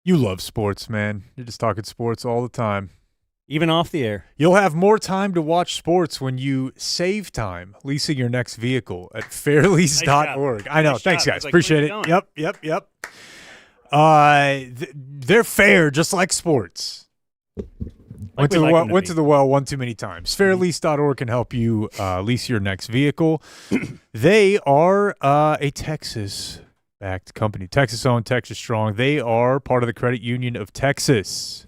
You love sports, man. You're just talking sports all the time. Even off the air. You'll have more time to watch sports when you save time leasing your next vehicle at fairlease.org. I know. Nice Thanks, job. guys. Like, appreciate it. where you Yep. They're fair, just like sports. Went to the well one too many times. Fairlease.org can help you lease your next vehicle. They are a Texas-backed company. Texas-owned, Texas-strong. They are part of the Credit Union of Texas.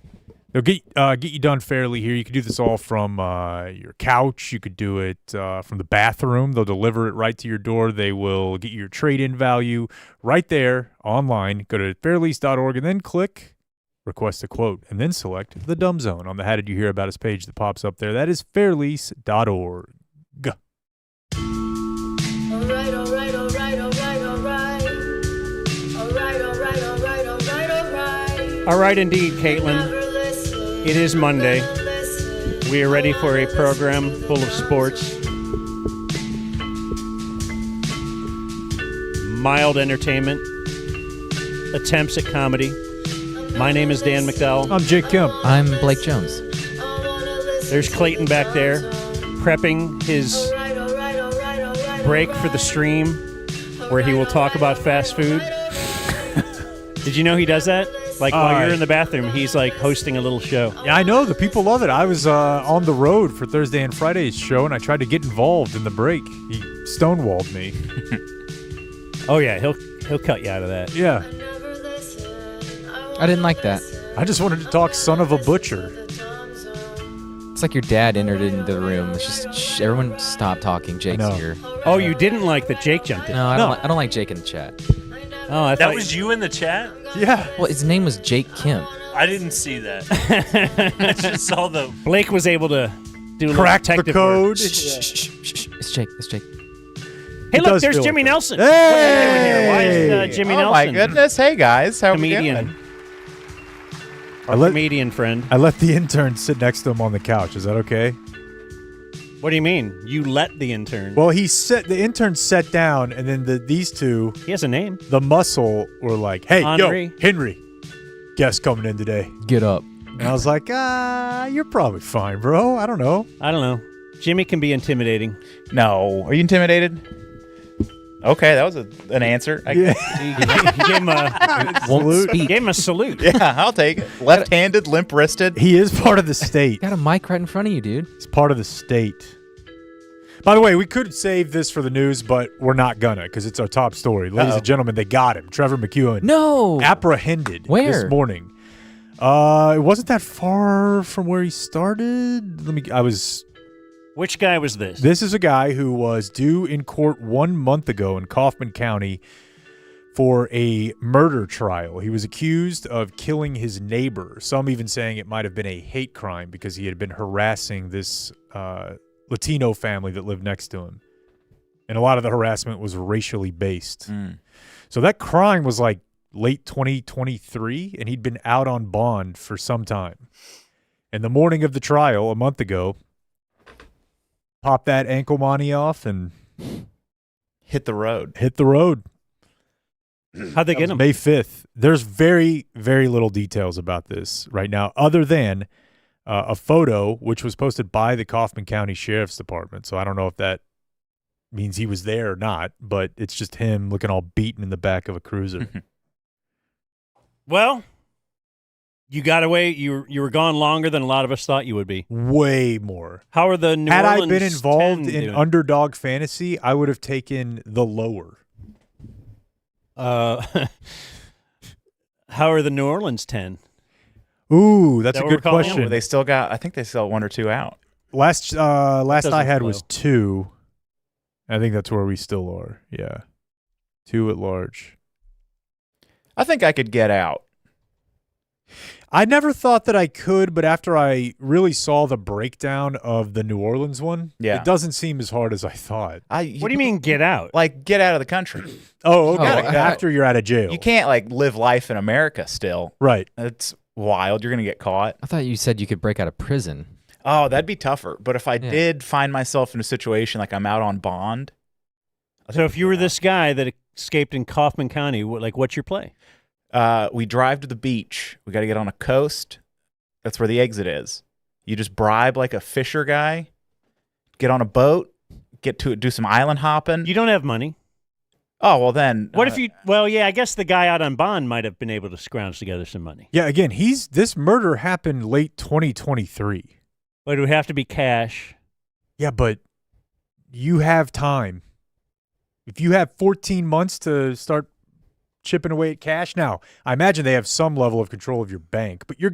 They'll get you done fairly here. You can do this all from your couch. You could do it from the bathroom. They'll deliver it right to your door. They will get you your trade-in value right there online. Go to fairlease.org and then click Request a Quote, and then select the Dumb Zone on the How Did You Hear About Us page that pops up there. That is fairlease.org. All right, indeed, Caitlin. It is Monday. We are ready for a program full of sports, mild entertainment, attempts at comedy. My name is Dan McDowell. I'm Jake Kemp. I'm Blake Jones. There's Clayton back there, prepping his break for the stream where he will talk about fast food. Did you know he does that? Like, while you're in the bathroom, he's, like, hosting a little show. Yeah, I know. The people love it. I was on the road for Thursday and Friday's show, and I tried to get involved in the break. He stonewalled me. Oh, yeah, he'll cut you out of that. Yeah. I didn't like that. I just wanted to talk son of a butcher. It's like your dad entered into the room. It's just everyone stop talking. Jake's here. Oh, you didn't like that Jake jumped in? No, I don't like Jake in the chat. Oh, I That thought was you in the chat? Yeah. Well, his name was Jake Kemp. I didn't see that. I just saw the... Blake was able to do a Crack the detective code. work. Shh. It's Jake. Hey, look, does there's feel Jimmy like Nelson. Hey! What are you doing here? Why is Jimmy Nelson? Oh, my goodness. Hey, guys. How are we Comedian. doing? Our comedian friend. I let the intern sit next to him on the couch. Is that okay? What do you mean? You let the intern? Well, the intern sat down, and then these two, He has a name. the muscle, were like, "Hey, Henry. yo, Henry, guest coming in today." Get up. And I was like, you're probably fine, bro. I don't know. I don't know. Jimmy can be intimidating. No. Are you intimidated? Okay, that was an answer. Yeah. He gave him a Won't speak. gave him a salute. Yeah, I'll take it. Left-handed, limp-wristed. He is part of the state. Got a mic right in front of you, dude. He's part of the state. By the way, we could save this for the news, but we're not gonna because it's our top story. Ladies and gentlemen, they got him. Trevor McEwen. No. Apprehended Where? this morning. It wasn't that far from where he started. Which guy was this? This is a guy who was due in court 1 month ago in Kaufman County for a murder trial. He was accused of killing his neighbor, some even saying it might have been a hate crime because he had been harassing this Latino family that lived next to him. And a lot of the harassment was racially based. So that crime was like late 2023, and he'd been out on bond for some time. And the morning of the trial, a month ago, pop that ankle money off and Hit the road. hit the road. How'd they get him? May 5th. There's very, very little details about this right now other than a photo which was posted by the Kaufman County Sheriff's Department. So I don't know if that means he was there or not, but it's just him looking all beaten in the back of a cruiser. Well, you got away. You were gone longer than a lot of us thought you would be. Way more. How are the New Had Orleans I been involved 10 in doing? underdog fantasy, I would have taken the lower. How are the New Orleans 10? Ooh, that's That a what we're good calling question. them? They still got, I think they still have 1 or 2 out. Last doesn't I had was flow. 2. I think that's where we still are. Yeah. 2 at large. I think I could get out. I never thought that I could, but after I really saw the breakdown of the New Orleans one, Yeah. it doesn't seem as hard as I thought. What do you mean get out? Like, get out of the country. Oh, okay. Oh, After you're out of jail. You can't, like, live life in America still. Right. It's wild. You're going to get caught. I thought you said you could break out of prison. Oh, that'd be tougher. But if I did find myself in a situation like I'm out on bond. So if you were this guy that escaped in Kaufman County, what's your play? We drive to the beach. We got to get on a coast. That's where the exit is. You just bribe like a fisher guy, get on a boat, do some island hopping. You don't have money. Oh, well then. What if you? Well, yeah, I guess the guy out on bond might have been able to scrounge together some money. Yeah, again, this murder happened late 2023. But it would have to be cash. Yeah, but you have time. If you have 14 months to start chipping away at cash, now I imagine they have some level of control of your bank, but you're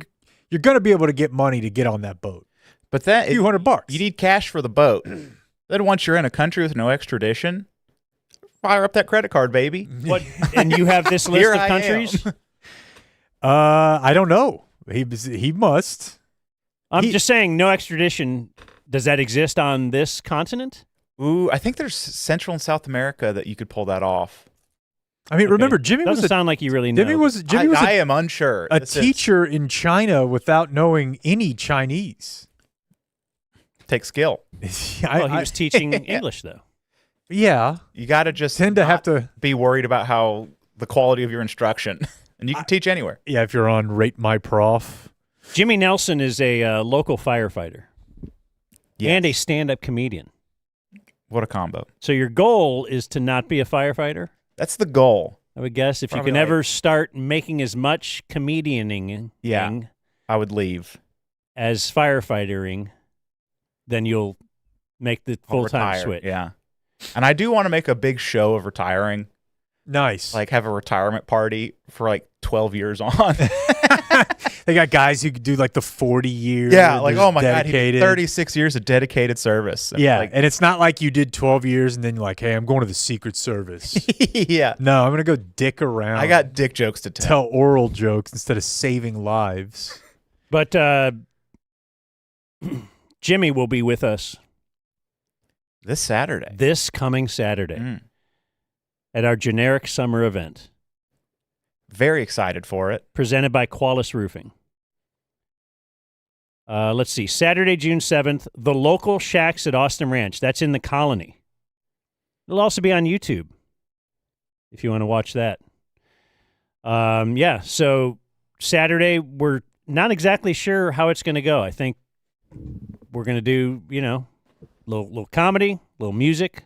going to be able to get money to get on that boat. But that a few $100. You need cash for the boat. Then once you're in a country with no extradition, fire up that credit card, baby. What? And you have this list Here of I countries? am. I don't know. He must. I'm just saying, no extradition. Does that exist on this continent? Ooh, I think there's Central and South America that you could pull that off. I mean, Okay. remember, Jimmy Doesn't was sound like you really know. I am unsure. a teacher in China without knowing any Chinese. Take skill. He was teaching English, though. Yeah. You got to just Tend to have to be worried about how the quality of your instruction, and you can teach anywhere. Yeah, if you're on Rate My Prof. Jimmy Nelson is a local firefighter and a stand-up comedian. What a combo. So your goal is to not be a firefighter? That's the goal. I would guess if Probably you can like- ever start making as much comedianing I would leave. as firefighting, then you'll make the I'll full-time retire. switch. Yeah. And I do want to make a big show of retiring. Nice. Like have a retirement party for like 12 years on. They got guys who could do like the 40 years. Yeah, like, oh my God, he did dedicated. 36 years of dedicated service. Yeah, Like, and it's not like you did 12 years and then you're like, hey, I'm going to the Secret Service. yeah. No, I'm going to go dick around. I got dick jokes to tell. tell oral jokes instead of saving lives. But Jimmy will be with us This Saturday. this coming Saturday at our generic summer event Very excited for it. presented by Qualis Roofing. Let's see. Saturday, June 7th, the local shacks at Austin Ranch. That's in the Colony. It'll also be on YouTube if you want to watch that. So Saturday, we're not exactly sure how it's going to go. I think we're going to do, little comedy, little music.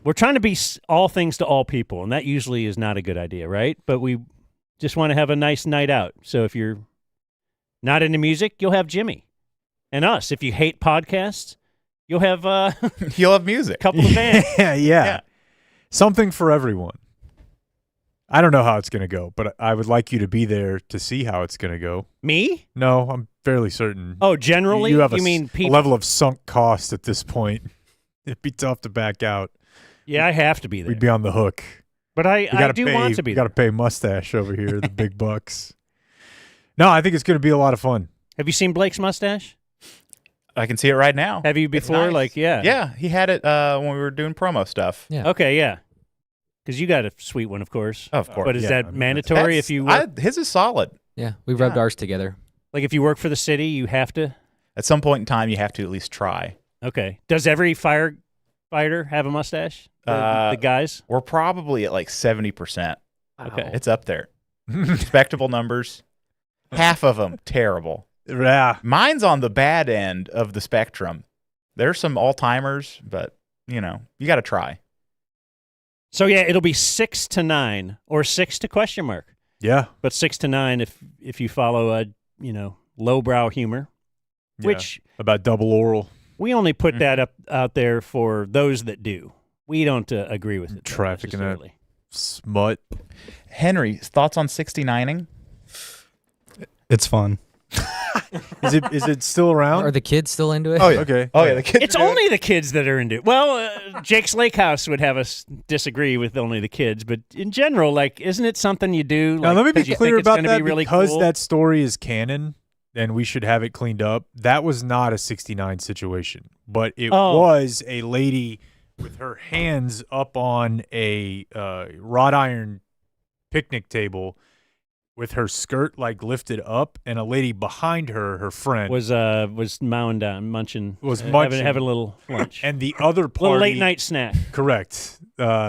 We're trying to be all things to all people, and that usually is not a good idea, right? But we just want to have a nice night out. So if you're not into music, you'll have Jimmy and us. If you hate podcasts, you'll have You'll have music. a couple of bands. yeah. Something for everyone. I don't know how it's going to go, but I would like you to be there to see how it's going to go. Me? No, I'm fairly certain. Oh, generally? You have mean a people? level of sunk cost at this point. It'd be tough to back out. Yeah, I have to be there. We'd be on the hook. But I do want to be You there. got to pay Mustache over here, the big bucks. No, I think it's going to be a lot of fun. Have you seen Blake's mustache? I can see it right now. Have you It's before? nice. Like, yeah. Yeah, he had it when we were doing promo stuff. Yeah. Okay, yeah. Because you got a sweet one, of course. Of course. But is Yeah, that I mean, mandatory if you work, His is solid. Yeah, we rubbed Yeah. ours together. like if you work for the city, you have to? At some point in time, you have to at least try. Okay. Does every firefighter have a mustache? The guys? We're probably at like 70%. Okay. It's up there. Respectable numbers. Half of them terrible. Yeah. Mine's on the bad end of the spectrum. There's some all-timers, but, you got to try. So, yeah, it'll be 6 to 9 or 6 to question mark. Yeah. But 6 to 9 if you follow lowbrow humor, Yeah. which About double oral. we only put that up out there for those that do. We don't agree with it. Trafficking that. necessarily. Smut. Henry, thoughts on 69ing? It's fun. Is it still around? Are the kids still into it? Oh, yeah. Okay. Oh, yeah, the kids. It's only the kids that are into it. Well, Jake's Lake House would have us disagree with only the kids, but in general, like, isn't it something you do? Now, Like, let me 'cause be you clear think it's about gonna that be really because cool? that story is canon and we should have it cleaned up. That was not a 69 situation, but it was a lady with her hands up on a wrought iron picnic table with her skirt like lifted up, and a lady behind her, her friend, was mowing down, munching, munching. having a little lunch, and the other party, little late night snack. correct,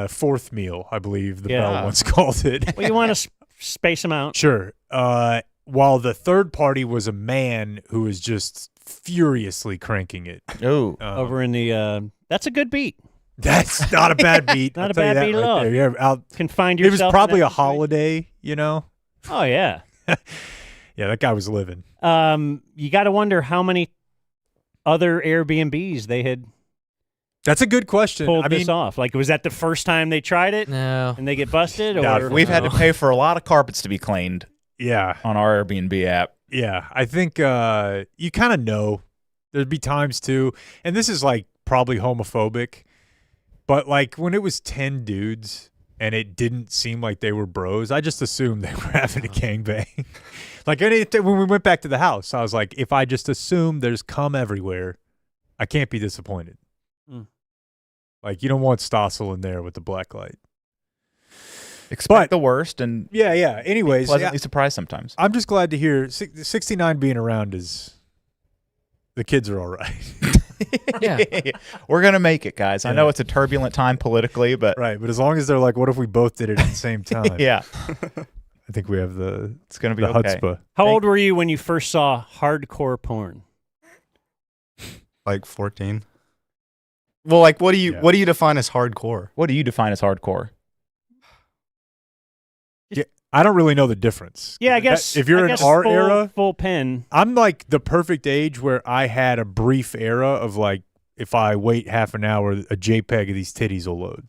fourth meal, I believe the Yeah. Bell once called it. Well, you want to space them out. Sure. While the third party was a man who was just furiously cranking it. Oh, Over in the that's a good beat. That's not a bad beat. Not I'll a tell you bad that beat right at all. there. Yeah, Can find it was yourself. probably in a that situation. holiday, you know? Oh yeah. Yeah, that guy was living. You got to wonder how many other Airbnbs they had That's a good question. pulled I mean, this off. Like, was that the first time they tried it No. and they get busted? Doubtful. Or we've had to pay for a lot of carpets to be cleaned yeah, on our Airbnb app. yeah. I think you kind of know. There'd be times too, and this is like probably homophobic, but like when it was 10 dudes and it didn't seem like they were bros, I just assumed they were having a gangbang. Like when we went back to the house, I was like, if I just assume there's cum everywhere, I can't be disappointed. Mm. Like you don't want Stossel in there with the black light. Expect the worst and Yeah, yeah. Anyways, pleasantly surprised sometimes. I'm just glad to hear 69 being around is the kids are all right. Yeah. We're going to make it, guys. I Yeah. know it's a turbulent time politically, but Right, but as long as they're like, what if we both did it at the same time? yeah, I think we have the it's going to be okay. chutzpah. how old were you when you first saw hardcore porn? Like 14. Well, like what do you Yeah. what do you define as hardcore? What do you define as hardcore? I don't really know the difference. Yeah, I guess if you're I in guess our full, era, full pen. I'm like the perfect age where I had a brief era of like, if I wait half an hour, a JPEG of these titties will load.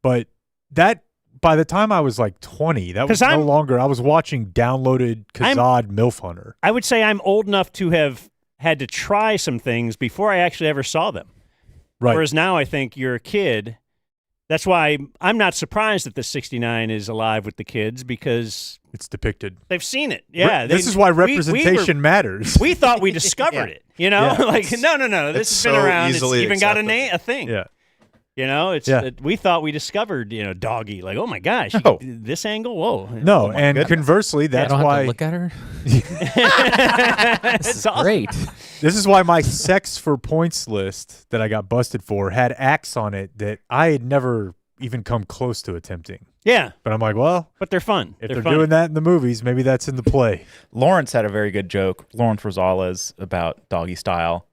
But that by the time I was like 20, that was 'Cause no I'm- longer. I was watching downloaded Kazad MILF Hunter. I would say I'm old enough to have had to try some things before I actually ever saw them. Right. Whereas now I think you're a kid. That's why I'm not surprised that the 69 is alive with the kids because It's depicted. they've seen it. Yeah, This they- is why we were- representation matters. We thought we discovered it. You know, Yeah. like no. This It's has been so around. It's easily even got a accepted. a thing. Yeah. You know, it's Yeah. we thought we discovered doggy. Like, oh my gosh, you No. could- this angle. Whoa, No, Oh my and goodness. conversely, I that's don't have why to look at her. it's This is awesome. great. this is why my sex for points list that I got busted for had acts on it that I had never even come close to attempting. Yeah, But I'm like, well, but they're fun. if they're they're fun. doing that in the movies, maybe that's in the play. Lawrence had a very good joke. Lawrence Rosales about doggy style,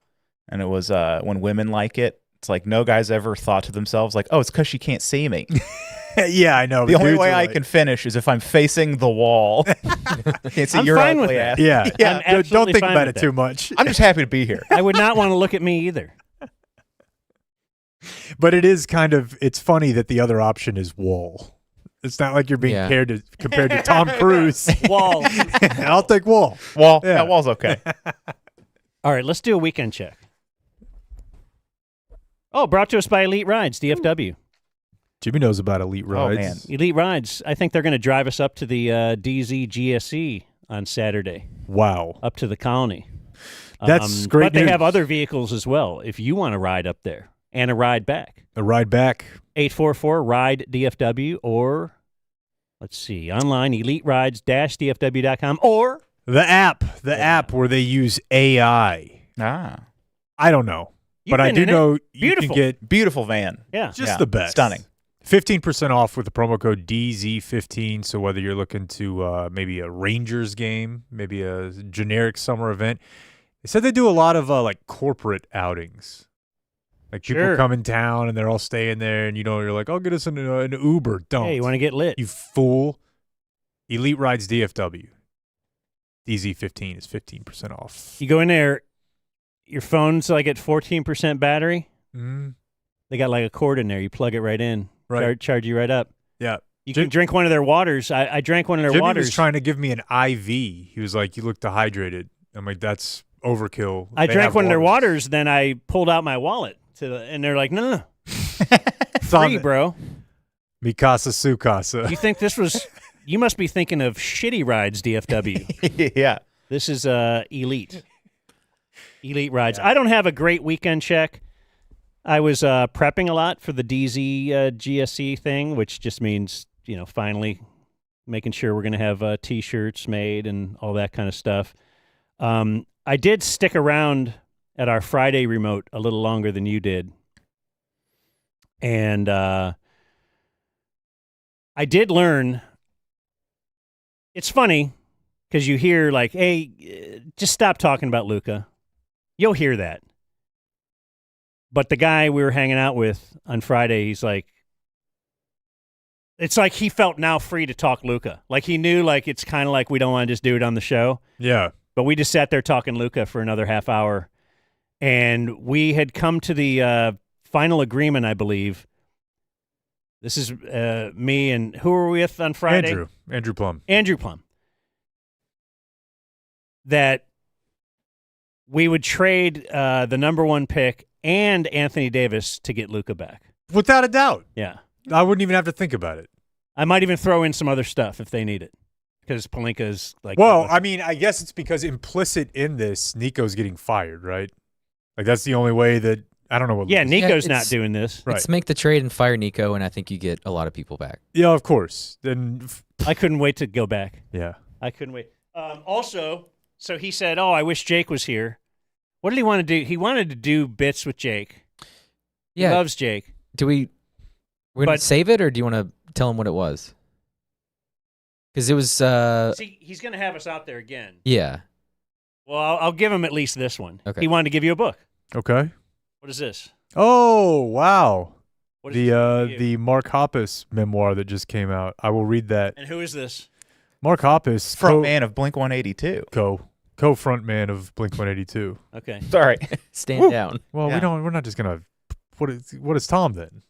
and it was when women like it. It's like no guy's ever thought to themselves like, oh, it's because she can't see me. Yeah, I know. The only Dudes way are I like- can finish is if I'm facing the wall. Can't see I'm your fine with ugly that. ass. Yeah, I'm Don't absolutely think fine about with it that. too much. I'm just happy to be here. I would not want to look at me either. But it is kind of, it's funny that the other option is wall. It's not like you're being Yeah. compared to Tom Cruise. Wall. I'll take wall. Wall, Yeah. that wall's okay. All right, let's do a weekend check. Oh, brought to us by Elite Rides, DFW. Jimmy knows about Elite Rides. man. Elite Rides. I think they're going to drive us up to the DZ GSE on Saturday, Wow. up to the colony. That's great But they news. have other vehicles as well if you want to ride up there and a ride back. A ride back. 844-RIDE-DFW or, let's see, online, eliterides-dfw.com or The app where they use AI. Ah, I don't know. You've But I been do in it. know you Beautiful. can get beautiful van. Yeah. just Yeah, the best. stunning. 15% off with the promo code DZ15. So whether you're looking to maybe a Rangers game, maybe a generic summer event, they said they do a lot of like corporate outings. Like people Sure. come in town and they're all staying there, and you're like, "I'll get us an Uber." Don't. Hey, you want to get lit? You fool. Elite Rides DFW. DZ15 is 15% off. You go in there, your phone's like at 14% battery. Mm, They got like a cord in there. You plug it right in. right. Charge you right up. Yeah. You can drink one of their waters. I drank one of their Jimmy waters. was trying to give me an IV. He was like, "You look dehydrated." I'm like, "That's overkill." I They drank have one of their waters, then I pulled out my wallet and they're like, no. It's on Free, it. bro. Mikasa Sukasa. You think this was, you must be thinking of Shitty Rides, DFW. Yeah. This is Elite. Elite Rides. I don't have a great weekend check. I was prepping a lot for the DZ GSE thing, which just means, finally making sure we're going to have T-shirts made and all that kind of stuff. I did stick around at our Friday remote a little longer than you did. And I did learn It's funny because you hear like, hey, just stop talking about Luka. You'll hear that. But the guy we were hanging out with on Friday, he's like, it's like he felt now free to talk Luka. Like he knew like it's kind of like we don't want to just do it on the show. Yeah. But we just sat there talking Luka for another half hour. And we had come to the final agreement, I believe. This is me and who were we with on Friday? Andrew Plum. Andrew Plum. That we would trade the number 1 pick and Anthony Davis to get Luka back. Without a doubt. Yeah. I wouldn't even have to think about it. I might even throw in some other stuff if they need it. Because Pelinka's like... Well, I mean, I guess it's because implicit in this, Nico's getting fired, right? Like, that's the only way that... I don't know what... Yeah, Nico's Yeah, not doing this. Right. Let's make the trade and fire Nico, and I think you get a lot of people back. Yeah, of course. Then... I couldn't wait to go back. Yeah. I couldn't wait. Also, so he said, oh, I wish Jake was here. What did he want to do? He wanted to do bits with Jake. Yeah. He loves Jake. Do we're going to save it, or do you want to tell him what it was? Because it was... See, he's going to have us out there again. Yeah. Well, I'll give him at least this one. Okay. He wanted to give you a book. Okay. What is this? Oh, wow. What is he giving you? The Mark Hoppus memoir that just came out. I will read that. And who is this? Mark Hoppus, Frontman of Blink 182. co-frontman of Blink 182. Okay. Sorry. Stand down. Well, Yeah. we're not just gonna. What is Tom then?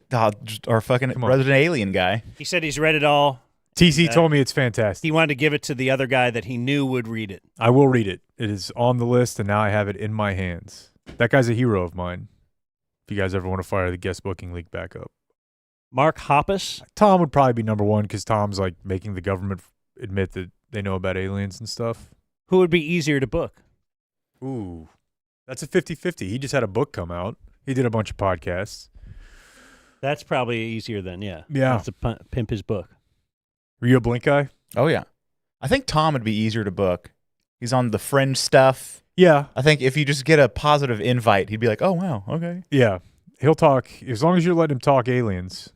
Just our fucking Come on. Resident Alien guy. He said he's read it all. TC told me it's fantastic. He wanted to give it to the other guy that he knew would read it. I will read it. It is on the list, and now I have it in my hands. That guy's a hero of mine. If you guys ever want to fire the guest booking league back up, Mark Hoppus? Tom would probably be number 1 because Tom's like making the government admit that they know about aliens and stuff. Who would be easier to book? Ooh, that's a 50-50. He just had a book come out. He did a bunch of podcasts. That's probably easier than, yeah. Yeah. That's to pimp his book. Were you a Blink guy? Oh, yeah. I think Tom would be easier to book. He's on the fringe stuff. Yeah. I think if you just get a positive invite, he'd be like, oh, wow, okay. Yeah. He'll talk, as long as you're letting him talk aliens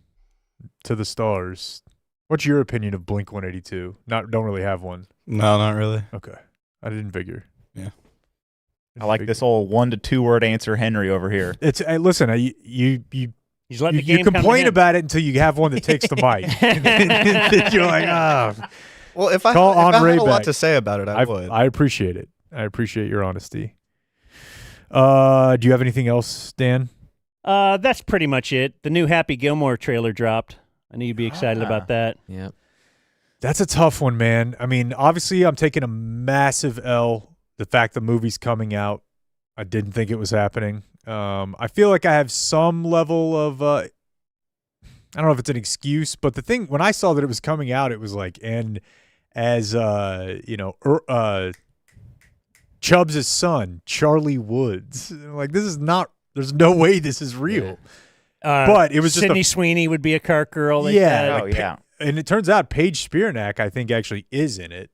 to the stars. What's your opinion of Blink 182? Don't really have one. No, not really. Okay. I didn't figure. Yeah. I like this old 1 to 2 word answer Henry over here. It's listen, you He's letting the game come to complain him. about it until you have one that takes the mic. Then you're like, Well, if I Call had Andre a lot back. to say about it, I would. I appreciate it. I appreciate your honesty. Do you have anything else, Dan? That's pretty much it. The new Happy Gilmore trailer dropped. I knew you'd be excited about that. Yeah. That's a tough one, man. I mean, obviously, I'm taking a massive L. The fact the movie's coming out, I didn't think it was happening. I feel like I have some level of, I don't know if it's an excuse, but the thing, when I saw that it was coming out, it was like, and as, Chubbs' son, Charlie Woods. Like, this is not, there's no way this is real. But it was just Sydney Sweeney would be a cart girl. They Yeah. said. Oh, yeah. And it turns out Paige Spiranak, I think, actually is in it.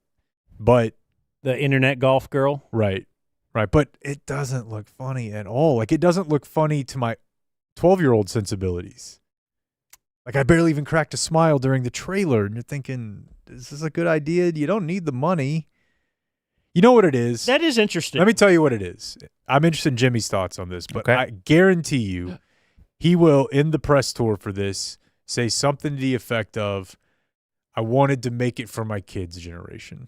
But The internet golf girl. right. But it doesn't look funny at all. Like, it doesn't look funny to my 12-year-old sensibilities. Like, I barely even cracked a smile during the trailer. And you're thinking, is this a good idea? You don't need the money. You know what it is? That is interesting. Let me tell you what it is. I'm interested in Jimmy's thoughts on this, but Okay. I guarantee you he will, in the press tour for this, say something to the effect of, I wanted to make it for my kids' generation.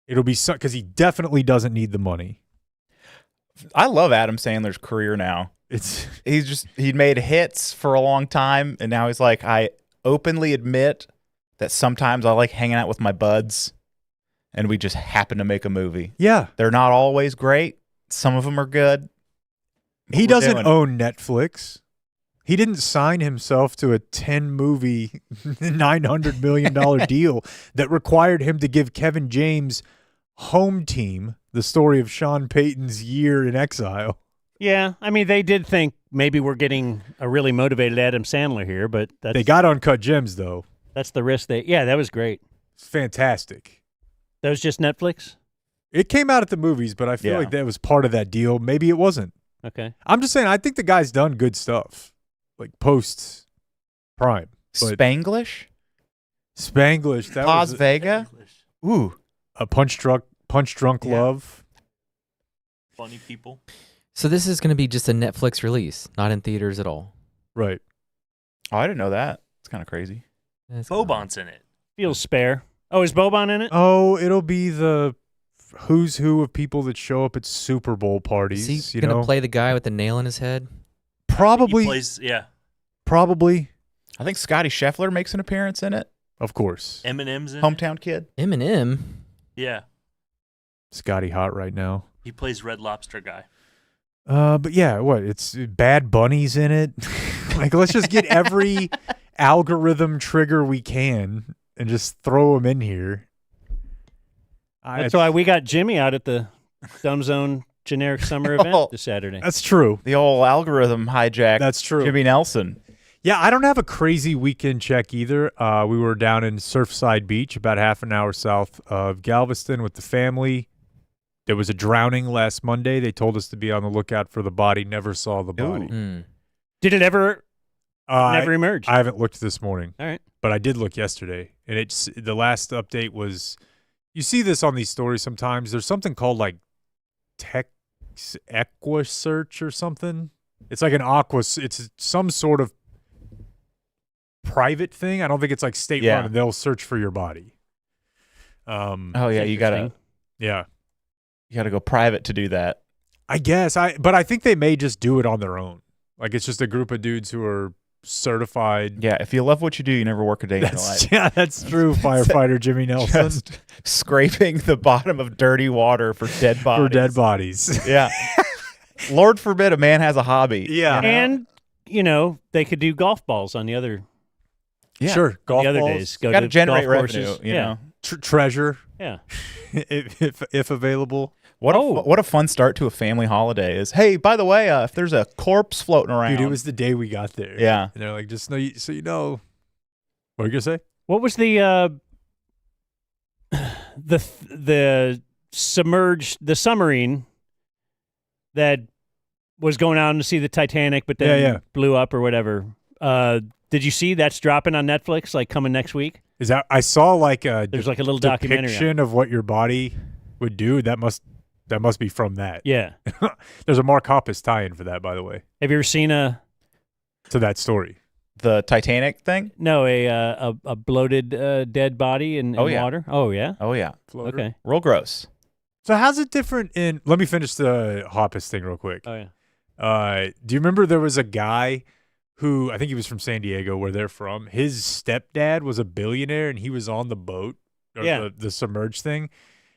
It'll be because he definitely doesn't need the money. I love Adam Sandler's career now. He'd made hits for a long time, and now he's like, I openly admit that sometimes I like hanging out with my buds, and we just happen to make a movie. Yeah. They're not always great. Some of them are good. He We're doesn't doing it. own Netflix. He didn't sign himself to a 10-movie, $900 million deal that required him to give Kevin James Home Team, the story of Sean Payton's year in exile. Yeah, I mean, they did think maybe we're getting a really motivated Adam Sandler here, but They got Uncut Gems, though. that's the risk they. Yeah, that was great. It's fantastic. That was just Netflix. It came out at the movies, but I feel Yeah. like that was part of that deal. Maybe it wasn't. Okay. I'm just saying, I think the guy's done good stuff, like post Prime. But Spanglish? Spanglish. That Paz was Vega. Ooh. a punch drunk love. Funny people. So this is going to be just a Netflix release, not in theaters at all. Right. Oh, I didn't know that. It's kind of crazy. That's Bobon's in it. Feels spare. Oh, is Boban in it? Oh, it'll be the who's who of people that show up at Super Bowl parties. Is he you going know, to play the guy with the nail in his head? probably, He plays, probably, I think Scotty Scheffler makes an appearance in it. of course. Eminem's in it. Hometown kid. Eminem. Yeah. Scotty hot right now. He plays Red Lobster guy. But yeah, what? It's Bad Bunny's in it. Like, let's just get every algorithm trigger we can and just throw them in here. That's why we got Jimmy out at the Dumb Zone generic summer event this Saturday. That's true. The old algorithm hijack. That's true. Jimmy Nelson. Yeah, I don't have a crazy weekend check either. We were down in Surfside Beach, about half an hour south of Galveston with the family. There was a drowning last Monday. They told us to be on the lookout for the body. Never saw the body. Mm. Did it ever never emerge? I haven't looked this morning. All right. But I did look yesterday, and it's the last update was. You see this on these stories sometimes. There's something called like Equa search or something. It's like an It's some sort of private thing. I don't think it's like state run. And they'll search for your body. Oh yeah, you gotta go private to do that. I guess but I think they may just do it on their own. Like it's just a group of dudes who are certified. Yeah, if you love what you do, you never work a day in your life. Yeah, that's true. Firefighter Jimmy Nelson. Just scraping the bottom of dirty water for dead bodies. For dead bodies. Yeah. Lord forbid a man has a hobby. Yeah. And they could do golf balls on the other. Yeah. Sure. Golf the other balls. days. Go Got to to generate golf revenue. courses. You know. Treasure. Yeah. if available. What a fun start to a family holiday is. Hey, by the way, if there's a corpse floating around, Dude, it was the day we got there. Yeah. And they're like, just so you know. What are you gonna say? What was the submarine that was going out to see the Titanic, but then blew up or whatever? Did you see that's dropping on Netflix, like coming next week? Is that I saw like there's like a little documentary depiction of what your body would do. That must be from that. Yeah. There's a Mark Hoppus tie-in for that, by the way. Have you ever seen to that story? The Titanic thing? No, a bloated dead body in water. Oh yeah. Oh yeah. Floater? Okay. Real gross. So how's it different in? Let me finish the Hoppus thing real quick. Oh yeah. Do you remember there was a guy who I think he was from San Diego, where they're from? His stepdad was a billionaire, and he was on the boat, or the submerged thing,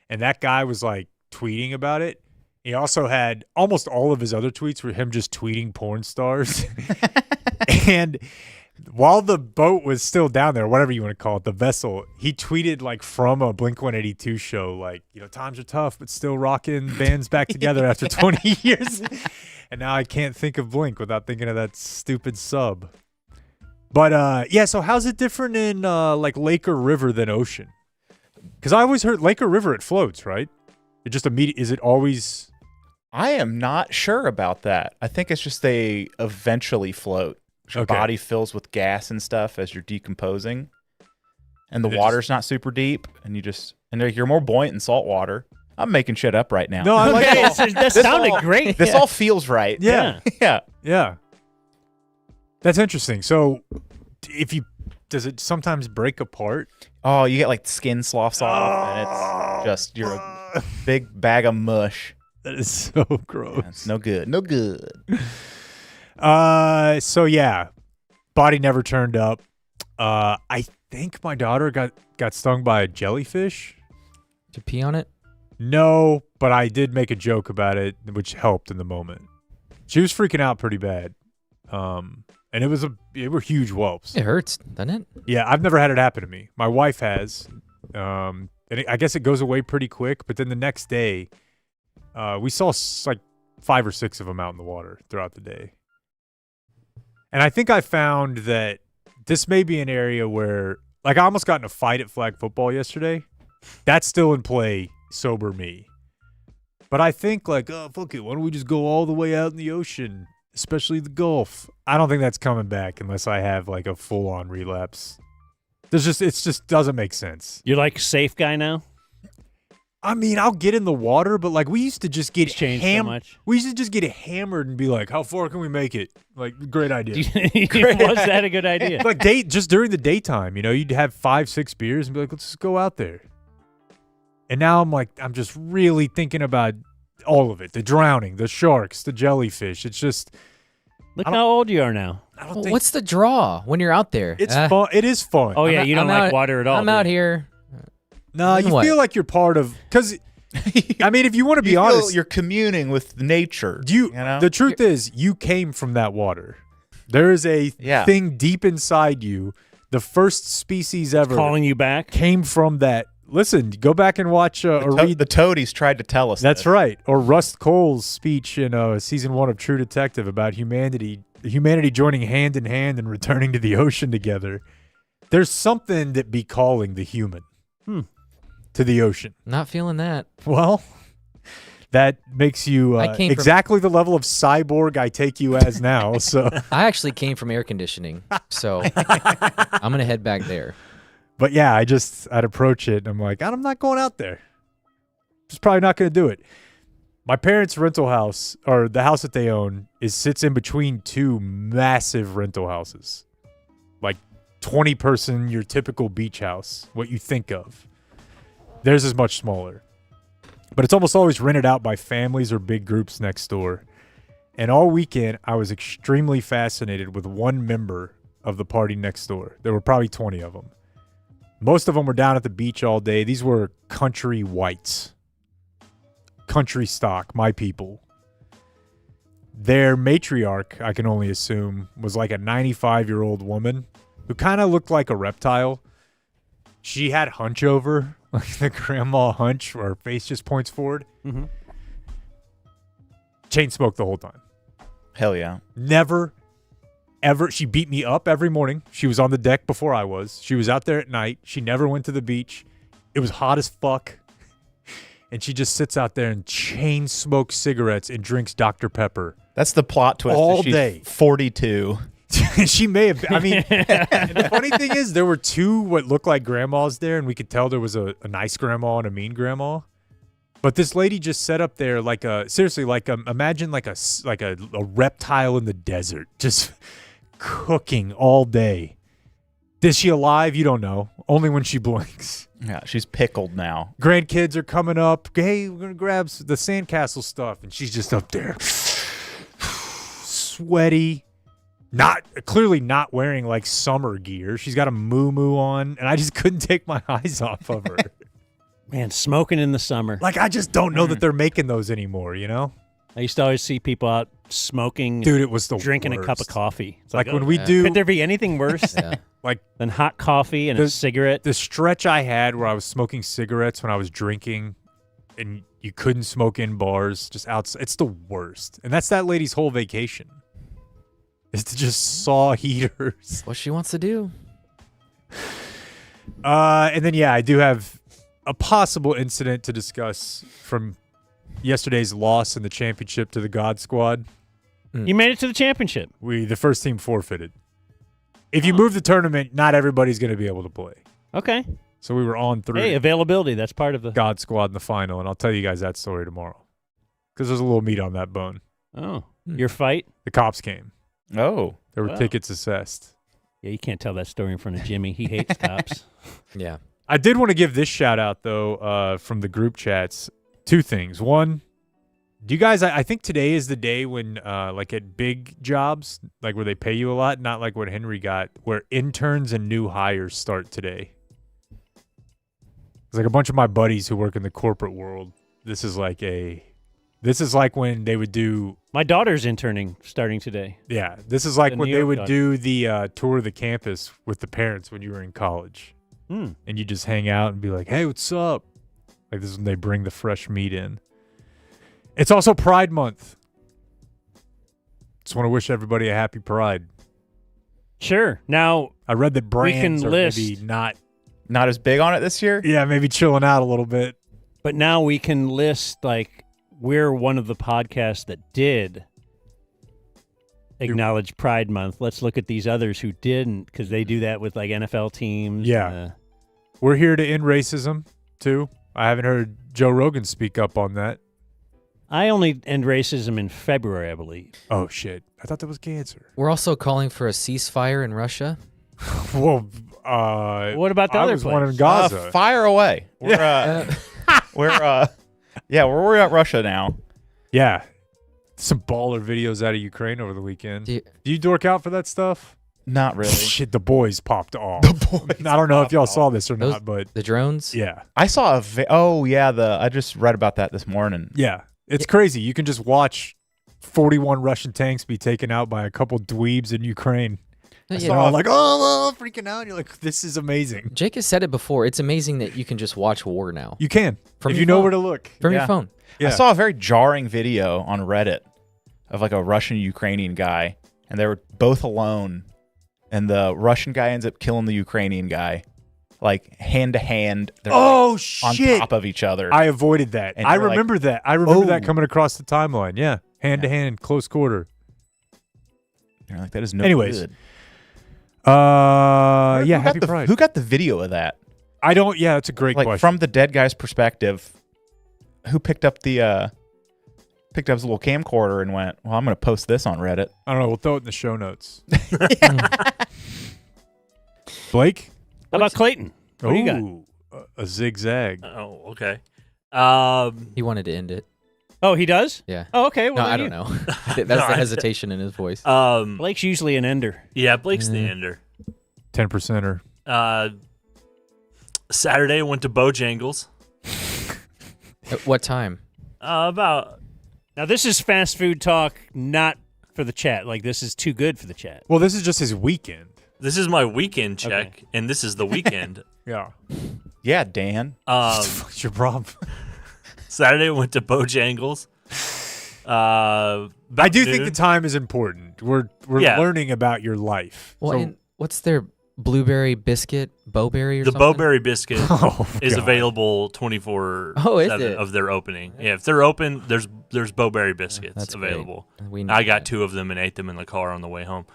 and that guy was like tweeting about it. He also had almost all of his other tweets were him just tweeting porn stars. And while the boat was still down there, whatever you want to call it, the vessel, he tweeted like from a Blink-182 show, like, times are tough, but still rocking bands back together after 20 years. And now I can't think of Blink without thinking of that stupid sub. But so how's it different in like lake or river than ocean? Because I always heard lake or river, it floats, right? It just is it always? I am not sure about that. I think it's just they eventually float. Your body fills with gas and stuff as you're decomposing, and the water's not super deep, and you're more buoyant in salt water. I'm making shit up right now. No, I like that sounded great. This all feels right. Yeah. Yeah. That's interesting. So, does it sometimes break apart? Oh, you get like skin sloughs off, and it's just you're a big bag of mush. That is so gross. That's no good. No good. So yeah, body never turned up. I think my daughter got stung by a jellyfish. Did you pee on it? No, but I did make a joke about it, which helped in the moment. She was freaking out pretty bad. And it were huge whelps. It hurts, doesn't it? Yeah, I've never had it happen to me. My wife has. And I guess it goes away pretty quick, but then the next day, we saw like 5 or 6 of them out in the water throughout the day. And I think I found that this may be an area where, like, I almost got in a fight at flag football yesterday. That's still in play, sober me. But I think, like, oh, fuck it, why don't we just go all the way out in the ocean, especially the Gulf? I don't think that's coming back unless I have, like, a full-on relapse. It just doesn't make sense. You're like safe guy now? I mean, I'll get in the water, but like we used to just get so much. We used to just get hammered and be like, "How far can we make it?" Like, great idea. Was that a good idea? Like just during the daytime, you'd have 5-6 beers and be like, "Let's just go out there." And now I'm just really thinking about all of it: the drowning, the sharks, the jellyfish. It's just look how old you are now. What's the draw when you're out there? It's fun. It is fun. Oh yeah, you don't like water at all. I'm out here. No, you feel like you're part of because. I mean, if you want to be honest, you're communing with nature. The truth is, you came from that water. There is a thing deep inside you. The first species ever calling you back came from that. Listen, go back and watch or read. The Toadies tried to tell us. That's right. Or Rust Cole's speech in season 1 of True Detective about humanity joining hand in hand and returning to the ocean together. There's something that be calling the human. To the ocean. Not feeling that. Well, that makes you exactly the level of cyborg I take you as now. So I actually came from air conditioning, so I'm gonna head back there. But yeah, I'd approach it and I'm like, I'm not going out there. Just probably not gonna do it. My parents' rental house, or the house that they own, sits in between 2 massive rental houses. Like 20-person, your typical beach house, what you think of. Theirs is much smaller. But it's almost always rented out by families or big groups next door. And all weekend, I was extremely fascinated with one member of the party next door. There were probably 20 of them. Most of them were down at the beach all day. These were country whites. Country stock, my people. Their matriarch, I can only assume, was like a 95-year-old woman who kind of looked like a reptile. She had hunch over, like the grandma hunch where her face just points forward. Mm-hmm. Chain smoked the whole time. Hell yeah. Never, ever. She beat me up every morning. She was on the deck before I was. She was out there at night. She never went to the beach. It was hot as fuck. And she just sits out there and chain smokes cigarettes and drinks Dr. Pepper. That's the plot twist. All she's day. 42. She may have. I mean, the funny thing is, there were 2 what looked like grandmas there, and we could tell there was a nice grandma and a mean grandma. But this lady just sat up there imagine like a reptile in the desert, just cooking all day. Is she alive? You don't know. Only when she blinks. Yeah, she's pickled now. Grandkids are coming up. Hey, we're gonna grab the sandcastle stuff, and she's just up there, sweaty. Clearly not wearing like summer gear. She's got a moo-moo on, and I just couldn't take my eyes off of her. Man, smoking in the summer. Like, I just don't know that they're making those anymore, you know? I used to always see people out smoking. Dude, it was the drinking worst. a cup of coffee. It's like when we do. Could there be anything worse than hot coffee and a cigarette? The stretch I had where I was smoking cigarettes when I was drinking, and you couldn't smoke in bars, just outside. It's the worst. And that's that lady's whole vacation. Is to just saw heaters. What she wants to do. And then, I do have a possible incident to discuss from yesterday's loss in the championship to the God Squad. You made it to the championship. The first team forfeited. If you move the tournament, not everybody's going to be able to play. Okay. So we were on 3. Hey, availability. That's part of the God Squad in the final, and I'll tell you guys that story tomorrow. Because there's a little meat on that bone. Oh, your fight? The cops came. Oh. There were tickets assessed. Yeah, you can't tell that story in front of Jimmy. He hates cops. Yeah. I did want to give this shout out, though, from the group chats. 2 things. One, do you guys, I think today is the day when, like at big jobs, like where they pay you a lot, not like what Henry got, where interns and new hires start today. It's like a bunch of my buddies who work in the corporate world. This is like when they would do. My daughter's interning starting today. Yeah. This is like when they would daughter. do the tour of the campus with the parents when you were in college. And you just hang out and be like, hey, what's up? Like this is when they bring the fresh meat in. It's also Pride Month. Just want to wish everybody a happy Pride. Sure. Now, I read that brands are list, maybe not as big on it this year. Yeah, maybe chilling out a little bit. But now we can list, like, we're one of the podcasts that did acknowledge Pride Month, let's look at these others who didn't, because they do that with like NFL teams. Yeah. We're here to end racism, too. I haven't heard Joe Rogan speak up on that. I only end racism in February, I believe. Oh, shit. I thought that was cancer. We're also calling for a ceasefire in Russia. Well, what about the I other was place? one in Gaza. Fire away. We're at Russia now. Yeah. Some baller videos out of Ukraine over the weekend. Do you dork out for that stuff? Not really. Shit, the boys popped off. I don't know if y'all saw this or not, but the drones? Yeah. I saw I just read about that this morning. Yeah. It's crazy. You can just watch 41 Russian tanks be taken out by a couple dweebs in Ukraine. They're all like, oh, freaking out. You're like, this is amazing. Jake has said it before. It's amazing that you can just watch war now. You can. From if your you know phone. where to look. From your phone. Yeah. I saw a very jarring video on Reddit of like a Russian-Ukrainian guy, and they were both alone, and the Russian guy ends up killing the Ukrainian guy, like hand to hand. They're on top of each other. I avoided that. And I you're remember like, that. I remember that oh. coming across the timeline. Yeah. Hand to hand, close quarter. They're like, that is no Anyways. good. Happy Pride. Who got the video of that? That's a great Like question. from the dead guy's perspective, who picked up his little camcorder and went, well, I'm going to post this on Reddit. I don't know. We'll throw it in the show notes. Blake? How about Clayton? What do you got? A zigzag. Oh, okay. He wanted to end it. Oh, he does? Yeah. Oh, okay. Well, No, I don't know. That's the hesitation in his voice. Blake's usually an ender. Yeah, Blake's the ender. 10%er. Saturday went to Bojangles. At what time? About Now, this is fast food talk, not for the chat. Like, this is too good for the chat. Well, this is just his weekend. this is my weekend check, and this is the weekend. Yeah. Yeah, Dan. What's your problem? Saturday went to Bojangles. I do think the time is important. We're learning about your life. Well, So- and what's their blueberry biscuit, bowberry or the something? Bowberry biscuit is God. available 24/7 Oh, is it? of their opening. Yeah, if they're open, there's Bowberry biscuits That's great. available. We need I got that. 2 of them and ate them in the car on the way home.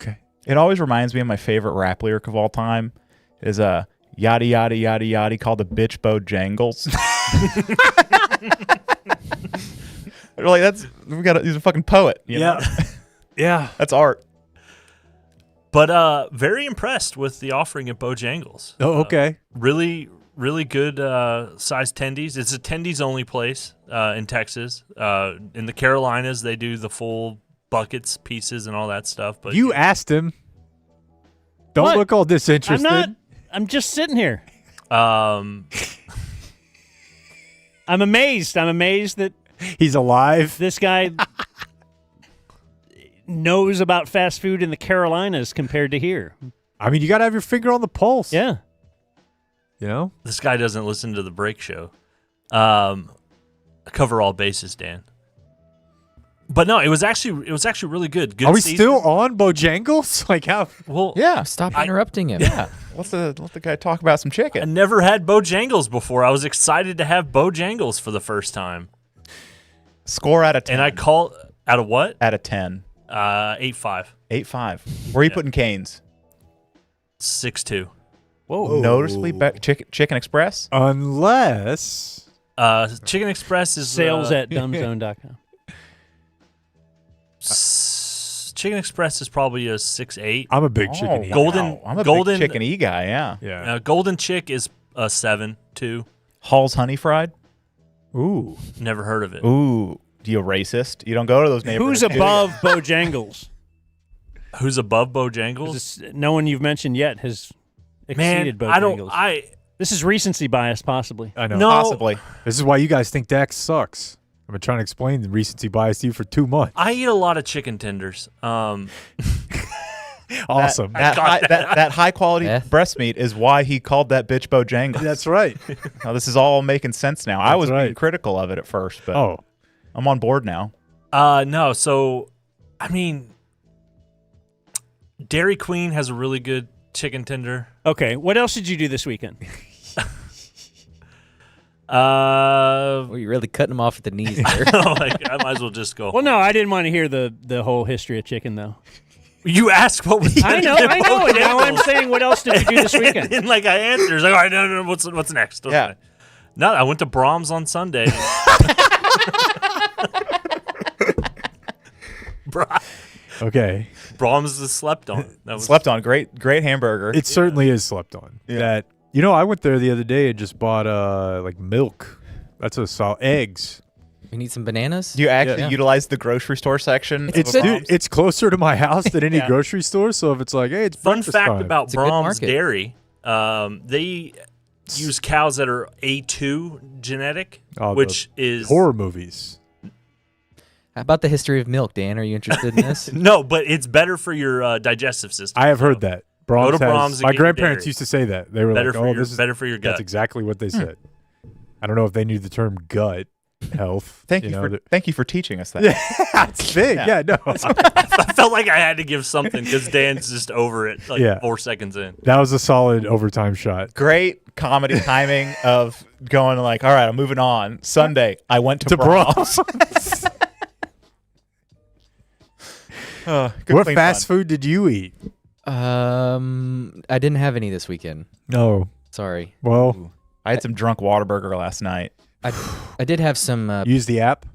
Okay. It always reminds me of my favorite rap lyric of all time is yada yada yada yada called the bitch Bojangles. They're like, he's a fucking poet. You know? Yeah. That's art. But very impressed with the offering at Bojangles. Oh, okay. Really, really good size tendies. It's a tendies only place in Texas. In the Carolinas, they do the full buckets, pieces, and all that stuff. But You asked him. Don't What? look all disinterested. I'm not. I'm just sitting here. um, I'm amazed. I'm amazed that He's alive. this guy knows about fast food in the Carolinas compared to here. I mean, you got to have your finger on the pulse. Yeah. You know? this guy doesn't listen to the break show. I cover all bases, Dan. But no, it was actually really good. Good Are we season. still on Bojangles? Like how? Well, Yeah. Stop interrupting him. Yeah. Let the guy talk about some I chicken. never had Bojangles before. I was excited to have Bojangles for the first time. Score out of 10. And I call out of what? out of 10. 8.5. 8.5. Where are you putting Canes? 6.2. Whoa. Noticeably better. Chicken Express? Unless Chicken Express is Sales at dumbzone.com. Chicken Express is probably a 6.8. I'm a big chicken eater. Golden- I'm a Golden- big chicken guy, yeah. Yeah. Golden Chick is a 7.2. Hall's Honey Fried? Ooh. Never heard of it. Ooh. You racist? You don't go to those neighborhoods. Who's above Bojangles? Who's above Bojangles? This- no one you've mentioned yet has exceeded Man, Bojangles. This is recency bias, possibly. I know. No. Possibly. This is why you guys think Dax sucks. I've been trying to explain the recency bias to you for 2 months. I eat a lot of chicken tenders. Awesome. That high quality Beth? breast meat is why he called that bitch Bojangles. That's right. Now, this is all making sense now. I was being right. critical of it at first, but Oh. I'm on board now. No, so I mean, Dairy Queen has a really good chicken tender. Okay, what else did you do this weekend? Well, you're really cutting them off at the knees there. I might as well just go. Well, no, I didn't want to hear the whole history of chicken, though. You asked what was. I know. And now I'm saying, what else did you do this weekend? And like I answered, it's like, all right, no, what's next? What's next? No, I went to Brahms on Sunday. Okay. Brahms is slept on. Slept on. Great hamburger. It certainly is slept on. Yeah. I went there the other day and just bought like milk. That's a solid eggs. We need some bananas. Do you actually utilize the grocery store section? It's closer to my house than any grocery store. So if it's like, hey, it's fun breakfast fact time. about It's a good Brahms market. Dairy, they use cows that are A2 genetic, which is horror movies. How about the history of milk, Dan? Are you interested in this? No, but it's better for your digestive system. I have heard that. Brahms Go to Brahms and my get your grandparents dairy. used to say that. They were better like, for better for your gut. That's exactly what they said. I don't know if they knew the term gut health. Thank you for teaching us that. Yeah, it's big. Yeah, no. I felt like I had to give something because Dan's just over it 4 seconds in. That was a solid overtime shot. Great comedy timing of going like, all right, I'm moving on. Sunday, I went to Brahms. What fast food did you eat? I didn't have any this weekend. No. Sorry. Well, I had some drunk Whataburger last night. I did have some. use the app.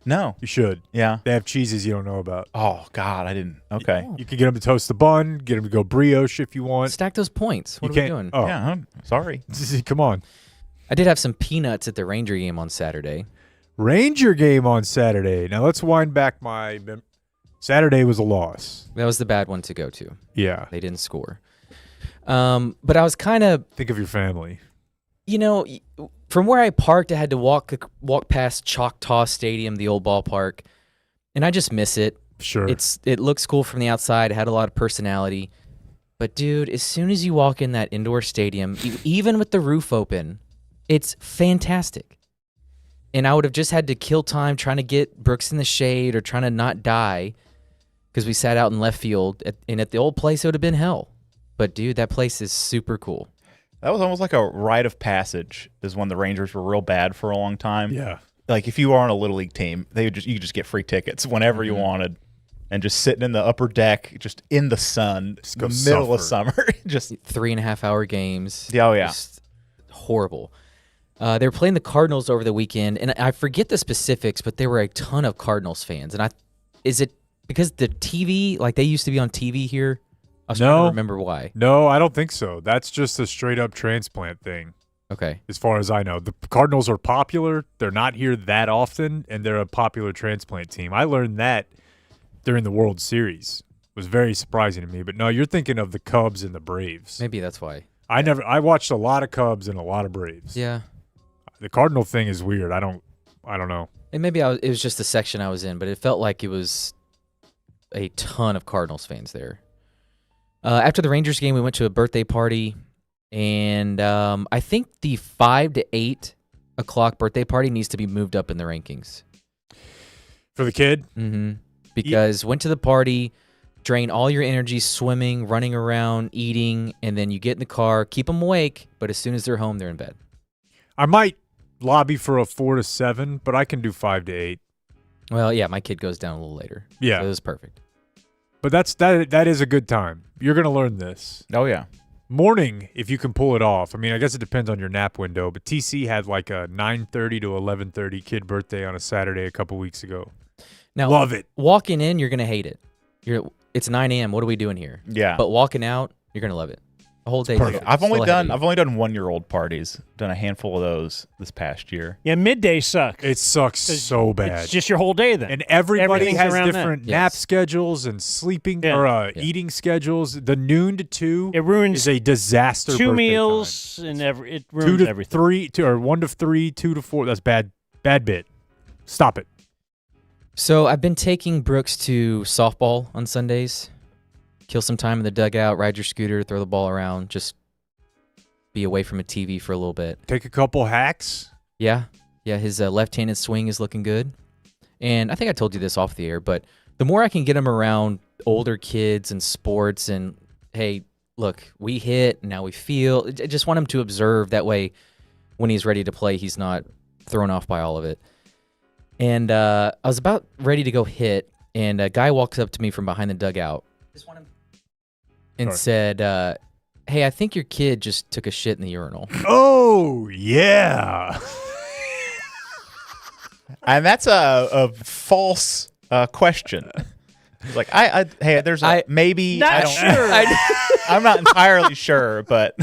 No. You should. Yeah. They have cheeses you don't know about. Oh, God, I didn't. Okay. You can get them to toast the bun, get them to go brioche if you want. Stack those points. What you are we doing? Oh, Yeah, sorry. Come on. I did have some peanuts at the Ranger game on Saturday. Ranger game on Saturday. Now let's wind back Saturday was a loss. That was the bad one to go to. Yeah. They didn't score. But I was kind of, Think of your family. from where I parked, I had to walk past Choctaw Stadium, the old ballpark, and I just miss it. Sure. It looks cool from the outside. It had a lot of personality. But, dude, as soon as you walk in that indoor stadium, even with the roof open, it's fantastic. And I would have just had to kill time trying to get Brooks in the shade or trying to not die because we sat out in left field. And at the old place, it would have been hell. But, dude, that place is super cool. That was almost like a rite of passage is when the Rangers were real bad for a long time. Yeah. Like if you were on a Little League team, you could just get free tickets whenever you wanted. And just sitting in the upper deck, just in the sun, go the middle of suffer. summer. just 3.5-hour games. Oh, yeah. Just horrible. They were playing the Cardinals over the weekend, and I forget the specifics, but there were a ton of Cardinals fans. And is it because the TV, like they used to be on TV here? I was trying to remember why. No, I don't think so. That's just a straight up transplant thing. Okay. As far as I know, the Cardinals are popular. They're not here that often, and they're a popular transplant team. I learned that during the World Series. It was very surprising to me. But no, you're thinking of the Cubs and the Braves. Maybe that's why. I watched a lot of Cubs and a lot of Braves. Yeah. The Cardinal thing is weird. I don't know. And maybe it was just the section I was in, but it felt like it was a ton of Cardinals fans there. After the Rangers game, we went to a birthday party, and I think the 5 to 8 o'clock birthday party needs to be moved up in the rankings. For the kid? Mm-hmm. Because went to the party, drain all your energy swimming, running around, eating, and then you get in the car, keep them awake, but as soon as they're home, they're in bed. I might lobby for a 4 to 7, but I can do 5 to 8. Well, yeah, my kid goes down a little later. Yeah. So it was perfect. But that is a good time. You're going to learn this. Oh, yeah. Morning, if you can pull it off. I mean, I guess it depends on your nap window, but TC had like a 9:30 to 11:30 kid birthday on a Saturday a couple weeks ago. Now, Love it. Walking in, you're going to hate it. It's 9 a.m. What are we doing here? Yeah. But walking out, you're going to love it. A whole day. Perfect. I've only done 1-year-old parties. Done a handful of those this past year. Yeah, midday sucks. It sucks so bad. It's just your whole day then. And everybody Everything's has around different that. nap Yes. schedules and sleeping Yeah. or eating schedules. The noon to 2 It ruins is a disaster. two birthday meals and it 2 ruins to everything. 3 or 1 to 3, 2 to 4. That's bad bit. Stop it. So I've been taking Brooks to softball on Sundays. Kill some time in the dugout, ride your scooter, throw the ball around, just be away from a TV for a little bit. Take a couple hacks. Yeah, his left-handed swing is looking good. And I think I told you this off the air, but the more I can get him around older kids and sports and, hey, look, we hit, now we feel. I just want him to observe. That way when he's ready to play, he's not thrown off by all of it. And I was about ready to go hit, and a guy walks up to me from behind the dugout and said, hey, I think your kid just took a shit in the urinal. Oh, yeah. And that's a false question. Like hey, there's maybe not I don't sure. I'm not entirely sure, but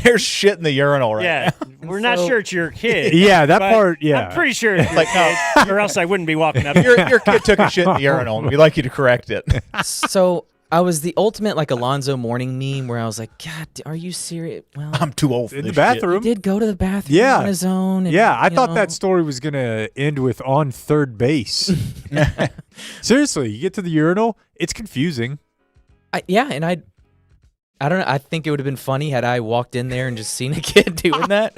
there's shit in the urinal right Yeah, now. we're not sure it's your kid. Yeah, that but part, yeah. I'm pretty sure it's your Like, kid, or else I wouldn't be walking up. Your kid took a shit in the urinal. We'd like you to correct it. So I was the ultimate like Alonzo Mourning meme where I was like, God, are you serious? Well, I'm too old for In this the shit. bathroom. he did go to the bathroom Yeah. on his own. And, Yeah, I you thought know, that story was going to end with on third base. Seriously, you get to the urinal, it's confusing. I don't know. I think it would have been funny had I walked in there and just seen a kid doing that.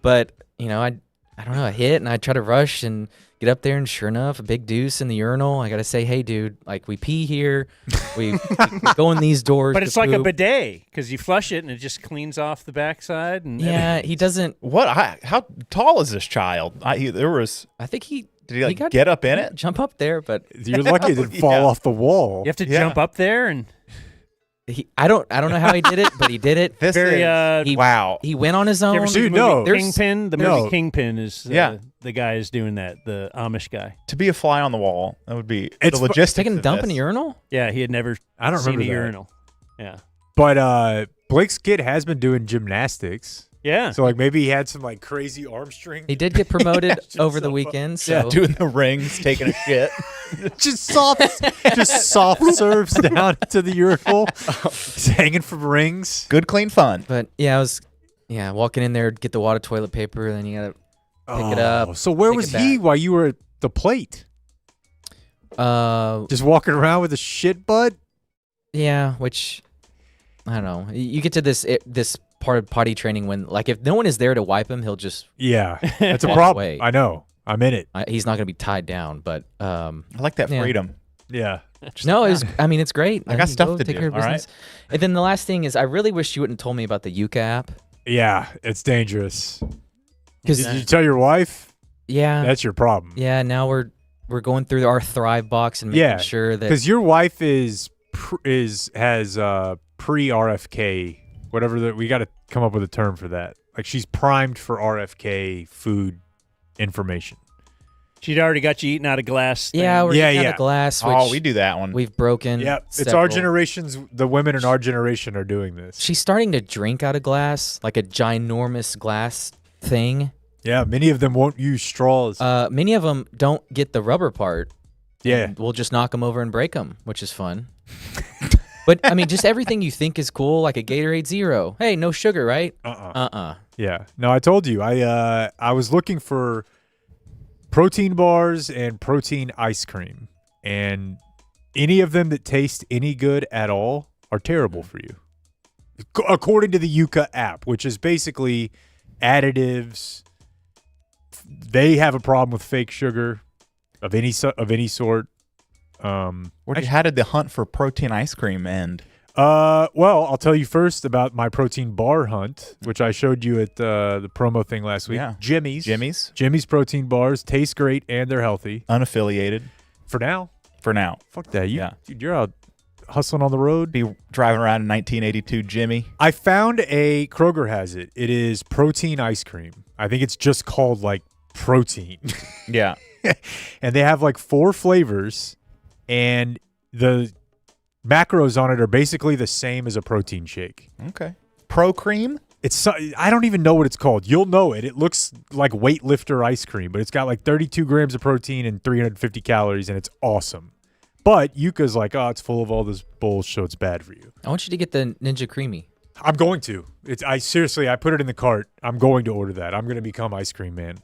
But, I don't know, I hit and I try to rush and get up there, and sure enough, a big deuce in the urinal. I got to say, hey, dude, like, we pee here. We go in these doors. But to it's like a poop. bidet because you flush it and it just cleans off the backside. And Yeah, he doesn't. How tall is this child? I think he. Did he like got- get up in it? Jump up there, but You're lucky it didn't fall Yeah. off the wall. you have to Yeah. jump up there and I don't know how he did it, but he did it. This very. is he- wow. He went on his own. You ever seen Dude, the movie no. There's- Kingpin? The no. movie Kingpin is Yeah. the guy is doing that, the Amish guy. To be a fly on the wall, that would be It's the logistics. Taking a of dump this. in a urinal? Yeah, he had never I don't seen remember a that. urinal. Yeah. But Blake's kid has been doing gymnastics. Yeah. So, like, maybe he had some, like, crazy arm string. He did get promoted Yeah, over the so- weekend. So Yeah, doing the rings, taking a shit. just soft serves down to the urinal. He's hanging from rings. Good, clean fun. But yeah, I was walking in there, get the water toilet paper, and then you gotta pick it up. So where take was it he back. while you were at the plate? Uh, Just walking around with a shit butt? yeah, which I don't know. You get to this part of potty training when, like, if no one is there to wipe him, he'll just Yeah, that's a Walk problem. away. I know. I'm in it. he's not gonna be tied down. But I like that Yeah. freedom. Yeah. no, it's great. I got stuff Go to take do, care of all right? business. And then the last thing is, I really wish you wouldn't told me about the Yuka app Yeah, it's dangerous. because Did you tell your wife? yeah, That's your problem. yeah. Now we're going through our Thrive box and making Yeah, sure that Because your wife has pre-RFK, whatever we got to come up with a term for that. Like, she's primed for RFK food information. She'd already got you eating out of glass. thing. yeah, we're Yeah, eating out yeah. of glass. Oh, which we do that one. We've broken. Yep, it's our several. generations. The women in our generation are doing this. She's starting to drink out of glass, like a ginormous glass thing. Yeah, many of them won't use straws. Many of them don't get the rubber part. Yeah. and we'll just knock them over and break them, which is fun. But I mean, just everything you think is cool, like a Gatorade Zero. Hey, no sugar, right? Yeah. No, I told you. I was looking for protein bars and protein ice cream, and any of them that taste any good at all are terrible for you, according to the Yuka app, which is basically additives. They have a problem with fake sugar of any sort. How did the hunt for protein ice cream end? Well, I'll tell you first about my protein bar hunt, which I showed you at the promo thing last week. Yeah. Jimmy's protein bars taste great and they're healthy Unaffiliated for now. for now. Fuck that. Yeah. Dude, you're out hustling on the road. Be driving around in 1982 Jimmy. I found Kroger has it. It is protein ice cream. I think it's just called like protein. Yeah. And they have like 4 flavors, and the macros on it are basically the same as a protein shake. Okay. Pro cream? I don't even know what it's called. You'll know it. It looks like weightlifter ice cream, but it's got like 32 grams of protein and 350 calories, and it's awesome. But Yuka's like, oh, it's full of all this bullshit, so it's bad for you. I want you to get the Ninja Creamy. I'm going to. I put it in the cart. I'm going to order that. I'm going to become ice cream man.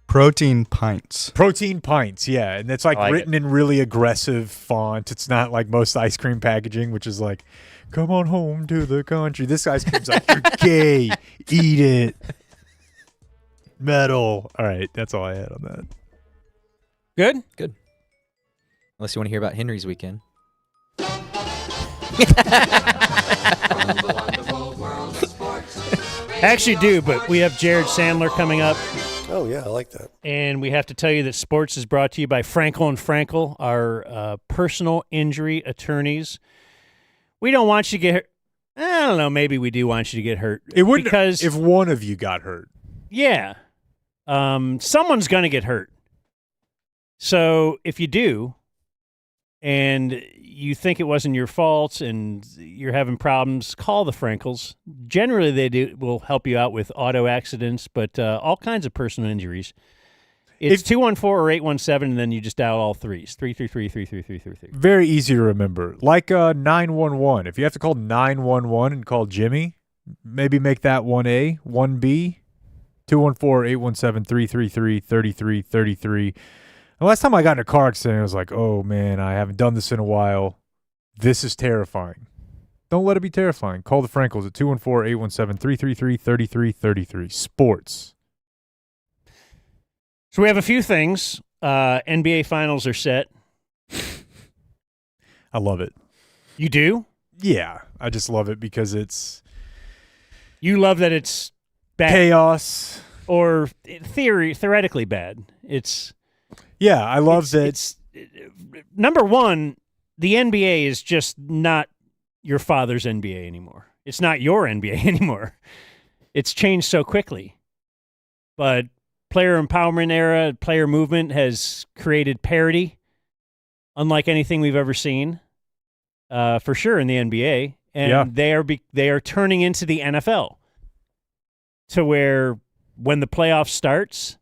Protein pints. Protein pints, yeah. And it's like I like written in really aggressive font. It's not like most ice cream packaging, which is like, come on home to the country. This ice cream's like, you're gay. Eat it. Metal. All right. That's all I had on that. Good. Unless you want to hear about Henry's weekend. I actually do, but we have Jared Sandler coming up. Oh, yeah, I like that. And we have to tell you that sports is brought to you by Frankel and Frankel, our personal injury attorneys. We don't want you to get hurt. I don't know. Maybe we do want you to get hurt. It wouldn't because if one of you got hurt. Yeah. Someone's going to get hurt. So if you do, and you think it wasn't your fault and you're having problems, call the Frankels. Generally, they will help you out with auto accidents, but all kinds of personal injuries. It's 214 or 817, and then you just dial all threes, 333-333-333. Very easy to remember. Like 911. If you have to call 911 and call Jimmy, maybe make that 1A, 1B, 214-817-333-3333. The last time I got in a car accident, I was like, oh, man, I haven't done this in a while. This is terrifying. Don't let it be terrifying. Call the Frankels at 214-817-333-3333. Sports. So we have a few things. NBA Finals are set. I love it. You do? Yeah, I just love it because it's... You love that it's bad. Chaos. Or theoretically bad. It's... Yeah, I love that. Number one, the NBA is just not your father's NBA anymore. It's not your NBA anymore. It's changed so quickly. But player empowerment era, player movement has created parity, unlike anything we've ever seen, for sure in the NBA. And they are turning into the NFL, to where when the playoff starts,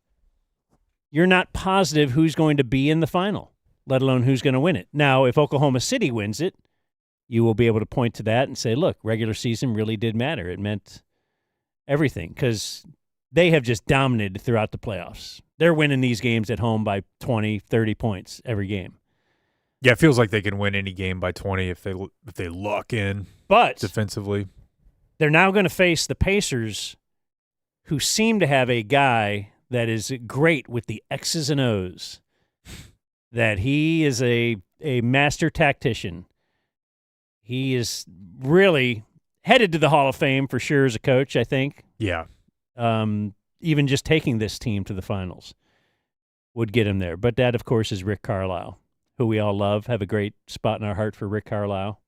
you're not positive who's going to be in the final, let alone who's going to win it. Now, if Oklahoma City wins it, you will be able to point to that and say, look, regular season really did matter. It meant everything because they have just dominated throughout the playoffs. They're winning these games at home by 20, 30 points every game. Yeah, it feels like they can win any game by 20 if they lock in defensively. They're now going to face the Pacers, who seem to have a guy that is great with the X's and O's, that he is a master tactician. He is really headed to the Hall of Fame for sure as a coach, I think. Yeah. Even just taking this team to the finals would get him there. But that, of course, is Rick Carlisle, who we all love, have a great spot in our heart for Rick Carlisle.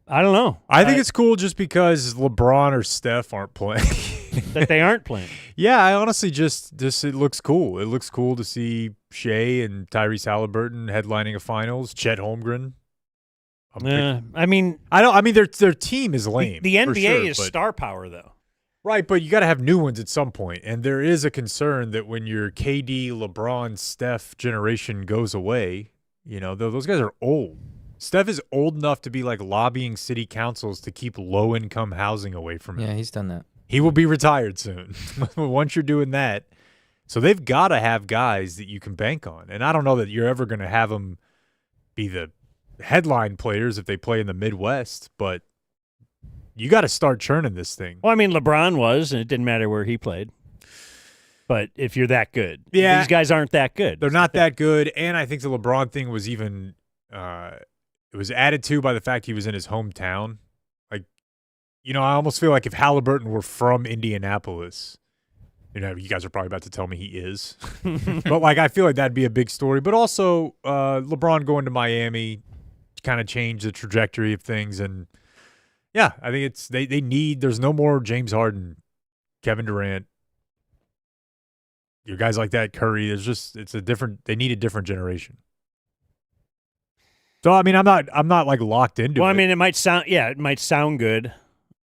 I don't know. I think it's cool just because LeBron or Steph aren't playing. That they aren't playing. Yeah, I honestly just it looks cool. It looks cool to see Shea and Tyrese Halliburton headlining a finals. Chet Holmgren. I mean, their team is lame. The NBA sure, is star power though. Right, but you got to have new ones at some point, and there is a concern that when your KD, LeBron, Steph generation goes away, those guys are old. Steph is old enough to be like lobbying city councils to keep low-income housing away from him. Yeah, he's done that. He will be retired soon once you're doing that. So they've got to have guys that you can bank on. And I don't know that you're ever going to have them be the headline players if they play in the Midwest, but you got to start churning this thing. Well, I mean, LeBron was, and it didn't matter where he played. But if you're that good. Yeah. These guys aren't that good. They're not that good, and I think the LeBron thing was even it was added to by the fact he was in his hometown. Like, I almost feel like if Halliburton were from Indianapolis, you guys are probably about to tell me he is. But, I feel like that'd be a big story. But also, LeBron going to Miami kind of changed the trajectory of things. And, yeah, I think they need – there's no more James Harden, Kevin Durant, your guys like that, Curry. They need a different generation. So I mean, I'm not like locked into it. Well, I mean, it might sound good,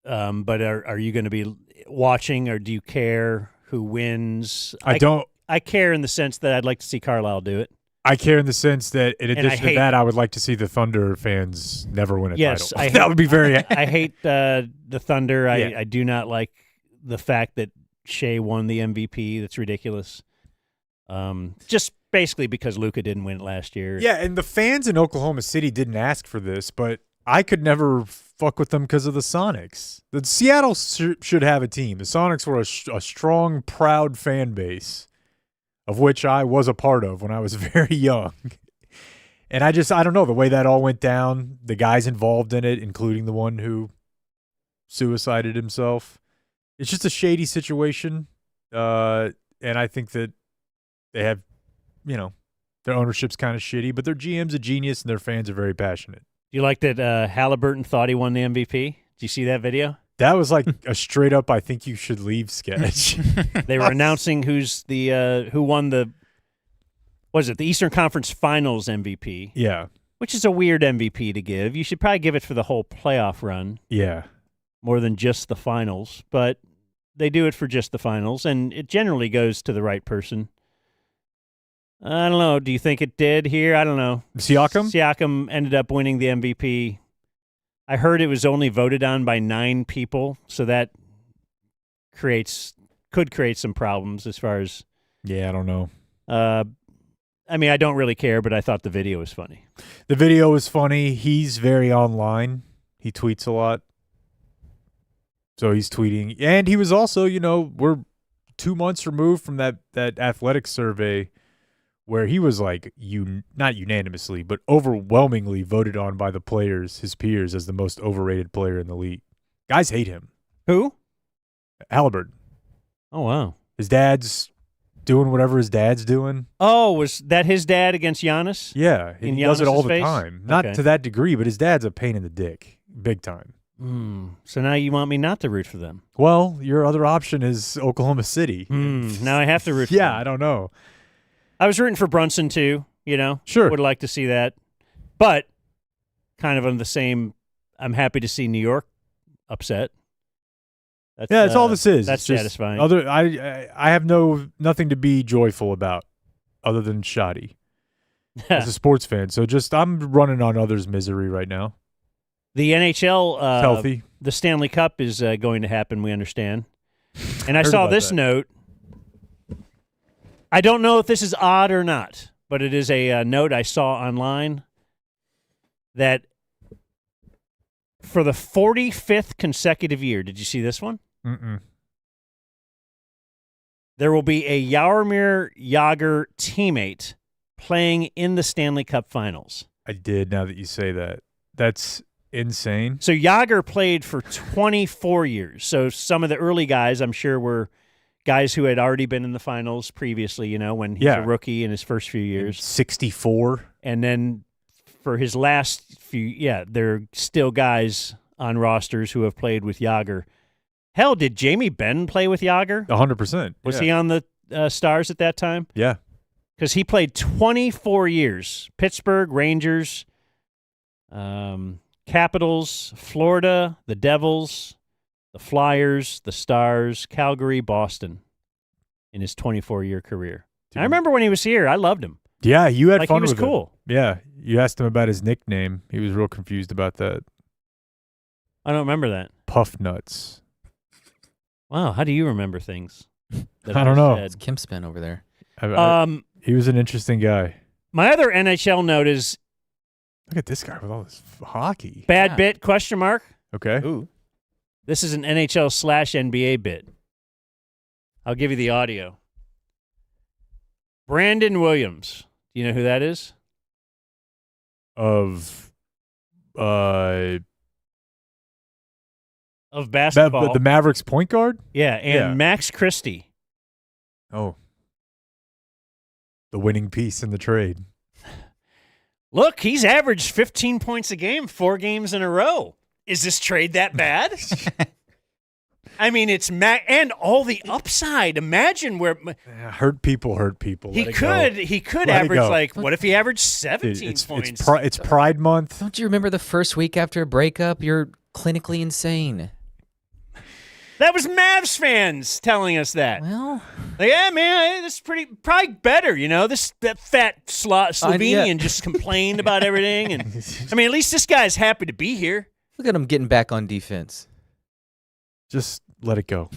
but are you going to be watching, or do you care who wins? I don't. I care in the sense that I'd like to see Carlisle do it. I care in the sense that, in addition to that, I would like to see the Thunder fans never win a title. Yes, that would be very. I hate the Thunder. Yeah. I do not like the fact that Shea won the MVP. That's ridiculous. Just basically because Luka didn't win it last year. Yeah, and the fans in Oklahoma City didn't ask for this, but I could never fuck with them because of the Sonics. The Seattle should have a team. The Sonics were a strong, proud fan base, of which I was a part of when I was very young. And I don't know, the way that all went down, the guys involved in it, including the one who suicided himself. It's just a shady situation. And I think that they have, their ownership's kind of shitty, but their GM's a genius and their fans are very passionate. Do you like that Halliburton thought he won the MVP? Did you see that video? That was like a straight up I think you should leave sketch. They were announcing who won the Eastern Conference Finals MVP. Yeah. Which is a weird MVP to give. You should probably give it for the whole playoff run. Yeah. More than just the finals, but they do it for just the finals, and it generally goes to the right person. I don't know. Do you think it did here? I don't know. Siakam? Siakam ended up winning the MVP. I heard it was only voted on by 9 people, so that could create some problems as far as. Yeah, I don't know. I mean, I don't really care, but I thought the video was funny. The video was funny. He's very online. He tweets a lot. So he's tweeting. And he was also, we're 2 months removed from that athletic survey where he was like, not unanimously, but overwhelmingly voted on by the players, his peers, as the most overrated player in the league. Guys hate him. Who? Halliburton. Oh, wow. His dad's doing whatever his dad's doing. Oh, was that his dad against Giannis? Yeah. He does it all the face? time. Not to that degree, but his dad's a pain in the dick. Big time. So now you want me not to root for them? Well, your other option is Oklahoma City. Now I have to root for them. Yeah, I don't know. I was rooting for Brunson too, Sure. Would like to see that. But kind of on the same, I'm happy to see New York upset. That's all this is. That's it's just satisfying. I have nothing to be joyful about other than shoddy as a sports fan. So I'm running on others' misery right now. The NHL healthy. The Stanley Cup is going to happen, we understand. And I saw this note. I don't know if this is odd or not, but it is a note I saw online that for the 45th consecutive year, did you see this one? Mm-mm. There will be a Jaromir Jagr teammate playing in the Stanley Cup Finals. I did, now that you say that. That's insane. So Jagr played for 24 years. So some of the early guys, I'm sure, were guys who had already been in the finals previously, when he was a rookie in his first few years. 64. And then for his last few, there are still guys on rosters who have played with Jagr. Hell, did Jamie Benn play with Jagr? 100%. Was he on the Stars at that time? Yeah. Because he played 24 years. Pittsburgh, Rangers, Capitals, Florida, the Devils, the Flyers, the Stars, Calgary, Boston in his 24-year career. I remember when he was here. I loved him. Yeah, you had fun with with him. He was cool. Yeah, you asked him about his nickname. He was real confused about that. I don't remember that. Puff Nuts. Wow, how do you remember things? I don't know. It's Kempspin over there. He was an interesting guy. My other NHL note is... Look at this guy with all this hockey. Bad bit, question mark. Okay. Ooh. This is an NHL/NBA bit. I'll give you the audio. Brandon Williams. Do you know who that is? Of basketball. The Mavericks point guard? Yeah, and Max Christie. Oh. The winning piece in the trade. Look, he's averaged 15 points a game, 4 games in a row. Is this trade that bad? I mean, it's and all the upside. Imagine where hurt people. He could average what if he averaged 17 points? It's Pride Month. Don't you remember the first week after a breakup? You're clinically insane. That was Mavs fans telling us that. Well, yeah, man, this is probably better. That fat Slovenian just complained about everything, and I mean, at least this guy's happy to be here. Look at him getting back on defense. Just let it go.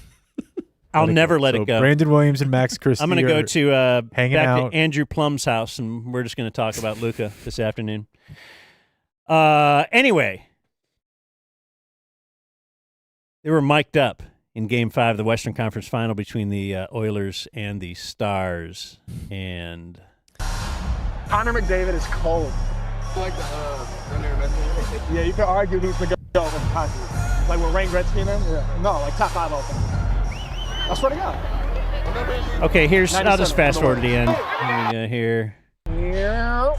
I'll never let it go. Brandon Williams and Max Christie. I'm going to go to hanging back out to Andrew Plum's house, and we're just going to talk about Luka this afternoon. Anyway, they were mic'd up in Game 5 of the Western Conference Final between the Oilers and the Stars. And Connor McDavid is cold. Yeah, you can argue he's the GOAT of hockey. Like with Wayne Gretzky and them? Yeah. No, like top 5 all time. I swear to God. Okay, here's. I'll just 97 fast for the forward to the end. win. Here. Yeah.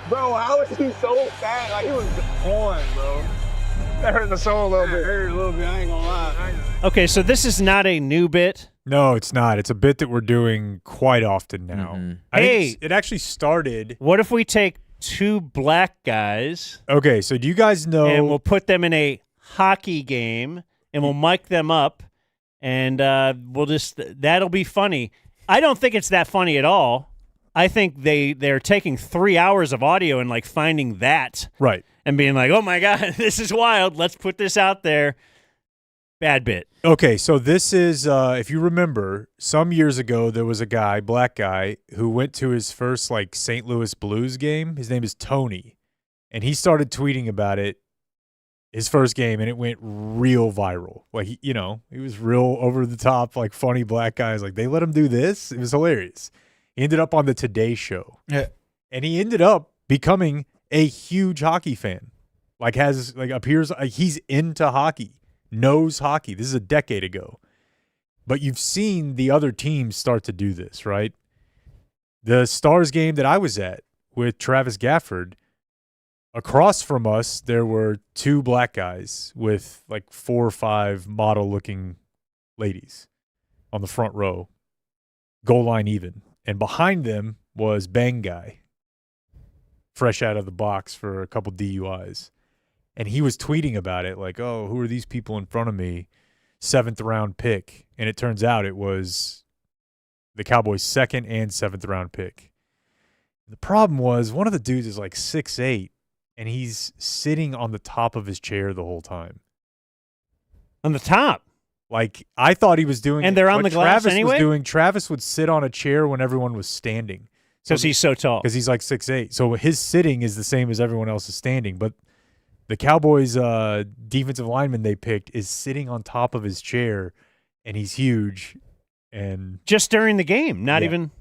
Bro, how is he so fat? Like, he was on, bro. That hurt the soul a little bit. Hurt a little bit, I ain't gonna lie. Okay, so this is not a new bit. No, it's not. It's a bit that we're doing quite often now. I think it actually started. What if we take 2 black guys? Okay, so do you guys know? And we'll put them in a hockey game, and we'll mic them up, and we'll just that'll be funny. I don't think it's that funny at all. I think they're taking 3 hours of audio and like finding that right and being like, oh my God, this is wild. Let's put this out there. Bad bit. Okay, so this is, if you remember, some years ago there was a guy, black guy, who went to his first like St. Louis Blues game. His name is Tony, and he started tweeting about it, his first game, and it went real viral. Like, he was real over the top, like funny black guys. Like they let him do this. It was hilarious. He ended up on the Today Show, and he ended up becoming a huge hockey fan. Like appears like he's into hockey. Knows hockey. This is a decade ago. But you've seen the other teams start to do this, right? The Stars game that I was at with Travis Gafford, across from us, there were 2 black guys with like 4 or 5 model-looking ladies on the front row, goal line even. And behind them was Bang Guy, fresh out of the box for a couple DUIs. And he was tweeting about it like, oh, who are these people in front of me? 7th round pick. And it turns out it was the Cowboys' 2nd and 7th round pick. The problem was one of the dudes is like 6'8", and he's sitting on the top of his chair the whole time. On the top? Like, I thought he was doing and they're on the glass Travis anyway? Travis would sit on a chair when everyone was standing. Because he's so tall. Because he's like 6'8". So his sitting is the same as everyone else's standing. But the Cowboys' defensive lineman they picked is sitting on top of his chair, and he's huge. And just during the game, not even.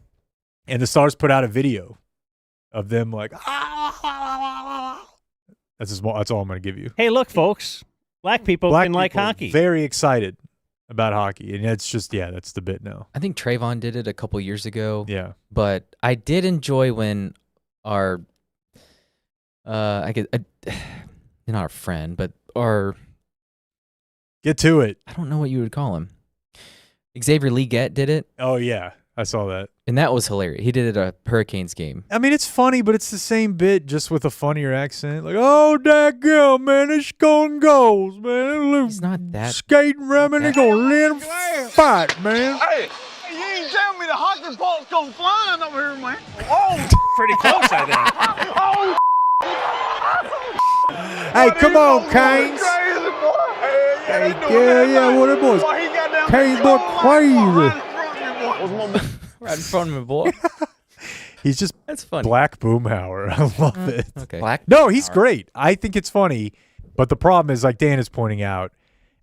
And the Stars put out a video of them like, that's all I'm going to give you. Hey, look, folks, black people can like hockey. Very excited about hockey, and it's just that's the bit now. I think Trayvon did it a couple years ago. Yeah, but I did enjoy when our not our friend, but our get to it. I don't know what you would call him. Xavier Leggett did it. Oh yeah, I saw that, and that was hilarious. He did it at a Hurricanes game. I mean, it's funny, but it's the same bit, just with a funnier accent. Like, oh, that girl, man, it's scoring goals, man. It's not that skating around, and they're gonna let him fight, man. Hey, you ain't telling me the hockey ball's going flying over here, man. Oh, pretty close, I think. Oh. Hey, come on, Canes. Hey, yeah, what it boys? Canes boy crazy. Right in front of me, boy. He's just that's funny. Black Boomhauer. I love it. Okay. No, he's great. I think it's funny, but the problem is, like Dan is pointing out,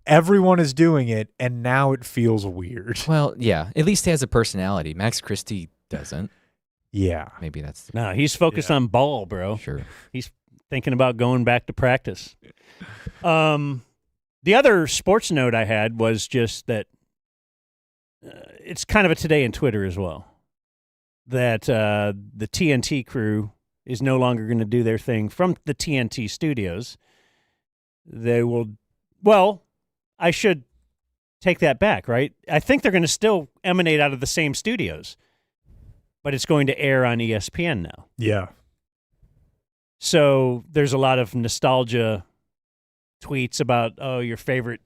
everyone is doing it, and now it feels weird. Well, yeah. At least he has a personality. Max Christie doesn't. Yeah. Maybe that's no. He's focused on ball, bro. Sure. He's thinking about going back to practice. The other sports note I had was just that it's kind of a today in Twitter as well, that the TNT crew is no longer going to do their thing from the TNT studios. They will, well, I should take that back, right? I think they're going to still emanate out of the same studios, but it's going to air on ESPN now. Yeah. So there's a lot of nostalgia tweets about, oh, your favorite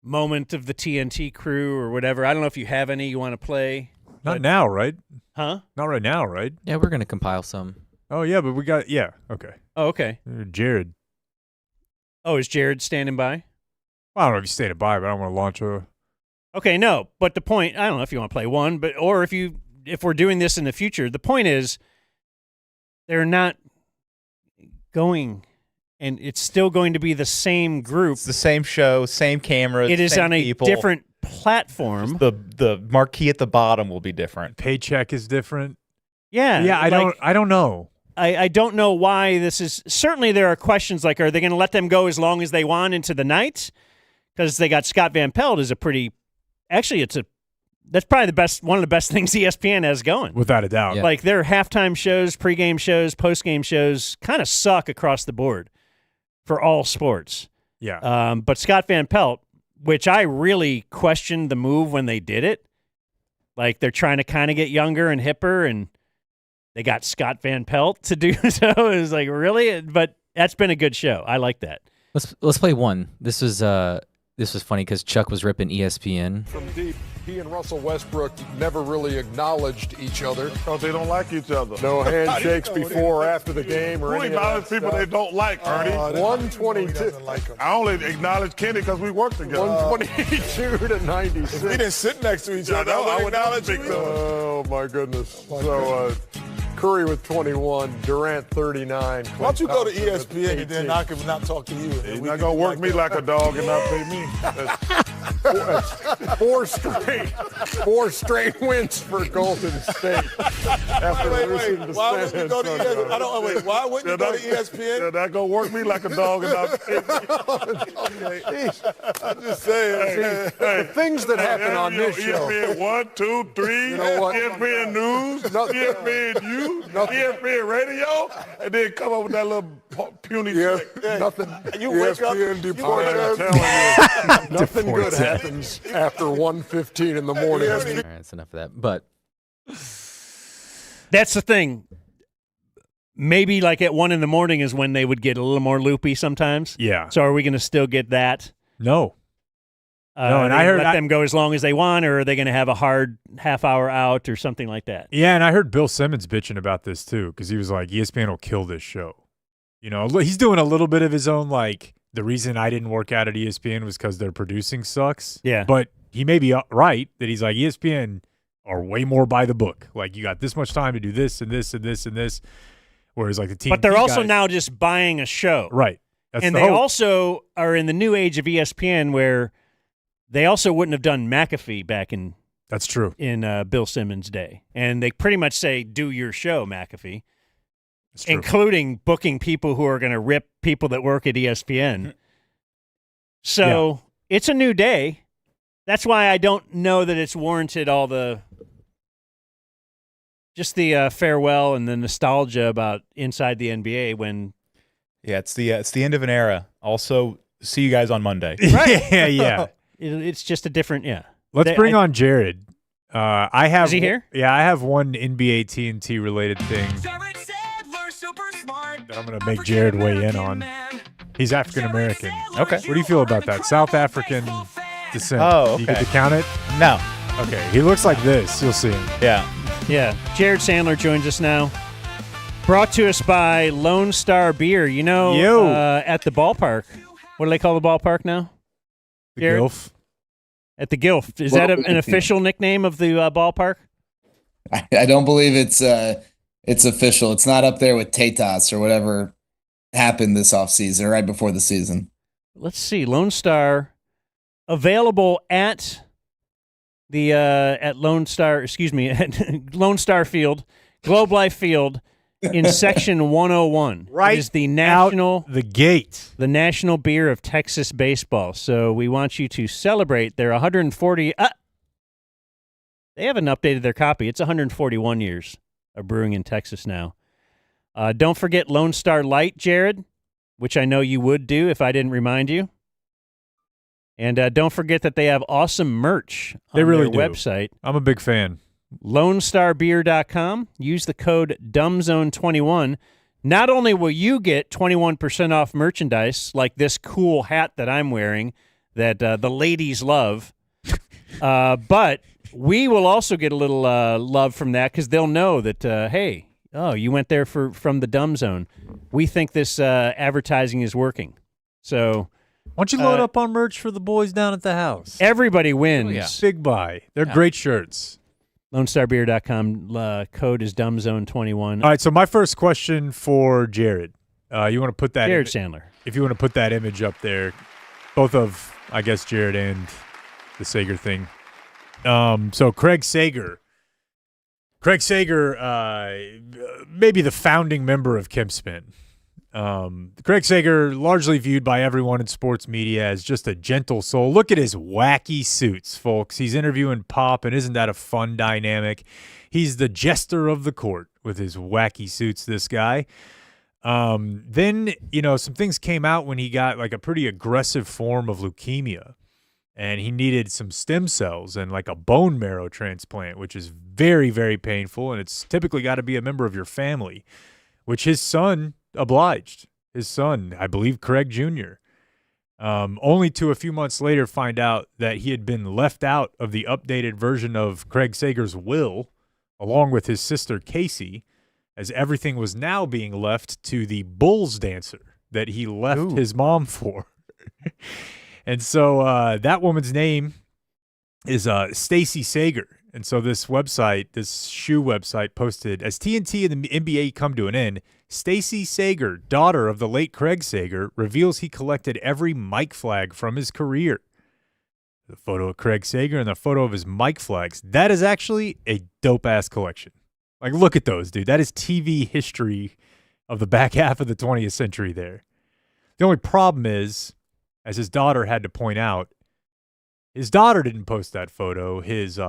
moment of the TNT crew or whatever. I don't know if you have any you want to play. Not now, right? Huh? Not right now, right? Yeah, we're going to compile some. Oh, yeah, but we got, okay. Oh, okay. Jared. Oh, is Jared standing by? Well, I don't know if he's standing by, but I don't want to launch a... Okay, no, but the point, I don't know if you want to play one, but or if we're doing this in the future, the point is they're not going, and it's still going to be the same group. It's the same show, same camera. It is on a different platform. The marquee at the bottom will be different. Paycheck is different. Yeah. Yeah, I don't know. I don't know why this is. Certainly there are questions like, are they going to let them go as long as they want into the night? Because they got Scott Van Pelt as a pretty. Actually, that's probably one of the best things ESPN has going. Without a doubt. Yeah. Like their halftime shows, pregame shows, postgame shows kind of suck across the board for all sports. Yeah. But Scott Van Pelt, which I really questioned the move when they did it. Like they're trying to kind of get younger and hipper, and they got Scott Van Pelt to do so. It was like, really? But that's been a good show. I like that. Let's play one. This was funny because Chuck was ripping ESPN. From deep, he and Russell Westbrook never really acknowledged each other. Because they don't like each other. No handshakes before or after the game or Who any acknowledge of that people stuff. they don't like, Ernie? 122. I only acknowledge Kenny because we work together. 122 to 96. we didn't sit next to each other, I would acknowledge you. Oh, my goodness. Curry with 21, Durant 39. Why don't you go to ESPN and then I can not talk to you? He's not going to work me like a dog and not pay me. Four straight wins for Golden State. After losing to Why wouldn't you go to San ESPN? Antonio. Why wouldn't you go to ESPN? They're not going to work me like a dog and not pay me. I'm just saying. The things that happen on this show. ESPN 1, 2, 3, You know what? ESPN News, ESPN U, ESPN Radio, and then come up with that little puny trick. Nothing. You wake up, ESPN you deported. telling you. Nothing good happens after 1:15 in the morning. All right, that's enough of that. But That's the thing. Maybe like at 1 a.m. is when they would get a little more loopy sometimes. Yeah. So are we going to still get that? No. No, and Are I they heard let I- them go as long as they want, or are they going to have a hard half hour out or something like that? Yeah, and I heard Bill Simmons bitching about this too because he was like, ESPN will kill this show. You know, he's doing a little bit of his own, like, the reason I didn't work out at ESPN was because their producing sucks. Yeah. But he may be right that he's like, ESPN are way more by the book. Like, you got this much time to do this and this and this and this. Whereas, like, the team. But they're also now just buying a show. Right. That's And the they hope. also are in the new age of ESPN where they also wouldn't have done McAfee back in That's true. Bill Simmons' day. And they pretty much say, do your show, McAfee, That's true. including booking people who are going to rip people that work at ESPN. So it's a new day. That's why I don't know that it's warranted all the farewell and the nostalgia about inside the NBA when Yeah, it's the end of an era. Also, see you guys on Monday. Right. yeah. it's just a different Let's bring on Jared. I have. Is he here? Yeah, I have one NBA TNT related thing that I'm going to make Jared weigh in on. He's African American. Okay. What do you feel about that? South African descent. Oh, Do you get okay. to count it? No. Okay. He looks like this. You'll see him. Yeah. Yeah. Jared Sandler joins us now. Brought to us by Lone Star Beer. You know, at the ballpark. What do they call the ballpark now? The Jared? Gilf. At the Gilf. Is that an official nickname of the ballpark? I don't believe it's official. It's not up there with Tatas or whatever happened this offseason or right before the season. Let's see. Lone Star available at the at Lone Star, at Lone Star Field, Globe Life Field in section 101. Right It is the national the gate. The national beer of Texas baseball. So we want you to celebrate their 140 they haven't updated their copy. It's 141 years of brewing in Texas now. Don't forget Lone Star Light, Jared, which I know you would do if I didn't remind you. And don't forget that they have awesome merch on They really their do. website. I'm a big fan. LoneStarBeer.com. Use the code DumbZone21. Not only will you get 21% off merchandise, like this cool hat that I'm wearing that the ladies love, but we will also get a little love from that because they'll know that, hey, you went there from the Dumb Zone. We think this advertising is working. So why don't you load up on merch for the boys down at the house? everybody wins. Oh, yeah. Big buy. They're great shirts. LoneStarBeer.com. Code is DumbZone21. All right, so my first question for Jared. You want to put that Jared Sandler. If you want to put that image up there, both of, I guess, Jared and the Sager thing. So Craig Sager Craig Sager, maybe the founding member of Kempspin. Craig Sager, largely viewed by everyone in sports media as just a gentle soul. Look at his wacky suits, folks. He's interviewing Pop, and isn't that a fun dynamic? He's the jester of the court with his wacky suits, this guy. Then, some things came out when he got like a pretty aggressive form of leukemia, and he needed some stem cells and like a bone marrow transplant, which is very, very painful, and it's typically got to be a member of your family, which his son obliged. His son, I believe Craig Jr., only to a few months later find out that he had been left out of the updated version of Craig Sager's will, along with his sister Casey, as everything was now being left to the Bulls dancer that he left his mom for. And so that woman's name is Stacy Sager. And so this website, this shoe website, posted, as TNT and the NBA come to an end, Stacy Sager, daughter of the late Craig Sager, reveals he collected every Mike flag from his career. The photo of Craig Sager and the photo of his Mike flags. That is actually a dope-ass collection. Like, look at those, dude. That is TV history of the back half of the 20th century there. The only problem is, as his daughter had to point out, his daughter didn't post that photo. His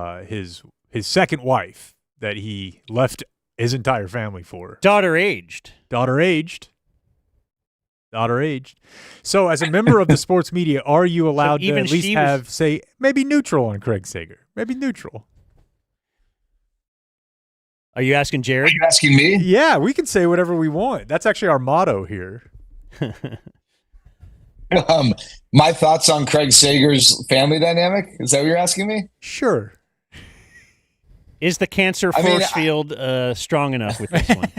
second wife that he left his entire family for. Daughter aged. So as a member of the sports media, are you allowed to at least say, maybe neutral on Craig Sager? Maybe neutral. Are you asking Jared? Are you asking me? Yeah, we can say whatever we want. That's actually our motto here. My thoughts on Craig Sager's family dynamic? Is that what you're asking me? Sure. Is the cancer force field strong enough with this one?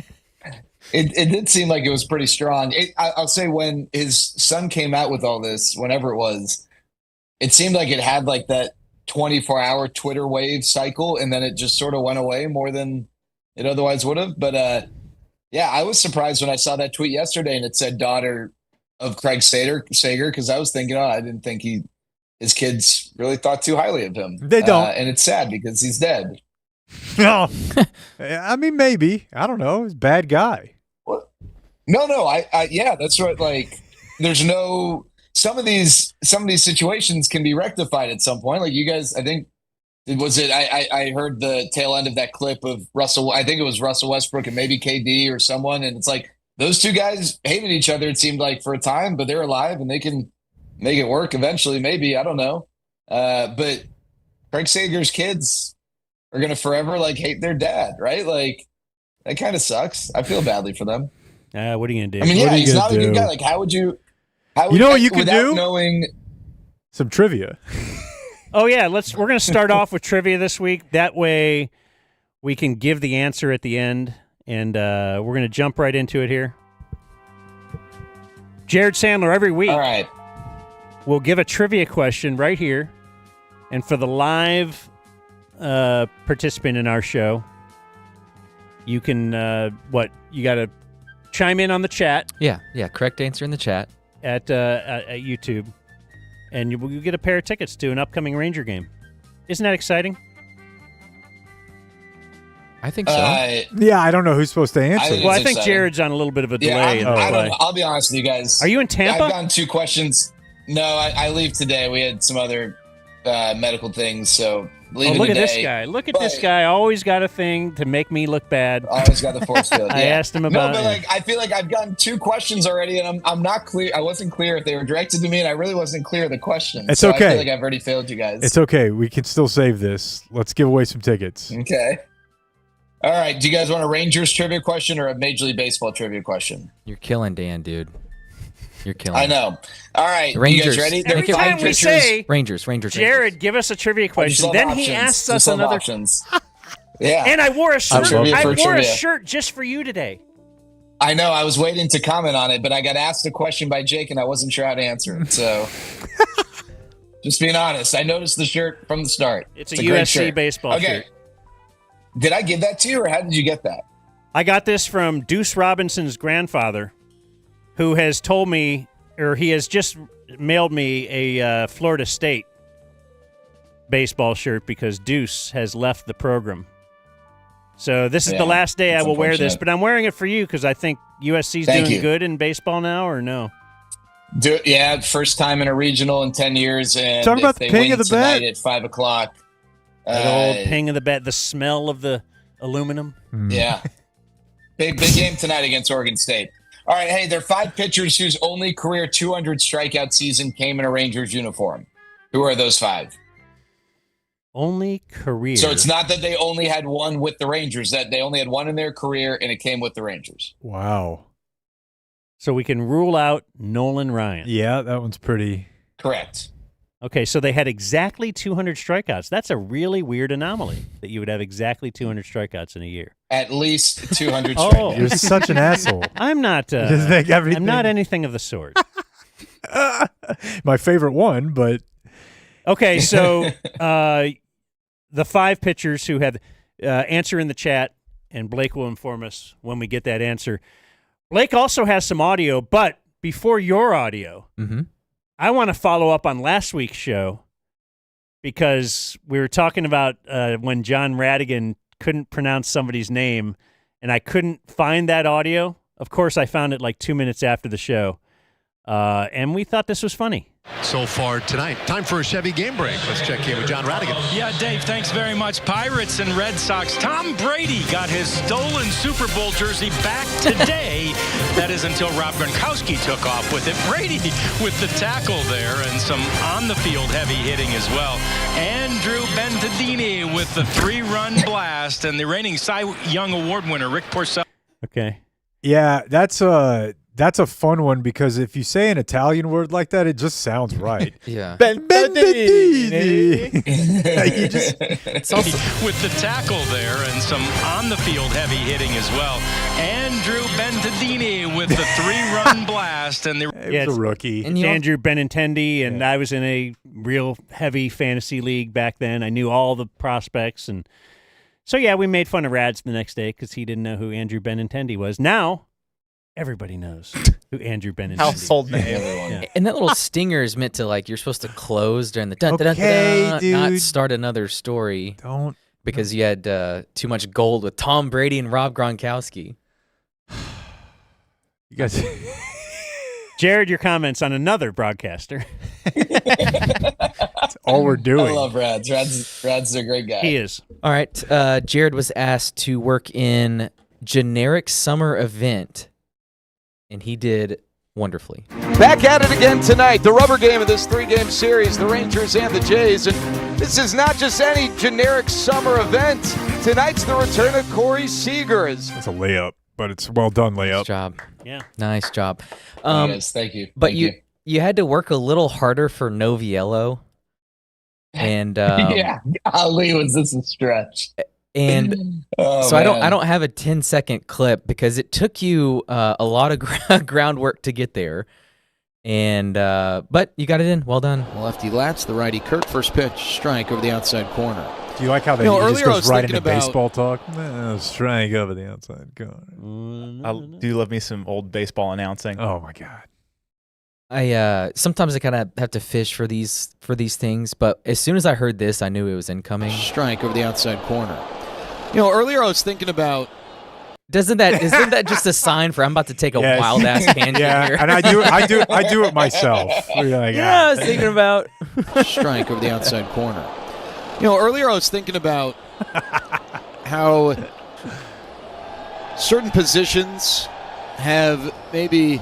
It did seem like it was pretty strong. I'll say when his son came out with all this, whenever it was, it seemed like it had like that 24-hour Twitter wave cycle, and then it just sort of went away more than it otherwise would have. But yeah, I was surprised when I saw that tweet yesterday and it said daughter of Craig Sager, because I was thinking, I didn't think his kids really thought too highly of him. They don't. And it's sad because he's dead. No. I mean, maybe. I don't know. He's a bad guy. What? No. Yeah, that's right. Like, there's no. Some of these situations can be rectified at some point. Like you guys, I think, I heard the tail end of that clip of Russell. I think it was Russell Westbrook and maybe KD or someone, and it's like those two guys hated each other. It seemed like for a time, but they're alive and they can make it work eventually. Maybe, I don't know. But Craig Sager's kids are gonna forever like hate their dad, right? Like that kind of sucks. I feel badly for them. What are you gonna do? I mean, yeah, he's not a good guy. Like, how would you? You know what you could do? Knowing some trivia. Oh yeah, we're going to start off with trivia this week. That way, we can give the answer at the end, and we're going to jump right into it here. Jared Sandler, every week, all right, we'll give a trivia question right here, and for the live participant in our show, you can you got to chime in on the chat. Yeah, correct answer in the chat. At YouTube, and you get a pair of tickets to an upcoming Ranger game. Isn't that exciting? I think so. Yeah, I don't know who's supposed to answer. I think Jared's on a little bit of a delay. I'll be honest with you guys. Are you in Tampa? I've gotten 2 questions. No, I leave today. We had some other medical things, so leaving look today. at this guy. Look at this guy. Always got a thing to make me look bad. Always got the force field. Yeah. I asked him about it. No, but like I feel like I've gotten 2 questions already, and I'm not clear. I wasn't clear if they were directed to me, and I really wasn't clear of the question. It's okay. I feel like I've already failed you guys. It's okay. We can still save this. Let's give away some tickets. Okay. All right. Do you guys want a Rangers trivia question or a Major League Baseball trivia question? You're killing Dan, dude. You're killing. I know. All right. Rangers. You guys ready? Every time we say Rangers. Jared, give us a trivia question. Then he asks us another. Options. Yeah. And I wore a shirt. I wore trivia. A shirt just for you today. I know. I was waiting to comment on it, but I got asked a question by Jake, and I wasn't sure how to answer it. So, just being honest, I noticed the shirt from the start. It's a USC baseball shirt. Did I give that to you, or how did you get that? I got this from Deuce Robinson's grandfather, who has told me, or he has just mailed me a Florida State baseball shirt because Deuce has left the program. So this is the last day I will wear this, but I'm wearing it for you because I think USC's doing good in baseball now, or no? First time in a regional in 10 years. And talk about the ping of the bat at 5 o'clock. That old ping of the bat, the smell of the aluminum. Yeah. Big game tonight against Oregon State. All right, hey, there are 5 pitchers whose only career 200 strikeout season came in a Rangers uniform. Who are those 5? Only career. So it's not that they only had one with the Rangers, that they only had one in their career, and it came with the Rangers. Wow. So we can rule out Nolan Ryan. Yeah, that one's pretty. Correct. Okay, so they had exactly 200 strikeouts. That's a really weird anomaly that you would have exactly 200 strikeouts in a year. At least 200 Oh, strikeouts. You're such an asshole. I'm not. Just think everything. I'm not anything of the sort. My favorite one, but okay. So the 5 pitchers who have answer in the chat, and Blake will inform us when we get that answer. Blake also has some audio, but before your audio, I want to follow up on last week's show because we were talking about when John Radigan couldn't pronounce somebody's name, and I couldn't find that audio. Of course, I found it like 2 minutes after the show, and we thought this was funny. So far tonight. Time for a Chevy game break. Let's check in with John Radigan. Yeah, Dave, thanks very much. Pirates and Red Sox. Tom Brady got his stolen Super Bowl jersey back today. That is until Rob Gronkowski took off with it. Brady with the tackle there and some on-the-field heavy hitting as well. Andrew Bentadini with the 3-run blast and the reigning Cy Young Award winner, Rick Porcello. Okay. Yeah, that's a fun one because if you say an Italian word like that, it just sounds right. Yeah. Bentadini. It's also with the tackle there and some on-the-field heavy hitting as well. Andrew Bentadini with the 3-run blast and the it was a rookie. It's Andrew Benintendi, and I was in a real heavy fantasy league back then. I knew all the prospects, and so yeah, we made fun of Rads the next day because he didn't know who Andrew Benintendi was. Now everybody knows who Andrew Benintendi is. Household name. Yeah. And that little stinger is meant to, like, you're supposed to close during the Okay, dude. not start another story. Don't. Because you had too much gold with Tom Brady and Rob Gronkowski. You guys. Jared, your comments on another broadcaster. That's all we're doing. I love Rads. Rads is a great guy. He is. All right. Jared was asked to work in generic summer event, and he did wonderfully. Back at it again tonight. The rubber game of this 3-game series, the Rangers and the Jays. And this is not just any generic summer event. Tonight's the return of Corey Seager. It's a layup, but it's well done layup. Nice job. Yeah. Nice job. Yes, thank you. But Thank you had to work a little harder for Noviello. And yeah, golly, was this a stretch? And Oh, so man. I don't have a 10-second clip because it took you a lot of groundwork to get there. And but you got it in. Well done. Lefty lats, the righty Kirk. First pitch, strike over the outside corner. Do you like how they You know, it just earlier I goes was right thinking into about- baseball talk? Strike over the outside corner. I do love me some old baseball announcing. Oh my god. I sometimes I kind of have to fish for these things, but as soon as I heard this, I knew it was incoming. Strike over the outside corner. You know, earlier I was thinking about. Isn't that just a sign for I'm about to take a Yes. wild ass tangent Yeah, here? and I do it myself. You're like, Yeah, I was thinking about Strike over the outside corner. You know, earlier I was thinking about how certain positions have maybe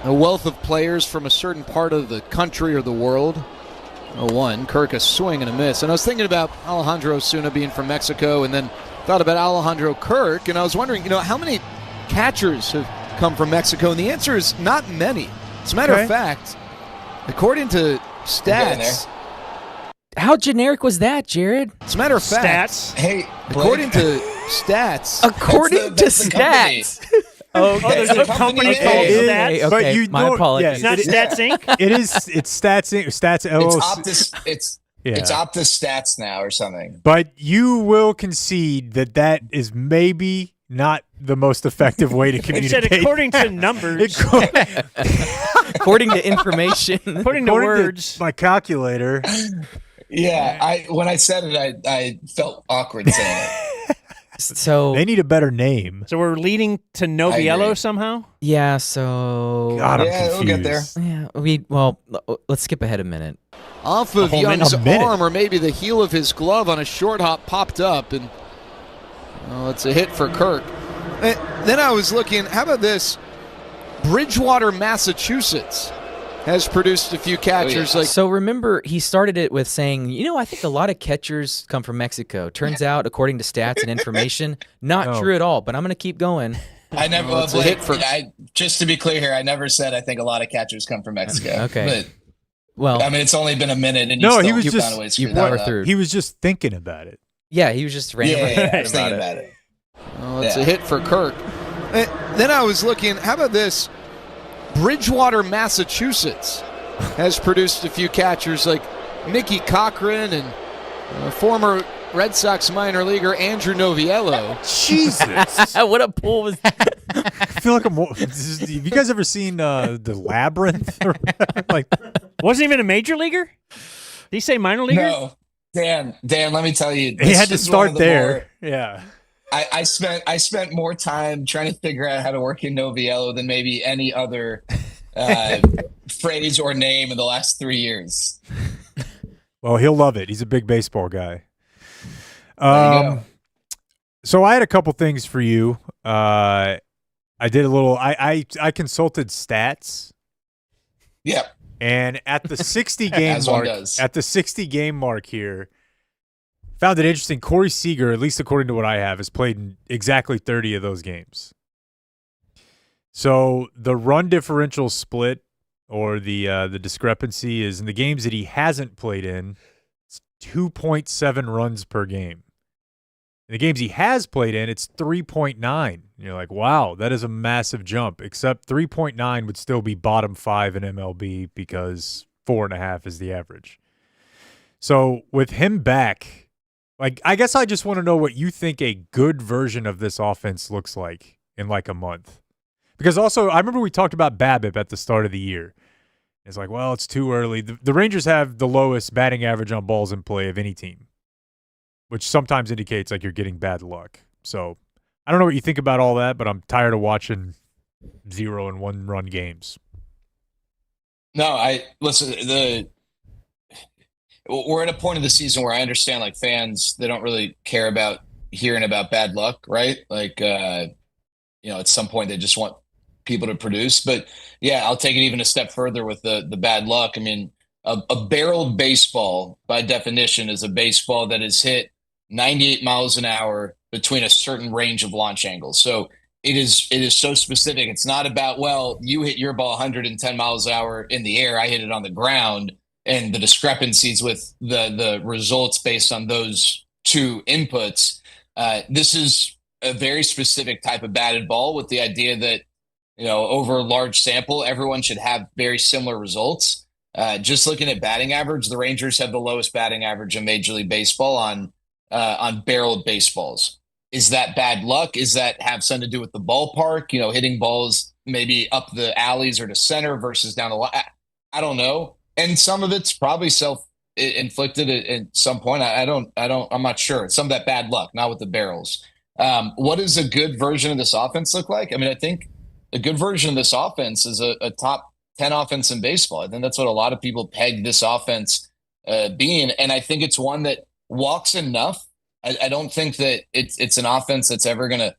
a wealth of players from a certain part of the country or the world. 0-1, Kirk a swing and a miss. And I was thinking about Alejandro Osuna being from Mexico, and then thought about Alejandro Kirk, and I was wondering, how many catchers have come from Mexico? And the answer is not many. As a matter of fact, according to stats. How generic was that, Jared? As a matter of fact, Stats. Hey, according to stats. According to that's the company. stats. Oh, there's a company called Okay, Stats. okay, But you my don't- apologies. It's not Stats Inc. It's Stats Inc. Stats It's LLC. Optus. It's Optus Stats now or something. But you will concede that is maybe not the most effective way to It communicate. said according to numbers, According to information. according to words. my calculator. Yeah, when I said it, I felt awkward saying it. So they need a better name. So we're leading to Noviello somehow? Yeah, so God, I'm we'll get there. Yeah, let's skip ahead a minute. Off of whole Young's minute. arm, or maybe the heel of his glove on a short hop popped up, and it's a hit for Kirk. Then I was looking, how about this? Bridgewater, Massachusetts has produced a few catchers. So remember, he started it with saying, I think a lot of catchers come from Mexico. Turns out, according to stats and information, not true at all, but I'm going to keep going. I never, just to be clear here, I never said I think a lot of catchers come from Mexico. Okay. But, well, I mean, it's only been a minute, and he was just He was just thinking about it. Yeah, he was just randomly thinking about it. It's a hit for Kirk. Then I was looking, how about this? Bridgewater, Massachusetts has produced a few catchers like Mickey Cochran and former Red Sox minor leaguer Andrew Noviello. Jesus. What a pull was I feel like have you guys ever seen The Labyrinth? Wasn't even a major leaguer? Did he say minor leaguer? No. Dan, let me tell you. He had to start there. Yeah. I spent more time trying to figure out how to work in Noviello than maybe any other phrase or name in the last 3 years. Well, he'll love it. He's a big baseball guy. There you go. So I had a couple things for you. I did a little. I consulted stats. Yep. And at the 60 game mark, here, found it interesting. Corey Seager, at least according to what I have, has played in exactly 30 of those games. So the run differential split, or the discrepancy, is in the games that he hasn't played in, it's 2.7 runs per game. In the games he has played in, it's 3.9. You're like, wow, that is a massive jump. Except 3.9 would still be bottom 5 in MLB because 4.5 is the average. So with him back, I guess I just want to know what you think a good version of this offense looks like in like a month. Because also, I remember we talked about BABIP at the start of the year. It's like, well, it's too early. The Rangers have the lowest batting average on balls in play of any team, which sometimes indicates like you're getting bad luck. So I don't know what you think about all that, but I'm tired of watching 0 and 1 run games. No, we're at a point of the season where I understand like fans, they don't really care about hearing about bad luck, right? Like, at some point they just want people to produce. But yeah, I'll take it even a step further with the bad luck. I mean, a barreled baseball by definition is a baseball that is hit 98 miles an hour between a certain range of launch angles. So it is so specific. It's not about, well, you hit your ball 110 miles an hour in the air, I hit it on the ground, and the discrepancies with the results based on those two inputs. This is a very specific type of batted ball with the idea that, over a large sample, everyone should have very similar results. Just looking at batting average, the Rangers have the lowest batting average in Major League Baseball on barreled baseballs. Is that bad luck? Is that have something to do with the ballpark? Hitting balls maybe up the alleys or to center versus down the line. I don't know. And some of it's probably self-inflicted at some point. I'm not sure. Some of that bad luck, not with the barrels. What does a good version of this offense look like? I mean, I think a good version of this offense is a top 10 offense in baseball. I think that's what a lot of people peg this offense being. And I think it's one that walks enough. I don't think that it's an offense that's ever going to,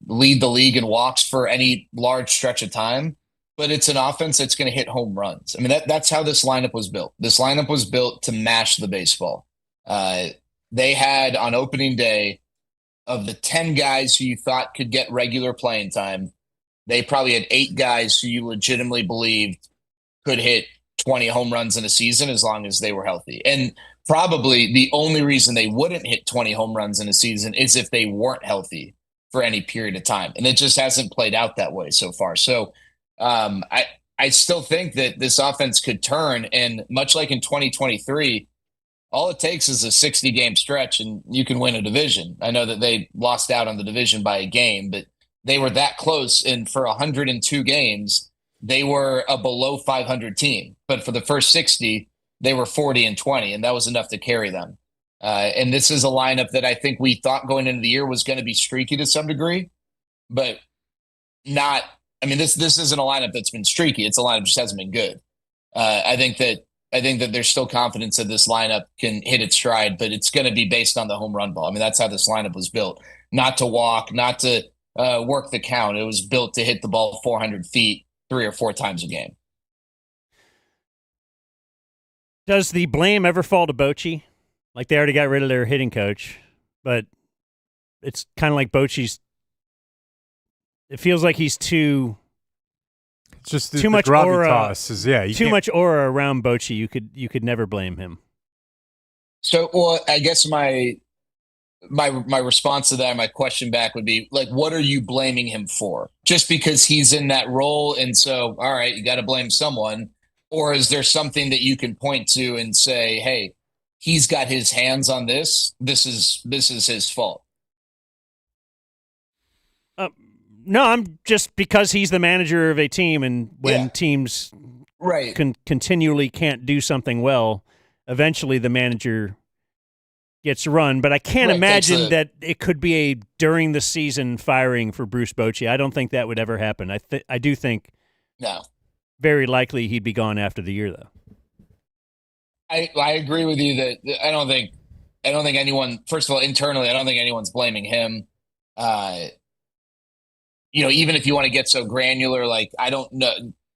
lead the league in walks for any large stretch of time. But it's an offense that's going to hit home runs. I mean, that's how this lineup was built. This lineup was built to mash the baseball. They had on opening day, of the 10 guys who you thought could get regular playing time, they probably had 8 guys who you legitimately believed could hit 20 home runs in a season as long as they were healthy. And probably the only reason they wouldn't hit 20 home runs in a season is if they weren't healthy for any period of time. And it just hasn't played out that way so far. So I still think that this offense could turn, and much like in 2023, all it takes is a 60-game stretch and you can win a division. I know that they lost out on the division by a game, but they were that close. And for 102 games, they were a below 500 team. But for the first 60, they were 40-20, and that was enough to carry them. And this is a lineup that I think we thought going into the year was going to be streaky to some degree, but not. I mean, this isn't a lineup that's been streaky. It's a lineup that just hasn't been good. I think that there's still confidence that this lineup can hit its stride, but it's going to be based on the home run ball. I mean, that's how this lineup was built. Not to walk, not to work the count. It was built to hit the ball 400 feet 3 or 4 times a game. Does the blame ever fall to Bochy? Like, they already got rid of their hitting coach, but it's kind of like Bochy's. It feels like he's too. It's just too much aura. Too much aura around Bochy. You could never blame him. So, well, I guess my response to that, my question back would be like, what are you blaming him for? Just because he's in that role, and so, all right, you got to blame someone, or is there something that you can point to and say, hey, he's got his hands on this. This is his fault. No, I'm just because he's the manager of a team, and when teams continually can't do something well, eventually the manager gets run. But I can't imagine that it could be a during the season firing for Bruce Bochy. I don't think that would ever happen. I do think very likely he'd be gone after the year, though. I agree with you that I don't think anyone. First of all, internally, I don't think anyone's blaming him. Even if you want to get so granular, like, I don't know,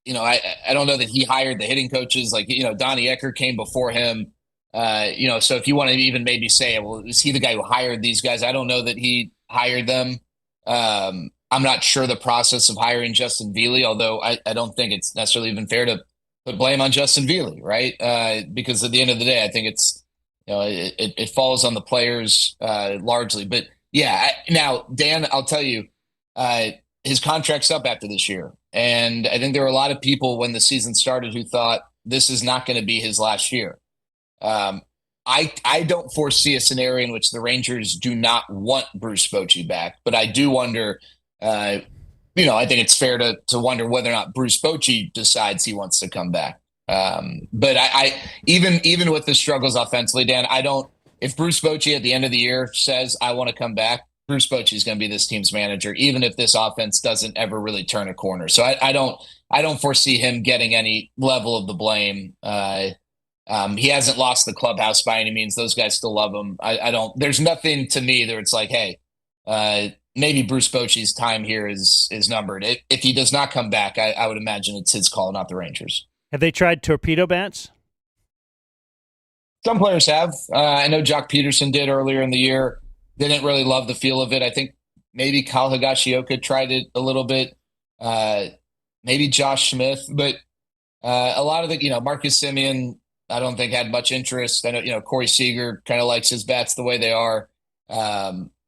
I don't know that he hired the hitting coaches. Like, Donnie Ecker came before him. So if you want to even maybe say, well, is he the guy who hired these guys? I don't know that he hired them. I'm not sure the process of hiring Justin Veely, although I don't think it's necessarily even fair to put blame on Justin Veely, right? Because at the end of the day, I think it's, it falls on the players largely. But yeah, now, Dan, I'll tell you, his contract's up after this year. And I think there were a lot of people when the season started who thought this is not going to be his last year. I don't foresee a scenario in which the Rangers do not want Bruce Bochy back, but I do wonder, I think it's fair to wonder whether or not Bruce Bochy decides he wants to come back. But I even with the struggles offensively, Dan, if Bruce Bochy at the end of the year says, I want to come back, Bruce Bochy is going to be this team's manager, even if this offense doesn't ever really turn a corner. So I don't foresee him getting any level of the blame. He hasn't lost the clubhouse by any means. Those guys still love him. There's nothing to me that it's like, hey, maybe Bruce Bochy's time here is numbered. If he does not come back, I would imagine it's his call, not the Rangers. Have they tried torpedo bats? Some players have. I know Jock Peterson did earlier in the year. Didn't really love the feel of it. I think maybe Kyle Higashioka tried it a little bit. Maybe Josh Smith, but a lot of the, Marcus Semien, I don't think had much interest. I know, Corey Seager kind of likes his bats the way they are.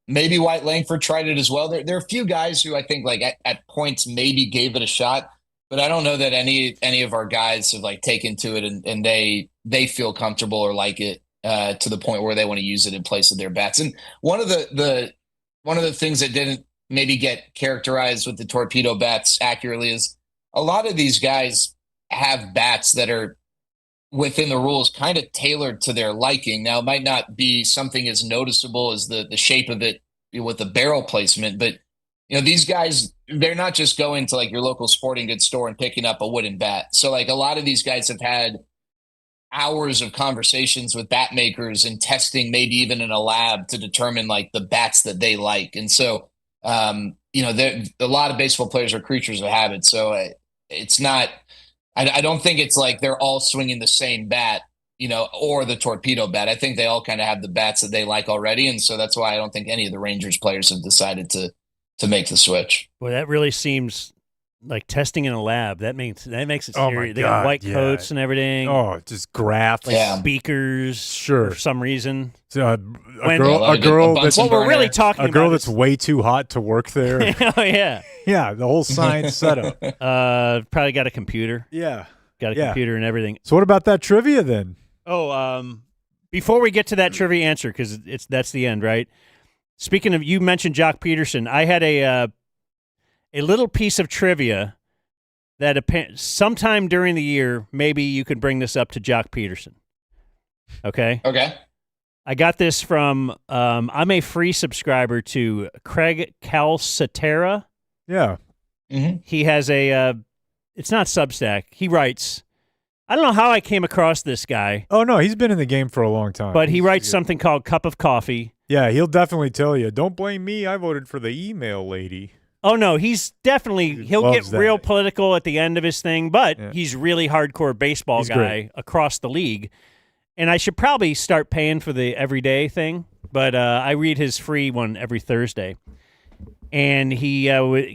Maybe White Langford tried it as well. There are a few guys who I think like at points maybe gave it a shot, but I don't know that any of our guys have like taken to it and they feel comfortable or like it. To the point where they want to use it in place of their bats. And one of the things that didn't maybe get characterized with the torpedo bats accurately is a lot of these guys have bats that are within the rules kind of tailored to their liking. Now, it might not be something as noticeable as the shape of it with the barrel placement, but these guys, they're not just going to like your local sporting goods store and picking up a wooden bat. So like a lot of these guys have had hours of conversations with bat makers and testing, maybe even in a lab, to determine like the bats that they like. And so, a lot of baseball players are creatures of habit. So it's not, I don't think it's like they're all swinging the same bat, or the torpedo bat. I think they all kind of have the bats that they like already. And so that's why I don't think any of the Rangers players have decided to make the switch. Boy, that really seems like testing in a lab. That makes it Oh serious. my They got God, white yeah. coats and everything. Oh, just graphs. Like speakers. Sure. For some reason. So, a When- girl What we're really talking a girl about that's is- way too hot to work there. Oh yeah. Yeah, the whole science setup. Probably got a computer. Yeah. Got a Yeah. computer and everything. So what about that trivia then? Oh, before we get to that trivia answer, because that's the end, right? Speaking of, you mentioned Jock Peterson. I had a little piece of trivia that sometime during the year, maybe you could bring this up to Jock Peterson. Okay? Okay. I got this from, I'm a free subscriber to Craig Calcaterra. Yeah. He has it's not Substack. He writes, I don't know how I came across this guy. Oh, no, he's been in the game for a long time. But he writes something called Cup of Coffee. Yeah, he'll definitely tell you, don't blame me, I voted for the email lady. Oh, no, he's definitely, he'll get real political at the end of his thing, but he's really hardcore baseball guy across the league. And I should probably start paying for the everyday thing, but I read his free one every Thursday. And he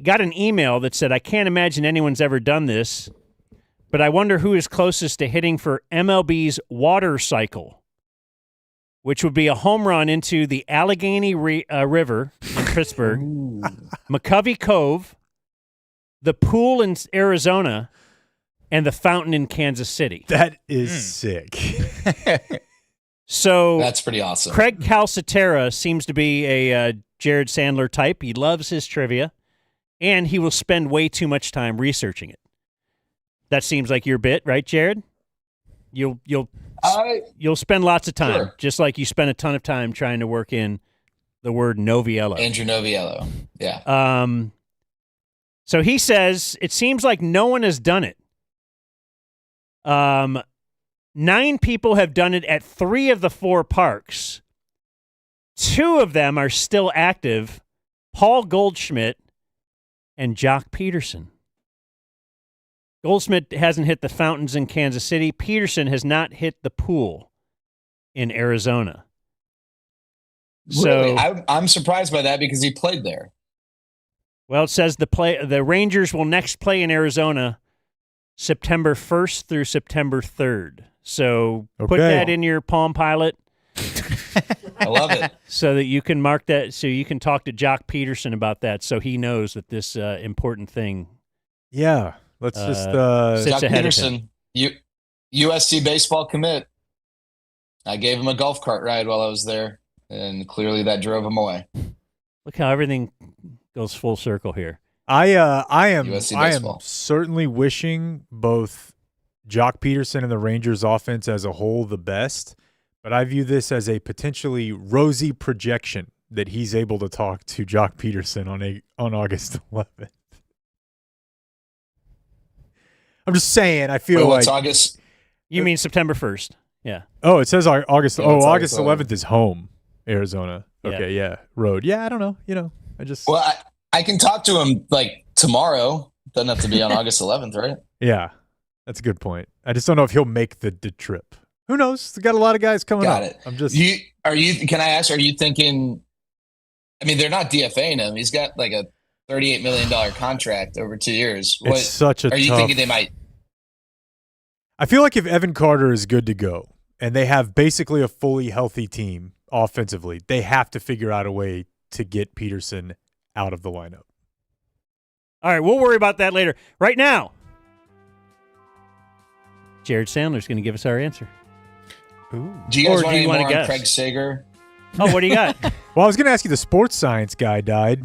got an email that said, I can't imagine anyone's ever done this, but I wonder who is closest to hitting for MLB's water cycle, which would be a home run into the Allegheny River in Pittsburgh, McCovey Cove, the pool in Arizona, and the fountain in Kansas City. That is sick. So that's pretty awesome. Craig Calcaterra seems to be a Jared Sandler type. He loves his trivia, and he will spend way too much time researching it. That seems like your bit, right, Jared? You'll spend lots of time, just like you spend a ton of time trying to work in the word Noviello. Andrew Noviello, yeah. So he says, it seems like no one has done it. 9 people have done it at 3 of the 4 parks. 2 of them are still active, Paul Goldschmidt and Jock Peterson. Goldschmidt hasn't hit the fountains in Kansas City. Peterson has not hit the pool in Arizona. Really? I'm surprised by that because he played there. Well, it says the Rangers will next play in Arizona September 1st through September 3rd. So put that in your Palm Pilot. I love it. So that you can mark that, so you can talk to Jock Peterson about that so he knows that this important thing. Yeah. Let's just Jock Peterson, USC baseball commit. I gave him a golf cart ride while I was there, and clearly that drove him away. Look how everything goes full circle here. I am baseball. certainly wishing both Jock Peterson and the Rangers offense as a whole the best, but I view this as a potentially rosy projection that he's able to talk to Jock Peterson on August 11th. I'm just saying, I feel like August. You mean September 1st? Yeah. Oh, it says August. Yeah, August 11th is home, Arizona. Okay, yeah. Road. Yeah, I don't know. I just. Well, I can talk to him like tomorrow. Doesn't have to be on August 11th, right? Yeah, that's a good point. I just don't know if he'll make the trip. Who knows? They got a lot of guys coming up. Got it. I'm just. Can I ask? Are you thinking? I mean, they're not DFAing him. He's got like a $38 million contract over 2 years. It's such a. Are you thinking they might? I feel like if Evan Carter is good to go and they have basically a fully healthy team offensively, they have to figure out a way to get Peterson out of the lineup. All right, we'll worry about that later. Right now, Jared Sandler's going to give us our answer. Ooh. Do you guys Or want do you any more wanna on guess? Craig Sager? Oh, what do you got? Well, I was going to ask you, the sports science guy died.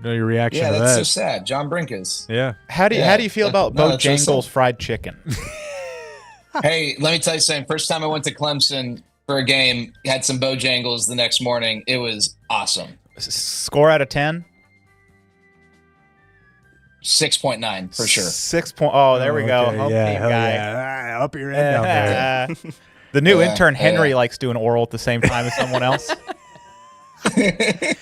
Know your reaction Yeah, to that's that. so sad. John Brinkus. Yeah. How do you feel about Bojangles fried chicken? Hey, let me tell you something. First time I went to Clemson for a game, had some Bojangles the next morning. It was awesome. Score out of 10? 6.9 for sure. 6 point. Oh, there we go. Okay, Home yeah, team hell guy. yeah. Up your end down there. The new intern Henry likes doing oral at the same time as someone else.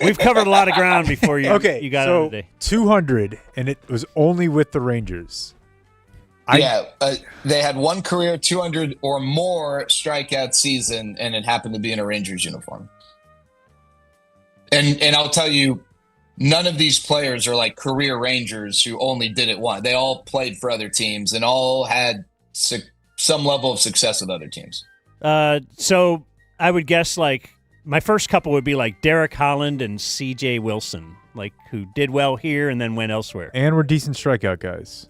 We've covered a lot of ground before you got so on today. 200, and it was only with the Rangers. They had one career 200 or more strikeout season, and it happened to be in a Rangers uniform. And I'll tell you, none of these players are like career Rangers who only did it once. They all played for other teams and all had some level of success with other teams. So I would guess like my first couple would be like Derek Holland and C.J. Wilson, like who did well here and then went elsewhere. And we're decent strikeout guys.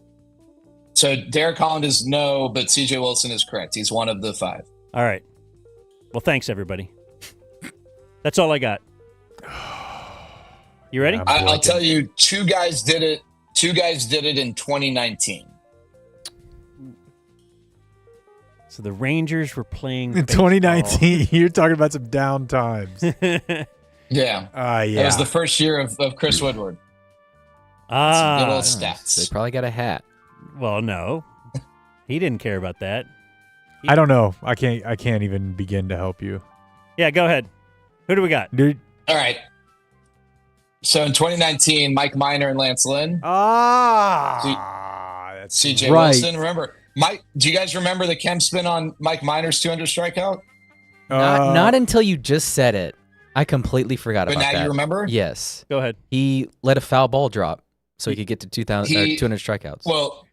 So Derek Holland is no, but C.J. Wilson is correct. He's one of the 5. All right. Well, thanks, everybody. That's all I got. You ready? I'll tell you, two guys did it in 2019. So the Rangers were playing in baseball. 2019. You're talking about some down times. Yeah. Yeah. That was the first year of Chris Woodward. Ah, Some good old stats. They probably got a hat. Well, no, he didn't care about that. I don't know. I can't even begin to help you. Yeah, go ahead. Who do we got? Dude. All right. So in 2019, Mike Minor and Lance Lynn. That's CJ right. Wilson. Remember, Mike? Do you guys remember the chem spin on Mike Minor's 200 strikeout? Not until you just said it. I completely forgot But about that. now you remember? Yes. Go ahead. He let a foul ball drop so he could get to 200 strikeouts. Well,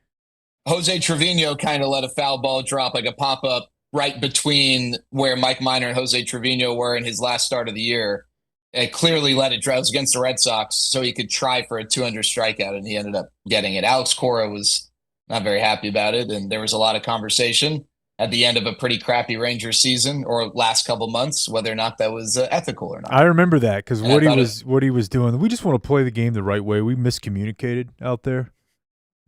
Jose Trevino kind of let a foul ball drop, like a pop up right between where Mike Minor and Jose Trevino were in his last start of the year. It clearly let it drop. It was against the Red Sox, so he could try for a 200 strikeout, and he ended up getting it. Alex Cora was not very happy about it, and there was a lot of conversation at the end of a pretty crappy Rangers season or last couple months whether or not that was ethical or not. I remember that because what he was doing. We just want to play the game the right way. We miscommunicated out there.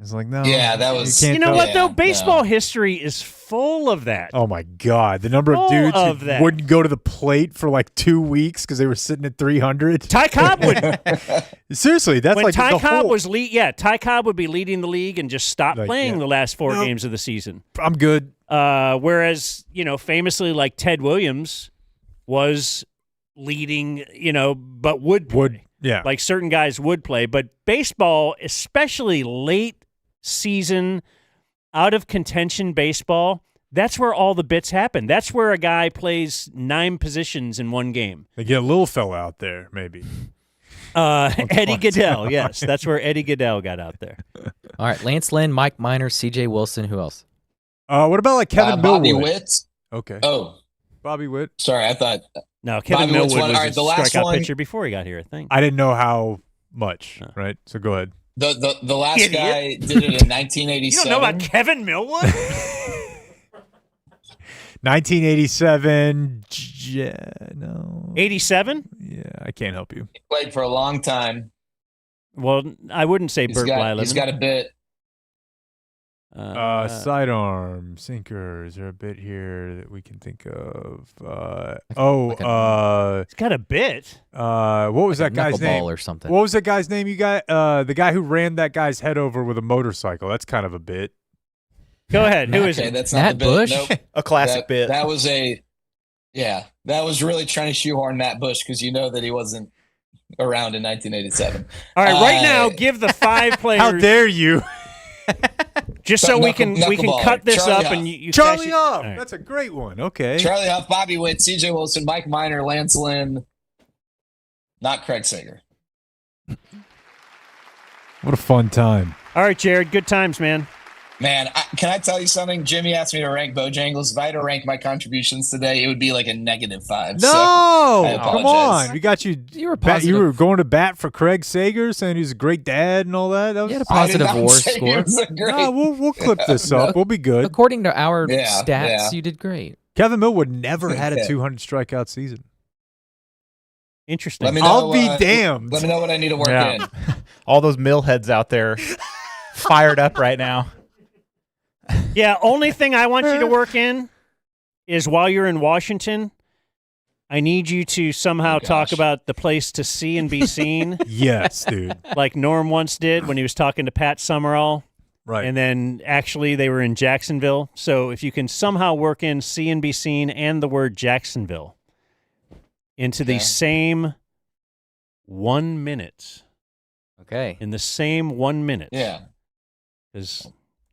It's like, no. Yeah, that was. You know what though? Baseball history is full of that. Oh my God, the number of dudes who wouldn't go to the plate for like 2 weeks because they were sitting at 300. Ty Cobb would. Seriously, that's when like Ty the Cobb whole. was Ty Cobb would be leading the league and just stop playing the last 4 games of the season. I'm good. Whereas famously, like Ted Williams was leading, but would play. Yeah. Like certain guys would play, but baseball, especially late season, out of contention baseball, that's where all the bits happen. That's where a guy plays 9 positions in one game. They get a little fella out there, maybe. Eddie Goodell, yes. That's where Eddie Goodell got out there. All right, Lance Lynn, Mike Minor, CJ Wilson, who else? What about like Kevin Bobby Millwood? Witt. Okay. Oh. Bobby Witt. Sorry, I thought. No, Kevin Bobby Millwood Witt's one. was All right, a the last strikeout one- pitcher before he got here, I think. I didn't know how much, right? So go ahead. The last Idiot. guy did it in 1987. You don't know about Kevin Millwood? 1987. No. 87? Yeah, I can't help you. He played for a long time. Well, I wouldn't say He's Burt Blyleven. he's got a bit. Sidearm, sinker. Is there a bit here that we can think of? He's got a bit. What was that guy's name? Or something. What was that guy's name? You got the guy who ran that guy's head over with a motorcycle. That's kind of a bit. Go ahead. Who is it? That's not Matt the bit. Bush? Nope. A classic bit. That was that was really trying to shoehorn Matt Bush because you know that he wasn't around in 1987. All right, right now, give the 5 players. How dare you? Just so we can knuckleballer. cut this Charlie up Huff. and you Charlie cash it- Huff. All right. That's a great one. Okay. Charlie Huff, Bobby Witt, CJ Wilson, Mike Minor, Lance Lynn, not Craig Sager. What a fun time. All right, Jared, good times, man. Man, can I tell you something? Jimmy asked me to rank Bojangles. If I had to rank my contributions today, it would be like a -5. No, so I come apologize. on. We got you. You were You positive. were going to bat for Craig Sager, saying he's a great dad and all that. That was, You had a I did positive not WAR say he score. was a great- No, we'll clip this up. We'll be good. According to our Yeah, stats, yeah. you did great. Kevin Millwood never had a Yeah. 200 strikeout season. Interesting. Let me know, I'll be damned. Let me know what I need to work Yeah. in. All those mill heads out there fired up right now. Yeah, only thing I want you to work in is while you're in Washington, I need you to somehow talk about the place to see and be seen, Yes, dude. like Norm once did when he was talking to Pat Summerall. Right. And then actually they were in Jacksonville. So if you can somehow work in see and be seen and the word Jacksonville into the same 1 minute. Okay. In the same 1 minute. Yeah. Because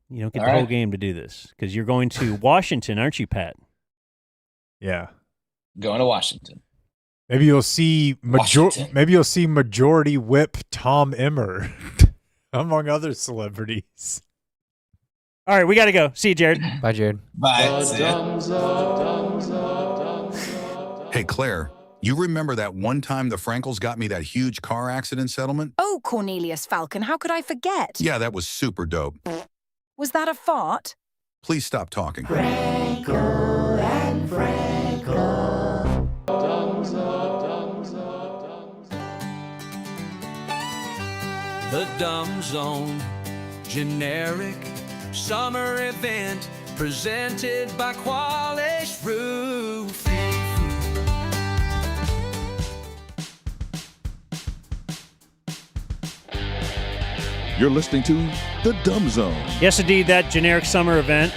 you don't get All the whole right. game to do this. Because you're going to Washington, aren't you, Pat? Yeah. Going to Washington. Maybe you'll see Washington. maybe you'll see majority whip Tom Emmer among other celebrities. All right, we got to go. See you, Jared. Bye, Jared. Bye. See ya. Hey, Claire, you remember that one time the Frankels got me that huge car accident settlement? Oh, Cornelius Falcon, how could I forget? Yeah, that was super dope. Was that a fart? Please stop talking. The Dumb Zone, generic summer event presented by Qualish Roofing. You're listening to The Dumb Zone. Yes, indeed, that generic summer event,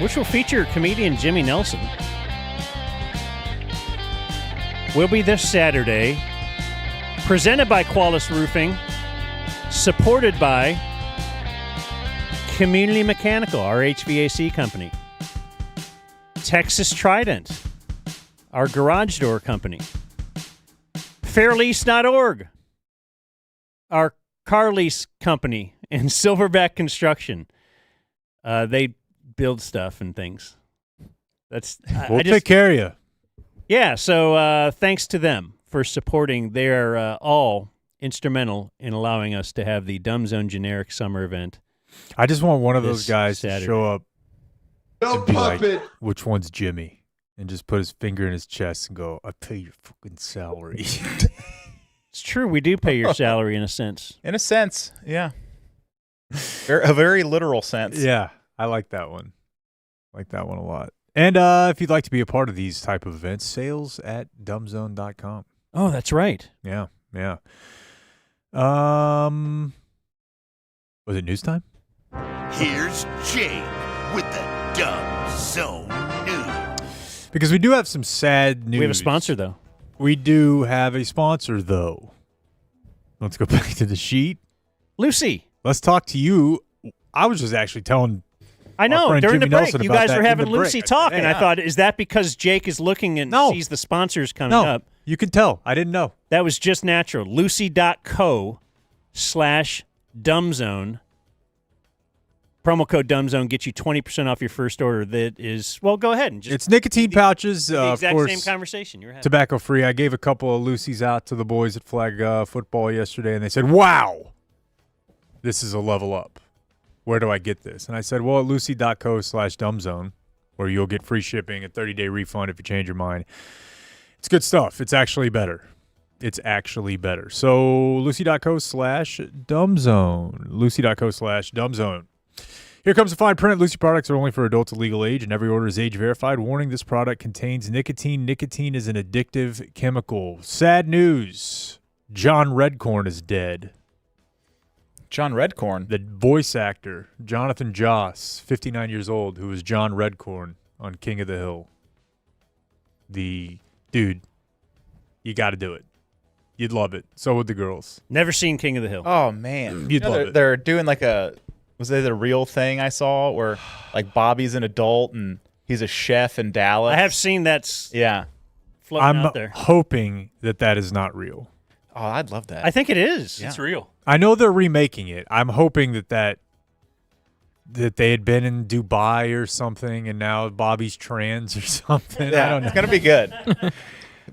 which will feature comedian Jimmy Nelson, will be this Saturday. Presented by Qualish Roofing, supported by Community Mechanical, our HVAC company. Texas Trident, our garage door company. Fairlease.org, our car lease company. And Silverback Construction. They build stuff and things. We'll take care of you. Yeah, so thanks to them for supporting. They're all instrumental in allowing us to have the Dumb Zone generic summer event. I just want one of those guys Saturday. to show up No and be puppet. like, which one's Jimmy? And just put his finger in his chest and go, I pay your fucking salary. It's true. We do pay your salary in a sense. In a sense, yeah. A very literal sense. Yeah, I like that one. I like that one a lot. And if you'd like to be a part of these type of events, sales@dumbzone.com. Oh, that's right. Yeah, yeah. Was it news time? Here's Jake with the Dumb Zone News. Because we do have some sad news. We have a sponsor, though. We do have a sponsor, though. Let's go back to the sheet. Lucy. Let's talk to you. I was just actually telling I know, friend during Jimmy the break, Nelson you about guys that were in having the break. Lucy talk, Hey, and I thought, is that because Jake is looking and sees the sponsors coming up? You can tell. I didn't know. That was just natural. Lucy.co/dumbzone. Promo code dumbzone gets you 20% off your first order. That is, well, go ahead. And just It's nicotine pouches. the Of exact course, same conversation you're having. tobacco free. I gave a couple of Lucy's out to the boys at flag football yesterday, and they said, wow, this is a level up. Where do I get this? And I said, well, at lucy.co/dumbzone, where you'll get free shipping, a 30-day refund if you change your mind. It's good stuff. It's actually better. It's actually better. So lucy.co/dumbzone. Lucy.co/dumbzone. Here comes the fine print. Lucy products are only for adults of legal age, and every order is age verified. Warning, this product contains nicotine. Nicotine is an addictive chemical. Sad news. John Redcorn is dead. John Redcorn? The voice actor, Johnathan Joss, 59 years old, who was John Redcorn on King of the Hill. The dude, you got to do it. You'd love it. So would the girls. Never seen King of the Hill. Oh, man. You'd love it. They're doing like was it a real thing I saw where like Bobby's an adult and he's a chef in Dallas? I have seen that. Yeah. Floating I'm out there. hoping that is not real. Oh, I'd love that. I think it is. Yeah. It's real. I know they're remaking it. I'm hoping that they had been in Dubai or something, and now Bobby's trans or something. Yeah, I don't know. It's gonna be good.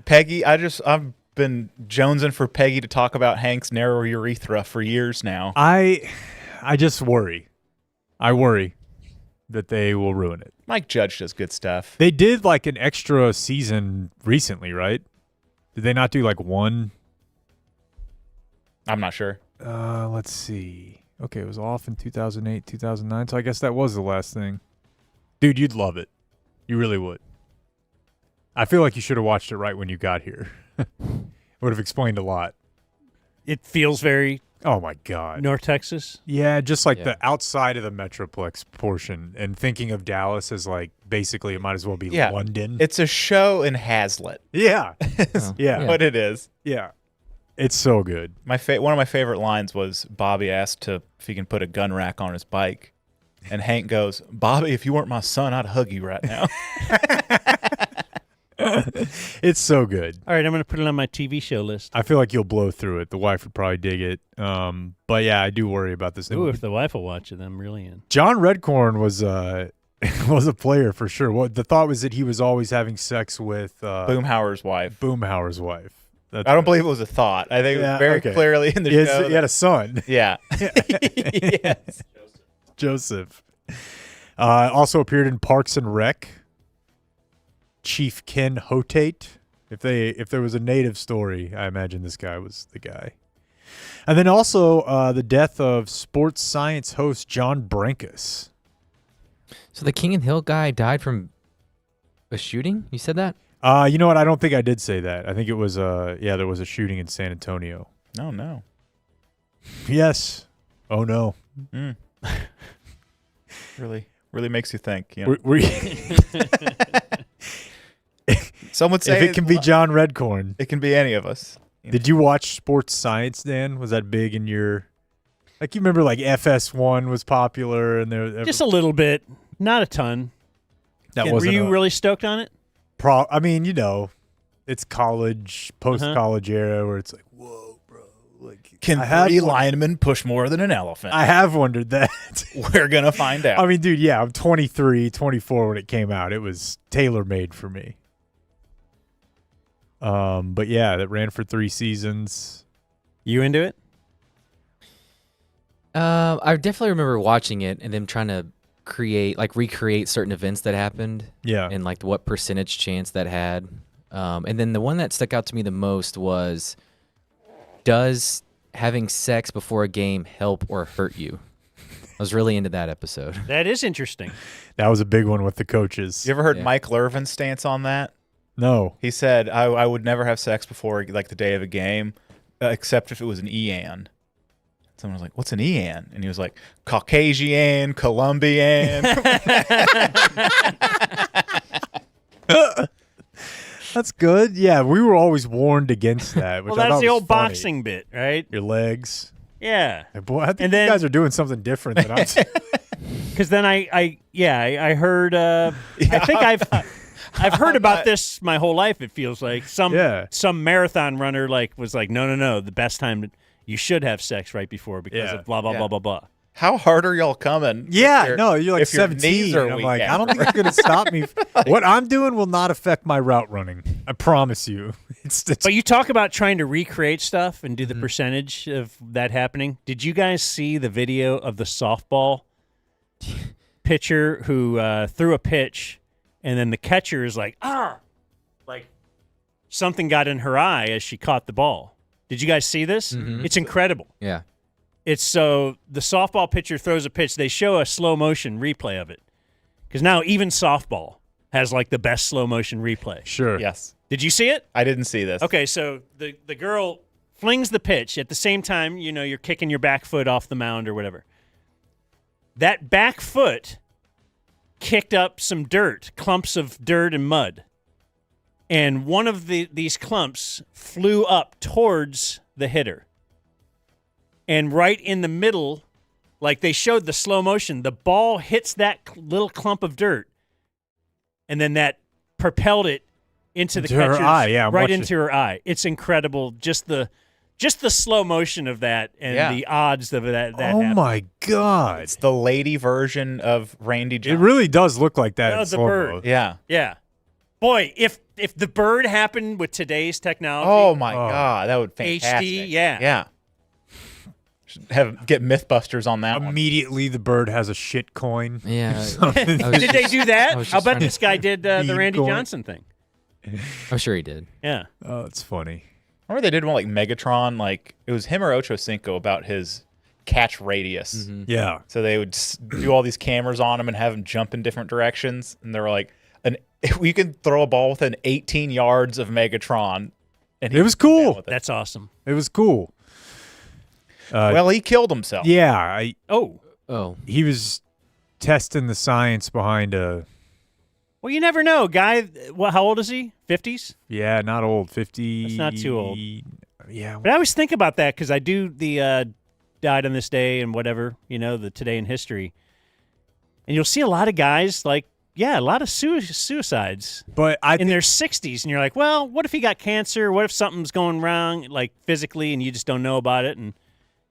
Peggy, I've been jonesing for Peggy to talk about Hank's narrow urethra for years now. I just worry. I worry that they will ruin it. Mike Judge does good stuff. They did like an extra season recently, right? Did they not do like one? I'm not sure. Let's see. Okay, it was off in 2008, 2009, so I guess that was the last thing. Dude, you'd love it. You really would. I feel like you should have watched it right when you got here. Would have explained a lot. It feels very Oh, my God. North Texas. Yeah, just like the outside of the Metroplex portion, and thinking of Dallas as like basically it might as well be London. It's a show in Hazlitt. Yeah. Yeah. What it is. Yeah. It's so good. One of my favorite lines was Bobby asked if he can put a gun rack on his bike. And Hank goes, Bobby, if you weren't my son, I'd hug you right now. It's so good. All right, I'm going to put it on my TV show list. I feel like you'll blow through it. The wife would probably dig it. But yeah, I do worry about this. Ooh, if the wife will watch it, I'm really in. John Redcorn was a player for sure. What the thought was that he was always having sex with Boomhauer's wife. Boomhauer's wife. I don't believe it was a thought. I think it was very clearly in the show. He had a son. Yeah. Yes. Joseph. Also appeared in Parks and Rec. Chief Ken Hotate. If there was a native story, I imagine this guy was the guy. And then also the death of sports science host John Brenkus. So the King and Hill guy died from a shooting? You said that? You know what? I don't think I did say that. I think it was there was a shooting in San Antonio. Oh no. Yes. Oh no. Mm. Really makes you think. You know? Some would say if it can be John Redcorn, it can be any of us. Did you watch Sports Science, Dan? Was that big in your? Like, you remember, like, FS1 was popular, and there Just a little bit, not a ton. Were you really stoked on it? I mean, it's college, post-college era, where it's like, whoa, bro. Like, can 3 linemen push more than an elephant? I have wondered that. We're gonna find out. I mean, dude, yeah, I'm 23, 24 when it came out. It was tailor-made for me. But yeah, that ran for 3 seasons. You into it? I definitely remember watching it and them trying to recreate certain events that happened. Yeah. And like what percentage chance that had. And then the one that stuck out to me the most was, does having sex before a game help or hurt you? I was really into that episode. That is interesting. That was a big one with the coaches. You ever heard Mike Lervin's stance on that? No. He said, I would never have sex before like the day of a game, except if it was an EAN. Someone was like, what's an EAN? And he was like, Caucasian, Colombian. That's good. Yeah, we were always warned against that. Which Well, I that's thought the was old funny. boxing bit, right? Your legs. Yeah. Boy, I think you guys are doing something different than I'm Because then I heard. I think I've heard about this my whole life. It feels like some marathon runner was like, no, the best time you should have sex right before because of blah blah blah blah blah. How hard are y'all coming? Yeah, no, you're like if your 17. knees are I'm weak like, I don't think it's going to stop me. What I'm doing will not affect my route running. I promise you. But you talk about trying to recreate stuff and do the percentage of that happening. Did you guys see the video of the softball pitcher who threw a pitch, and then the catcher is like, like something got in her eye as she caught the ball? Did you guys see this? Mm-hmm. It's incredible. Yeah. It's so the softball pitcher throws a pitch. They show a slow motion replay of it because now even softball has like the best slow motion replay. Sure. Yes. Did you see it? I didn't see this. Okay, so the girl flings the pitch at the same time. You're kicking your back foot off the mound or whatever. That back foot kicked up some dirt, clumps of dirt and mud, and one of these clumps flew up towards the hitter. And right in the middle, like they showed the slow motion, the ball hits that little clump of dirt, and then that propelled it into the catcher's eye. Yeah, right into her eye. It's incredible, just the slow motion of that and the odds of that. Oh happening. my God! It's the lady version of Randy Johnson. It really does look like that. in The slow-mo. bird. Yeah. Yeah. Boy, if the bird happened with today's technology. Oh my God, that would be fantastic. HD, yeah. Yeah. Get Mythbusters on that one. Immediately, the bird has a shit coin. Yeah. Did they do that? I'll bet trying to- this guy did the Randy coin. Johnson thing. I'm sure he did. Yeah. Oh, it's funny. Remember they did one like Megatron, like it was him or Ocho Cinco about his catch radius. Mm-hmm. Yeah. So they would do all these cameras on him and have him jump in different directions, and they were like, "We can throw a ball within 18 yards of Megatron." And It was cool. That's awesome. It was cool. Well, he killed himself. Yeah. Oh. He was testing the science behind a. Well, you never know. Guy, how old is he? 50s? Yeah, not old. 50. That's not too old. Yeah. But I always think about that because I do the died on this day and whatever, the today in history. And you'll see a lot of guys a lot of suicides. But in their 60s, and you're like, well, what if he got cancer? What if something's going wrong, like physically, and you just don't know about it? And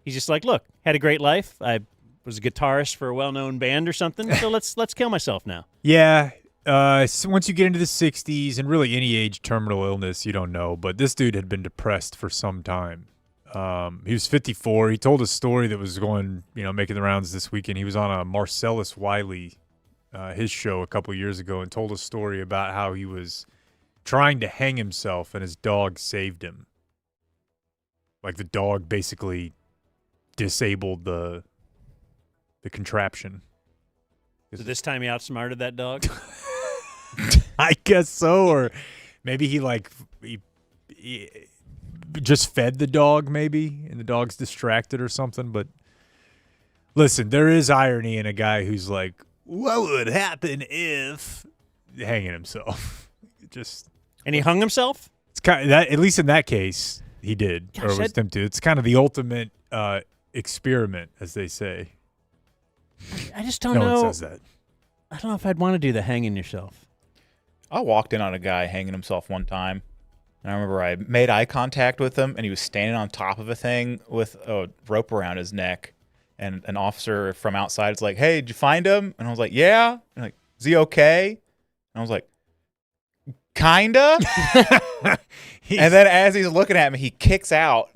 he's just like, look, had a great life. I was a guitarist for a well-known band or something, so let's kill myself now. Yeah. So once you get into the 60s and really any age terminal illness, you don't know. But this dude had been depressed for some time. He was 54. He told a story that was going, making the rounds this weekend. He was on a Marcellus Wiley, his show a couple years ago, and told a story about how he was trying to hang himself and his dog saved him. Like the dog basically disabled the contraption. So this time he outsmarted that dog? I guess so, or maybe he just fed the dog, maybe, and the dog's distracted or something. But listen, there is irony in a guy who's like, "What would happen if hanging himself?" And he hung himself. It's kind of that. At least in that case, he did, Gosh, or was tempted. It's kind of the ultimate experiment, as they say. I just don't know. know. No one says that. I don't know if I'd want to do the hanging yourself. I walked in on a guy hanging himself one time. And I remember I made eye contact with him, and he was standing on top of a thing with a rope around his neck. And an officer from outside is like, "Hey, did you find him?" And I was like, "Yeah." And like, "Is he okay?" And I was like, "Kinda." And then as he's looking at me, he kicks out.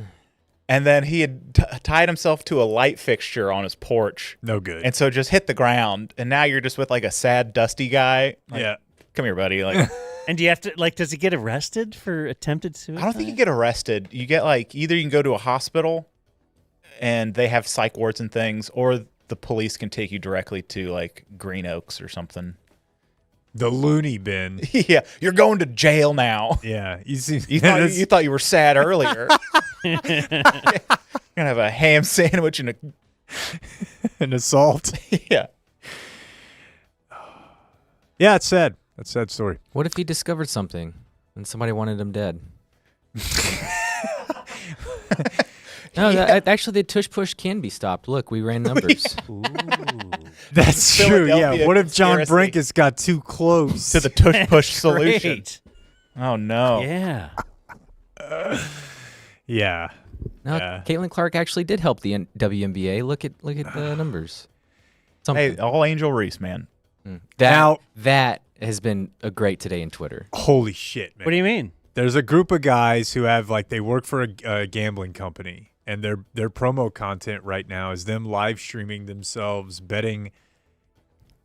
And then he had tied himself to a light fixture on his porch. No good. And so just hit the ground. And now you're just with like a sad, dusty guy. Like, yeah. Come here, buddy. Like, and do you have to does he get arrested for attempted suicide? I don't think you get arrested. You get either you can go to a hospital and they have psych wards and things, or the police can take you directly to Green Oaks or something. The loony bin. Yeah, you're going to jail now. Yeah, you thought you were sad earlier. You're gonna have a ham sandwich and an assault. Yeah. Yeah, it's sad. That's a sad story. What if he discovered something and somebody wanted him dead? No, actually, the tush push can be stopped. Look, we ran numbers. That's true. Yeah. What if John Brenkus got too close to the tush push solution? Oh no. Yeah. Yeah. No, Caitlin Clark actually did help the WNBA. Look at the numbers. Hey, all Angel Reese, man. That has been a great today in Twitter. Holy shit, man. What do you mean? There's a group of guys who have they work for a gambling company, and their promo content right now is them live streaming themselves betting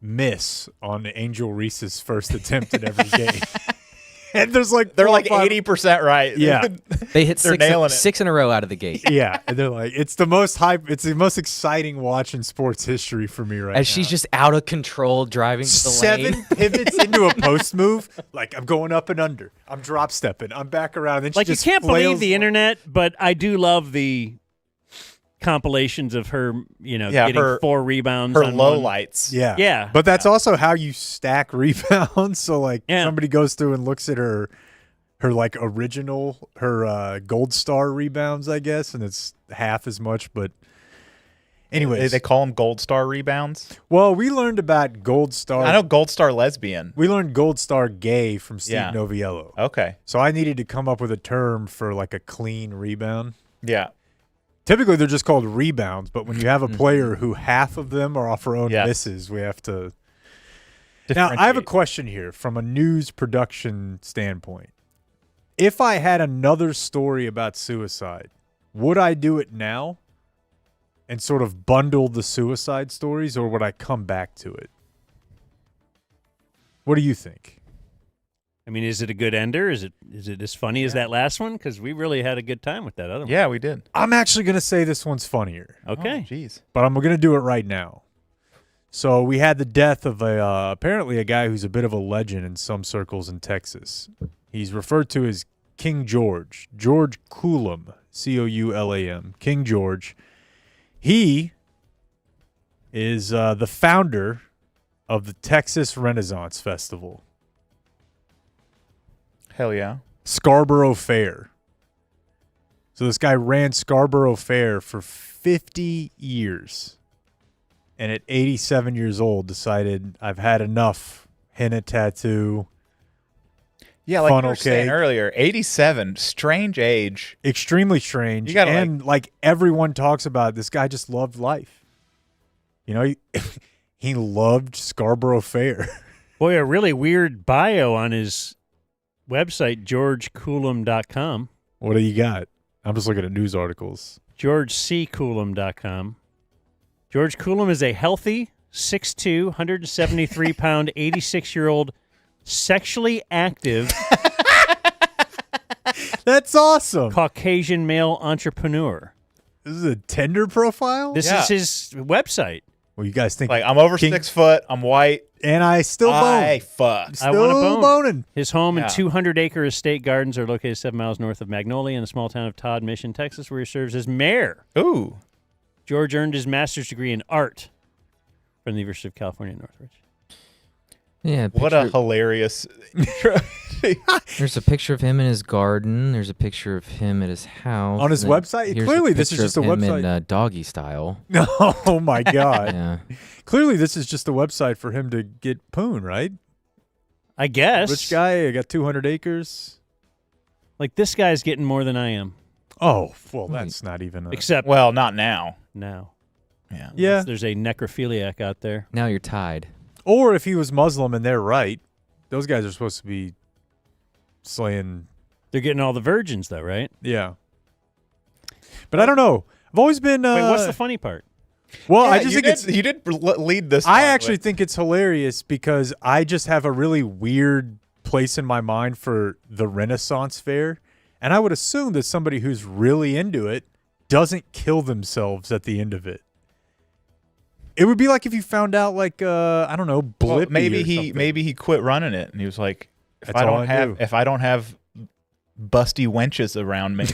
miss on Angel Reese's first attempt at every game. And there's they're 80% right. Yeah. They hit nailing six in a row out of the gate. Yeah. And they're like, it's the most exciting watch in sports history for me right now. As she's just out of control driving to the lane. 7 pivots into a post move. I'm going up and under. I'm drop stepping. I'm back around. And she you just can't believe the flails. internet, but I do love the compilations of her, getting 4 rebounds. Her on low one. lights. Yeah. Yeah. But that's also how you stack rebounds. So somebody goes through and looks at her original, gold star rebounds, I guess, and it's half as much. But anyways, they call them gold star rebounds. Well, we learned about gold star. I know gold star lesbian. We learned gold star gay from Steve Noviello. Okay. So I needed to come up with a term for a clean rebound. Yeah. Typically, they're just called rebounds, but when you have a player who half of them are off her own misses, we have to. Now, I have a question here from a news production standpoint. If I had another story about suicide, would I do it now and sort of bundle the suicide stories, or would I come back to it? What do you think? I mean, is it a good ender? Is it as funny as that last one? Because we really had a good time with that other one. Yeah, we did. I'm actually going to say this one's funnier. Okay. Jeez. But I'm going to do it right now. So we had the death of apparently a guy who's a bit of a legend in some circles in Texas. He's referred to as King George Coulam, Coulam, King George. He is the founder of the Texas Renaissance Festival. Hell yeah. Scarborough Fair. So this guy ran Scarborough Fair for 50 years. And at 87 years old, decided I've had enough. Henna tattoo. Yeah, like you were saying earlier, 87, strange age. Extremely strange. You gotta and everyone talks about it, this guy just loved life. He loved Scarborough Fair. Boy, a really weird bio on his website, GeorgeCoulam.com. What do you got? I'm just looking at news articles. GeorgeCoulam.com. George Coulam is a healthy, 6'2", 173-pound, 86-year-old, sexually active. That's awesome. Caucasian male entrepreneur. This is a Tinder profile? This is his website. Well, you guys think Like, I'm over 6 foot. I'm white. and I still bone. Fuck. Still I want to bone. boning. His home Yeah. and 200-acre estate gardens are located 7 miles north of Magnolia in the small town of Todd, Mission, Texas, where he serves as mayor. Ooh. George earned his master's degree in art from the University of California, Northridge. Yeah. What a hilarious. There's a picture of him in his garden. There's a picture of him at his house. On his and then website? here's Clearly, this is picture just a of him website. in doggy style. Oh my god. Yeah. Clearly, this is just a website for him to get poon, right? I guess. Rich guy, I got 200 acres. Like, this guy's getting more than I am. Oh, well, that's not even a... Except Well, not now. now. Yeah. Yeah. There's a necrophiliac out there. Now you're tied. Or if he was Muslim and they're right, those guys are supposed to be slaying... They're getting all the virgins, though, right? Yeah. But I don't know. I've always been... Wait, what's the funny part? Well, Yeah, I just think it's... You did lead this. I part, actually but- think it's hilarious because I just have a really weird place in my mind for the Renaissance Fair. And I would assume that somebody who's really into it doesn't kill themselves at the end of it. It would be like if you found out, like, I don't know, Blippy Well, or maybe he quit running it, and he was like, if That's I all don't I have do. if I don't have busty wenches around me,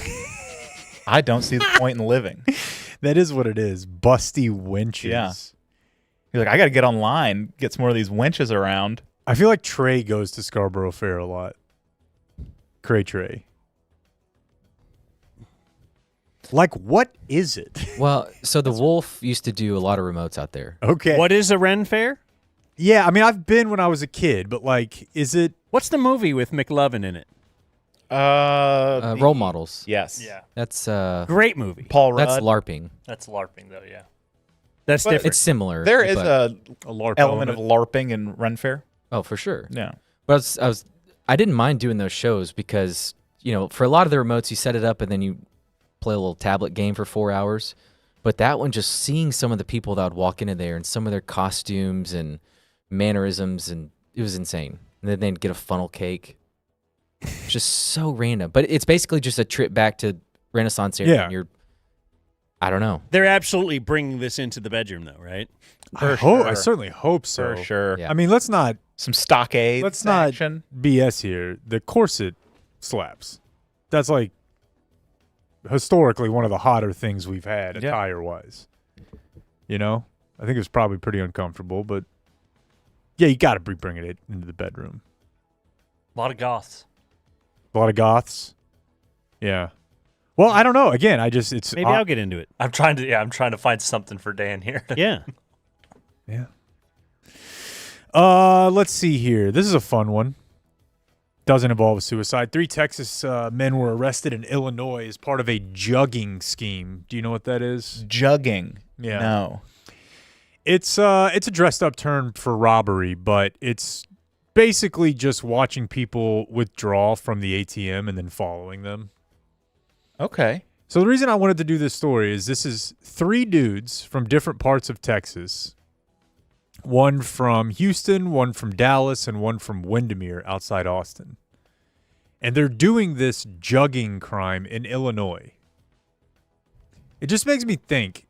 I don't see the point in living. That is what it is. Busty wenches. Yeah. He's like, I got to get online, get some more of these wenches around. I feel like Trey goes to Scarborough Fair a lot. Cray Trey. Like, what is it? Well, so the Wolf used to do a lot of remotes out there. Okay. What is a Ren Fair? Yeah, I mean, I've been when I was a kid, but, like, is it... What's the movie with McLovin in it? Role models. Yes. Yeah. That's Great movie. Paul Rudd. that's LARPing. That's LARPing, though, yeah. That's But different. It's similar. There is but- a LARP element of LARPing in Ren Fair. Oh, for sure. Yeah. But I didn't mind doing those shows because, you know, for a lot of the remotes, you set it up and then you play a little tablet game for 4 hours. But that one, just seeing some of the people that would walk into there and some of their costumes and mannerisms, and it was insane. And then they'd get a funnel cake. Just so random. But it's basically just a trip back to Renaissance era. Yeah. And you're, I don't know. They're absolutely bringing this into the bedroom, though, right? I certainly hope so. For sure. Yeah. I mean, let's not Some stockade. let's action. not BS here. The corset slaps. That's like historically one of the hotter things we've had Yeah. attire wise. You know, I think it was probably pretty uncomfortable, but yeah, you got to be bringing it into the bedroom. A lot of goths. A lot of goths. Yeah. Well, I don't know. Again, it's Maybe I'll get into it. I'm trying to find something for Dan here. Yeah. Yeah. Let's see here. This is a fun one. Doesn't involve a suicide. 3 Texas men were arrested in Illinois as part of a jugging scheme. Do you know what that is? Jugging. Yeah. No. It's a dressed up term for robbery, but it's basically just watching people withdraw from the ATM and then following them. Okay. So the reason I wanted to do this story is this is 3 dudes from different parts of Texas. One from Houston, one from Dallas, and one from Windermere outside Austin. And they're doing this jugging crime in Illinois. It just makes me think,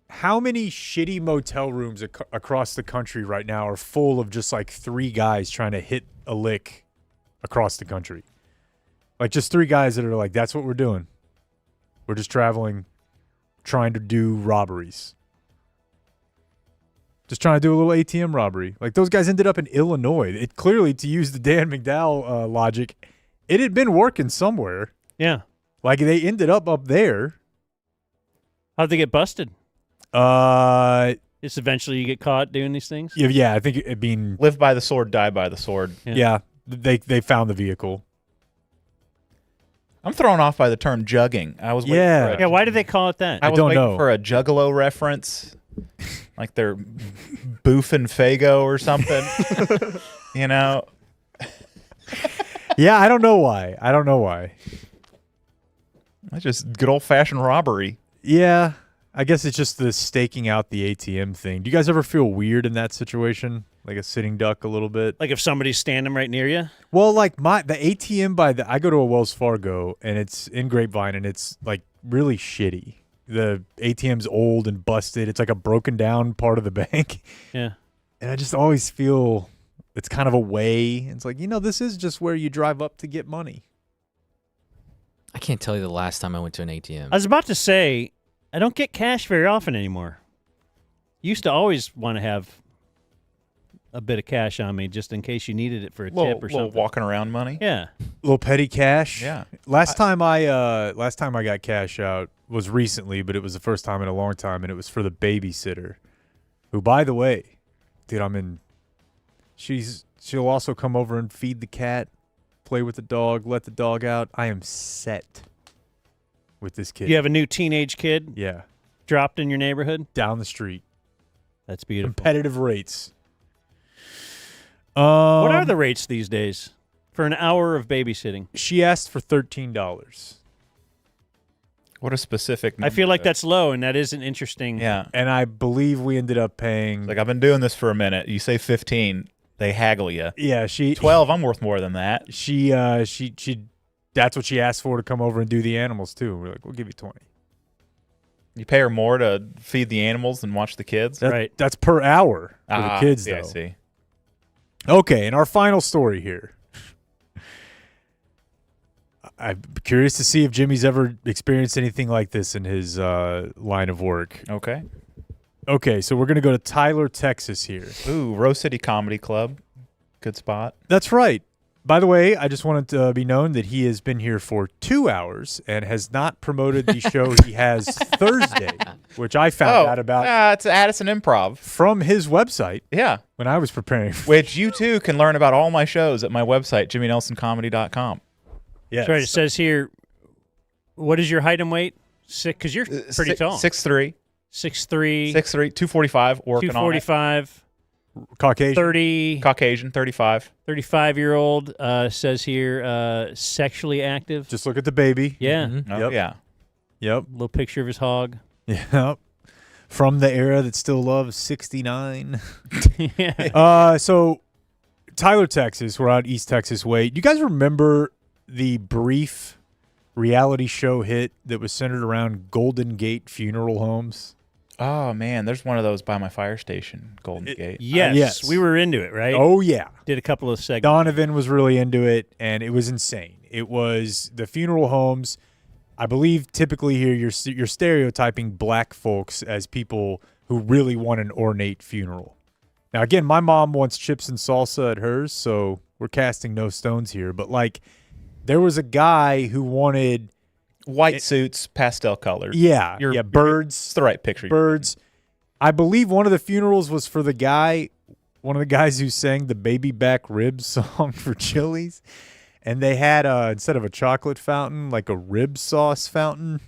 how many shitty motel rooms across the country right now are full of just like 3 guys trying to hit a lick across the country? Like just 3 guys that are like, that's what we're doing. We're just traveling, trying to do robberies. Just trying to do a little ATM robbery. Like those guys ended up in Illinois. It clearly, to use the Dan McDowell logic, it had been working somewhere. Yeah. Like they ended up there. How'd they get busted? Just eventually you get caught doing these things? Yeah. I think it being Live by the sword, die by the sword. Yeah. They found the vehicle. I'm thrown off by the term jugging. I was waiting for a, Yeah, why do they call it that? I was don't waiting know. for a Juggalo reference, like they're Boof and Fago or something. You know? Yeah, I don't know why. That's just good old fashioned robbery. Yeah, I guess it's just the staking out the ATM thing. Do you guys ever feel weird in that situation? Like a sitting duck a little bit? Like if somebody's standing right near you? Well, like the ATM I go to a Wells Fargo and it's in Grapevine and it's like really shitty. the ATM's old and busted. It's like a broken down part of the bank. Yeah. And I just always feel it's kind of a way. It's like, this is just where you drive up to get money. I can't tell you the last time I went to an ATM. I was about to say, I don't get cash very often anymore. Used to always want to have a bit of cash on me just in case you needed it for a tip or something. Walking around money. Yeah. Little petty cash. Yeah. Last time I got cash out was recently, but it was the first time in a long time, and it was for the babysitter. Who, by the way, dude, she'll also come over and feed the cat, play with the dog, let the dog out. I am set with this kid. You have a new teenage kid? Yeah. Dropped in your neighborhood? Down the street. That's beautiful. Competitive rates. What are the rates these days for an hour of babysitting? She asked for $13. What a specific number. I feel like that's low, and that isn't interesting. Yeah. And I believe we ended up paying. Like, I've been doing this for a minute. You say 15, they haggle you. Yeah, 12, I'm worth more than that. She that's what she asked for to come over and do the animals too. We're like, we'll give you 20. You pay her more to feed the animals than watch the kids? Right. That's per hour for the kids, though. I see. Okay, and our final story here. I'm curious to see if Jimmy's ever experienced anything like this in his line of work. Okay. Okay, so we're going to go to Tyler, Texas here. Ooh, Rose City Comedy Club. Good spot. That's right. By the way, I just wanted to be known that he has been here for 2 hours and has not promoted the show he has Thursday, which I found out about. It's Addison Improv. From his website. Yeah. When I was preparing. Which you, too, can learn about all my shows at my website, jimmynelsoncomedy.com. Yes. That's right. It says here, what is your height and weight? Because you're pretty tall. 6'3". 6'3". 6'3", 245, working 245. Caucasian. 30. Caucasian, 35. 35-year-old says here, sexually active. Just look at the baby. Yeah. Mm-hmm. Oh, yeah. Yep. Little picture of his hog. Yep. From the era that still loves 69. Yeah. So Tyler, Texas, we're out East Texas way. Do you guys remember the brief reality show hit that was centered around Golden Gate Funeral Homes? Oh, man, there's one of those by my fire station, Golden Gate. Yes, we were into it, right? Oh, yeah. Did a couple of segments. Donovan was really into it, and it was insane. It was the funeral homes. I believe typically here you're stereotyping black folks as people who really want an ornate funeral. Now, again, my mom wants chips and salsa at hers, so we're casting no stones here. But, like, there was a guy who wanted white suits, pastel colors. Yeah, birds. It's the right picture. Birds. I believe one of the funerals was for one of the guys who sang the Baby Back Ribs song for Chili's. And they had, instead of a chocolate fountain, like a rib sauce fountain.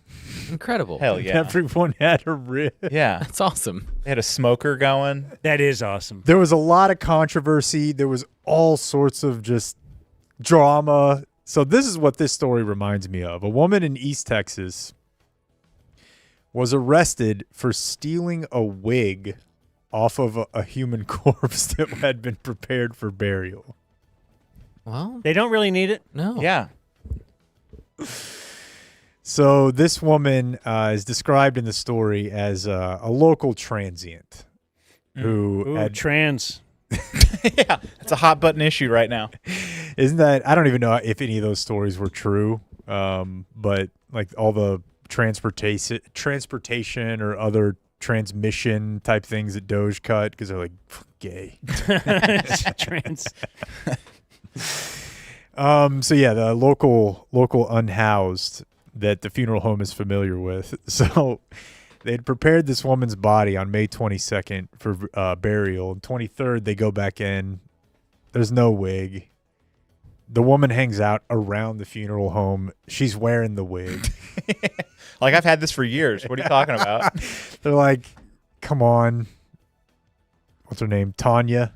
Incredible. Hell yeah. Everyone had a rib. Yeah. That's awesome. They had a smoker going. That is awesome. There was a lot of controversy. There was all sorts of just drama. So this is what this story reminds me of. A woman in East Texas was arrested for stealing a wig off of a human corpse that had been prepared for burial. Well, they don't really need it. No. Yeah. So this woman is described in the story as a local transient who had trans. Yeah, it's a hot button issue right now. Isn't that? I don't even know if any of those stories were true, but like all the transportation or other transmission type things that Doge cut because they're like gay. Trans. So yeah, the local unhoused that the funeral home is familiar with. So they'd prepared this woman's body on May 22nd for burial. And 23rd, they go back in. There's no wig. The woman hangs out around the funeral home. She's wearing the wig. Like, I've had this for years. What are you talking about? They're like, come on. What's her name? Tanya.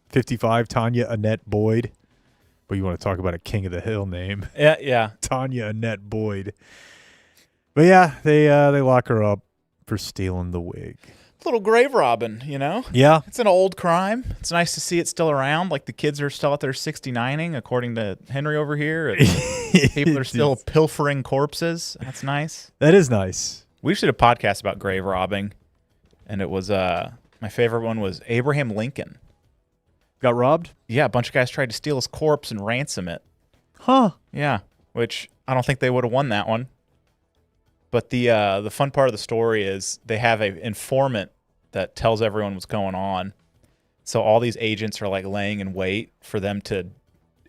55, Tanya Annette Boyd. But you want to talk about a King of the Hill name. Yeah. Tanya Annette Boyd. But yeah, they lock her up for stealing the wig. Little grave robbing, you know? Yeah. It's an old crime. It's nice to see it still around. Like, the kids are still out there 69ing, according to Henry over here. And people are still pilfering corpses. That's nice. That is nice. We just did a podcast about grave robbing, and it was my favorite one was Abraham Lincoln. Got robbed? Yeah, a bunch of guys tried to steal his corpse and ransom it. Huh. Yeah, which I don't think they would have won that one. But the fun part of the story is they have an informant that tells everyone what's going on. So all these agents are like laying in wait for them to,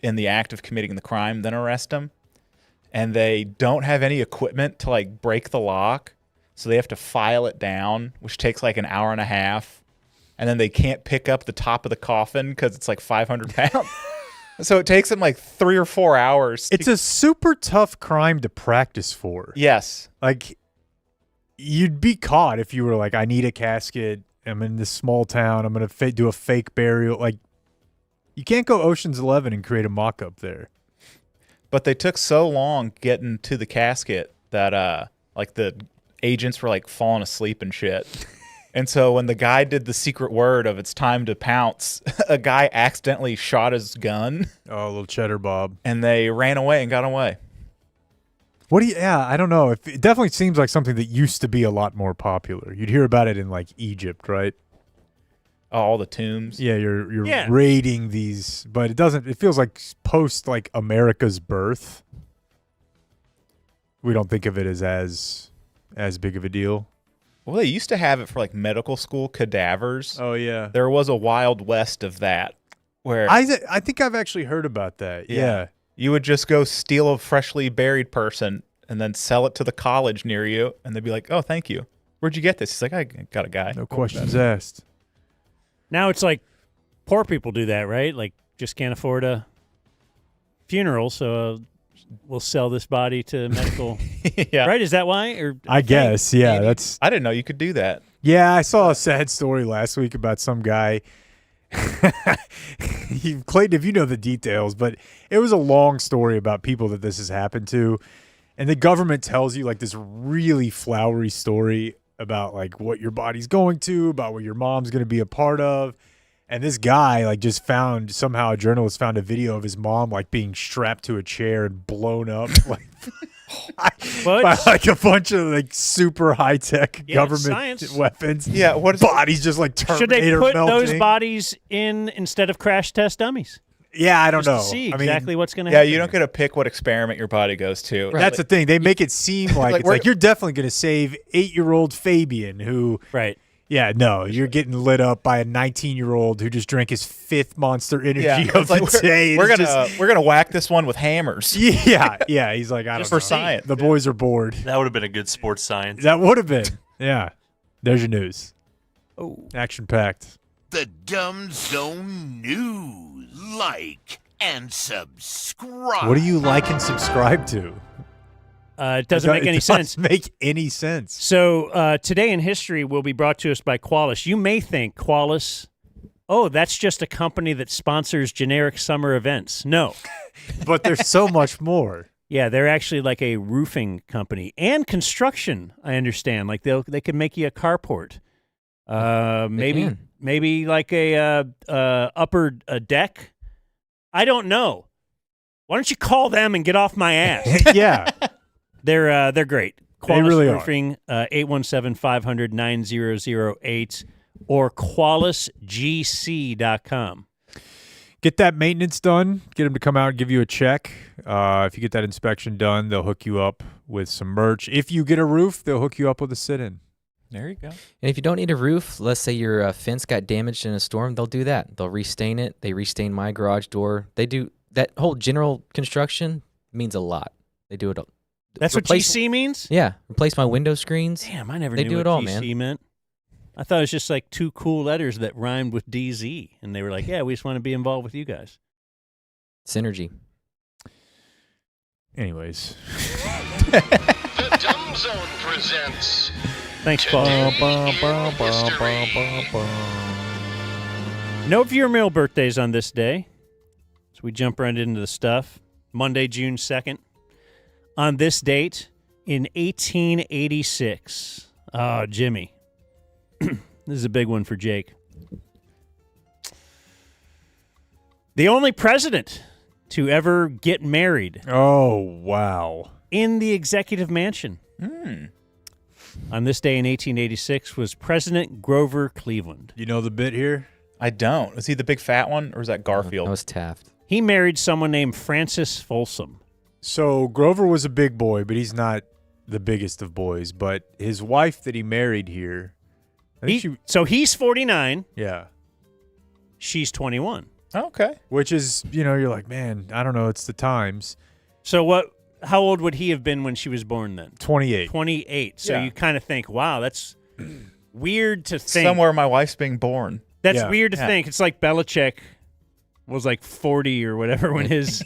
in the act of committing the crime, then arrest them. And they don't have any equipment to like break the lock. So they have to file it down, which takes like an hour and a half. And then they can't pick up the top of the coffin because it's like 500 pounds. So it takes them like 3 or 4 hours. It's a super tough crime to practice for. Yes. Like, you'd be caught if you were like, I need a casket. I'm in this small town. I'm going to do a fake burial. Like, you can't go Ocean's 11 and create a mock-up there. But they took so long getting to the casket that like the agents were like falling asleep and shit. And so when the guy did the secret word of it's time to pounce, a guy accidentally shot his gun. Oh, a little cheddar Bob. And they ran away and got away. I don't know. It definitely seems like something that used to be a lot more popular. You'd hear about it in like Egypt, right? Oh, all the tombs. Yeah, you're raiding these, but it feels like post like America's birth. We don't think of it as big of a deal. Well, they used to have it for like medical school cadavers. Oh yeah. There was a Wild West of that where I think I've actually heard about that. Yeah. You would just go steal a freshly buried person and then sell it to the college near you, and they'd be like, "Oh, thank you. Where'd you get this?" He's like, "I got a guy." No questions asked. Now it's like poor people do that, right? Like just can't afford a funeral, so we'll sell this body to medical. Yeah. Right? Is that why? Or I guess, yeah. Maybe. That's. I didn't know you could do that. Yeah, I saw a sad story last week about some guy. Clayton, if you know the details, but it was a long story about people that this has happened to, and the government tells you like this really flowery story about like what your body's going to, about what your mom's going to be a part of. And this guy like just somehow a journalist found a video of his mom like being strapped to a chair and blown up like by like a bunch of like super high tech government weapons. Yeah, what is bodies just like Terminator should they put melting. those bodies in instead of crash test dummies? Yeah, I don't know. To see exactly what's going to happen. Yeah, you don't get to pick what experiment your body goes to. Right. That's the thing. They make it seem like it's like you're definitely going to save 8-year-old Fabian who right. Yeah, no, you're getting lit up by a 19-year-old who just drank his 5th Monster Energy of the day. We're gonna whack this one with hammers. Yeah. He's like, I don't know. For science. The boys are bored. That would have been a good sports science. That would have been. Yeah. There's your news. Oh, action packed. The Dumb Zone News. Like and subscribe. What do you like and subscribe to? It doesn't make any sense. Make any sense. So today in history will be brought to us by Qualys. You may think Qualys, oh, that's just a company that sponsors generic summer events. No. But there's so much more. Yeah, they're actually like a roofing company and construction, I understand. Like they could make you a carport. Maybe like a upper deck. I don't know. Why don't you call them and get off my ass? Yeah. They're great. Qualys they really Roofing, 817-500-9008 or QualisGC.com. Get that maintenance done. Get them to come out and give you a check. If you get that inspection done, they'll hook you up with some merch. If you get a roof, they'll hook you up with a sit-in. There you go. And if you don't need a roof, let's say your fence got damaged in a storm, they'll do that. They'll restain it. They restain my garage door. They do that whole general construction means a lot. They do it all. That's what GC means? Yeah. Replace my window screens. Damn, I never they knew do what it all, GC man. meant. I thought it was just like two cool letters that rhymed with DZ. And they were like, yeah, we just want to be involved with you guys. Synergy. Anyways. The Dumb Zone presents. Thanks, Paul. No viewer mail birthdays on this day. So we jump right into the stuff. Monday, June 2nd. On this date, in 1886. Oh, Jimmy. This is a big one for Jake. The only president to ever get married. Oh, wow. In the executive mansion. on this day in 1886 was President Grover Cleveland. You know the bit here? I don't. Is he the big fat one, or is that Garfield? That was Taft. He married someone named Frances Folsom. So Grover was a big boy, but he's not the biggest of boys. But his wife that he married here, so he's 49. Yeah. She's 21. Okay. Which is, you're like, man, I don't know. It's the times. So how old would he have been when she was born then? 28. 28. So Yeah. you kind of think, wow, that's weird to think. Somewhere my wife's being born. That's weird to think. It's like Belichick was like 40 or whatever when his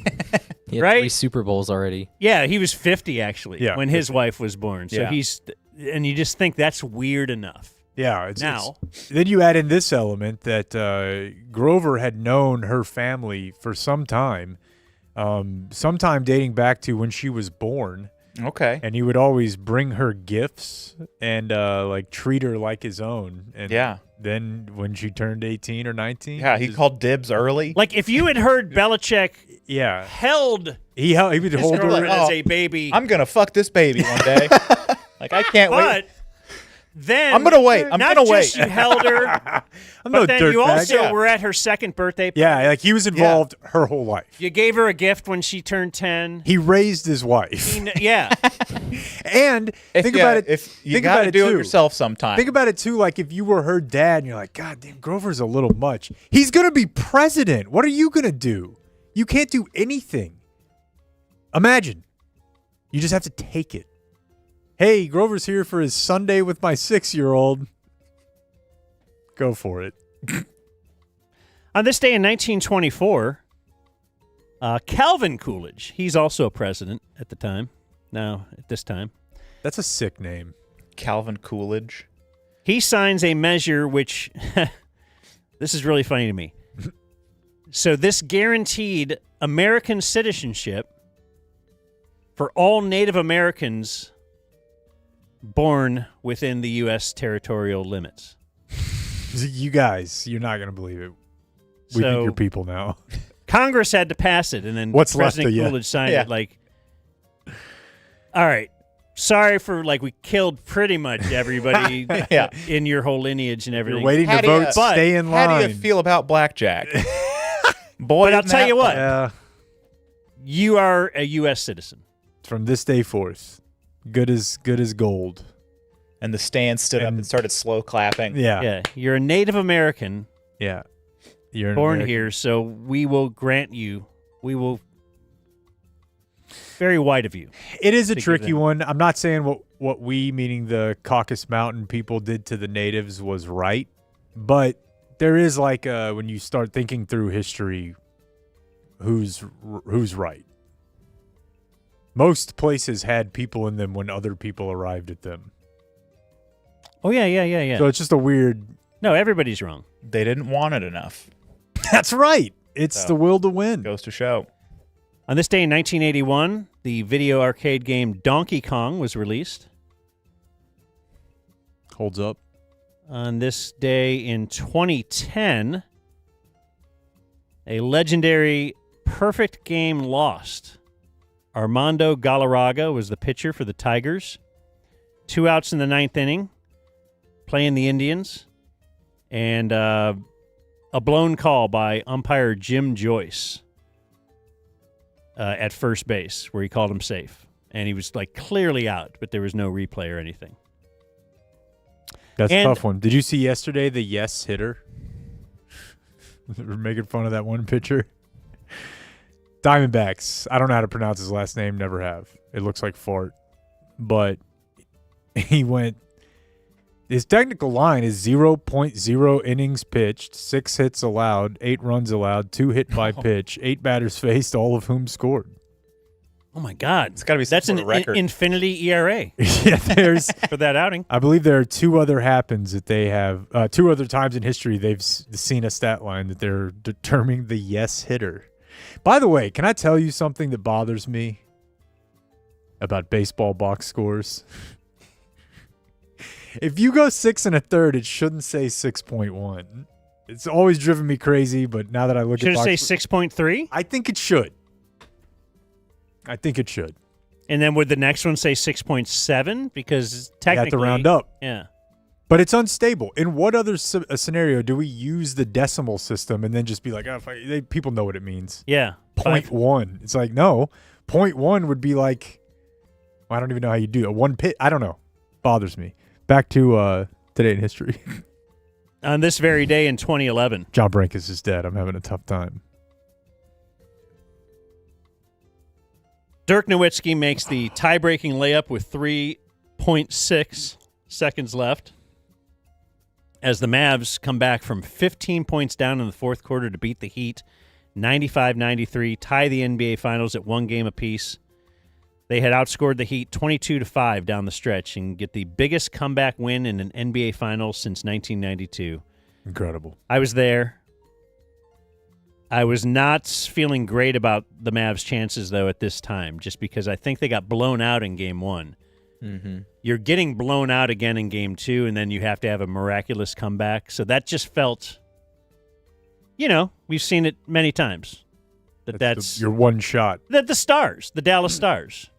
He had right? 3 Super Bowls already. Yeah, he was 50 actually when his wife was born. So Yeah. and you just think that's weird enough. Yeah. Now. Then you add in this element that Grover had known her family for some time, sometime dating back to when she was born. Okay. And he would always bring her gifts and like treat her like his own. And then when she turned 18 or 19. Yeah, he called dibs early. Like if you had heard Belichick held he would hold her as a baby. I'm going to fuck this baby one day. Like, I can't wait. Then I'm gonna wait. I'm not gonna just wait. you held her, I'm but no then you dirtbag. also were at her second birthday party. Yeah, like he was involved her whole life. You gave her a gift when she turned 10. He raised his wife. Yeah. And think about it. If you think got about to it do it too. yourself sometime. Think about it too. Like if you were her dad and you're like, God damn, Grover's a little much. He's gonna be president. What are you gonna do? You can't do anything. Imagine. You just have to take it. Hey, Grover's here for his Sunday with my 6-year-old. Go for it. On this day in 1924, Calvin Coolidge, he's also president at the time. Now, at this time. That's a sick name. Calvin Coolidge. He signs a measure which, this is really funny to me. So this guaranteed American citizenship for all Native Americans born within the U.S. territorial limits. You guys, you're not going to believe it. We think you're people now. Congress had to pass it, and then What's President left of you? Coolidge signed Yeah. it. Like, all right, sorry for we killed pretty much everybody in your whole lineage and everything. You're waiting to vote. Stay in line. How do you feel about blackjack? Boy, but I'll tell you what. Yeah. You are a U.S. citizen. From this day forth. Good as gold. And the stand stood up and started slow clapping. Yeah. Yeah. You're a Native American. Yeah. You're an born American. here, so we will grant you. We will. Very white of you. It is a to give tricky them- one. I'm not saying what we, meaning the Caucasus Mountain people, did to the natives was right, but there is when you start thinking through history, who's right. Most places had people in them when other people arrived at them. Oh yeah. So it's just a weird. No, everybody's wrong. They didn't want it enough. That's right. It's So, the will to win. Goes to show. On this day in 1981, the video arcade game Donkey Kong was released. Holds up. On this day in 2010, a legendary perfect game lost. Armando Galarraga was the pitcher for the Tigers. 2 outs in the 9th inning, playing the Indians, and a blown call by umpire Jim Joyce at first base, where he called him safe. And he was clearly out, but there was no replay or anything. That's a tough one. Did you see yesterday the yes hitter? We're making fun of that one pitcher. Diamondbacks. I don't know how to pronounce his last name. Never have. It looks like fart. But he went. His technical line is 0.0 innings pitched, 6 hits allowed, 8 runs allowed, 2 hit by pitch, 8 batters faced, all of whom scored. Oh my God! It's got to be That's an record. infinity ERA. Yeah, there's for that outing. I believe there are 2 other happens that they have. 2 other times in history they've seen a stat line that they're determining the yes hitter. By the way, can I tell you something that bothers me about baseball box scores? If you go 6 1/3, it shouldn't say 6.1. It's always driven me crazy, but now that I look Should at it say 6.3? I think it should. I think it should. And then would the next one say 6.7? Because technically, you have to round up. Yeah. But it's unstable. In what other scenario do we use the decimal system and then just be like, people know what it means? Yeah. 0.1. It's like, no. 0.1 would be like, I don't even know how you do it. 1 pit. I don't know. Bothers me. Back to Today in History. On this very day in 2011. John Brenkus is dead. I'm having a tough time. Dirk Nowitzki makes the tie-breaking layup with 3.6 seconds left as the Mavs come back from 15 points down in the fourth quarter to beat the Heat 95-93, tie the NBA Finals at 1 game apiece. They had outscored the Heat 22-5 down the stretch and get the biggest comeback win in an NBA Finals since 1992. Incredible. I was there. I was not feeling great about the Mavs' chances, though, at this time, just because I think they got blown out in Game 1. Mm-hmm. You're getting blown out again in Game 2, and then you have to have a miraculous comeback. So that just felt, we've seen it many times. That's your one shot. That the Dallas Stars.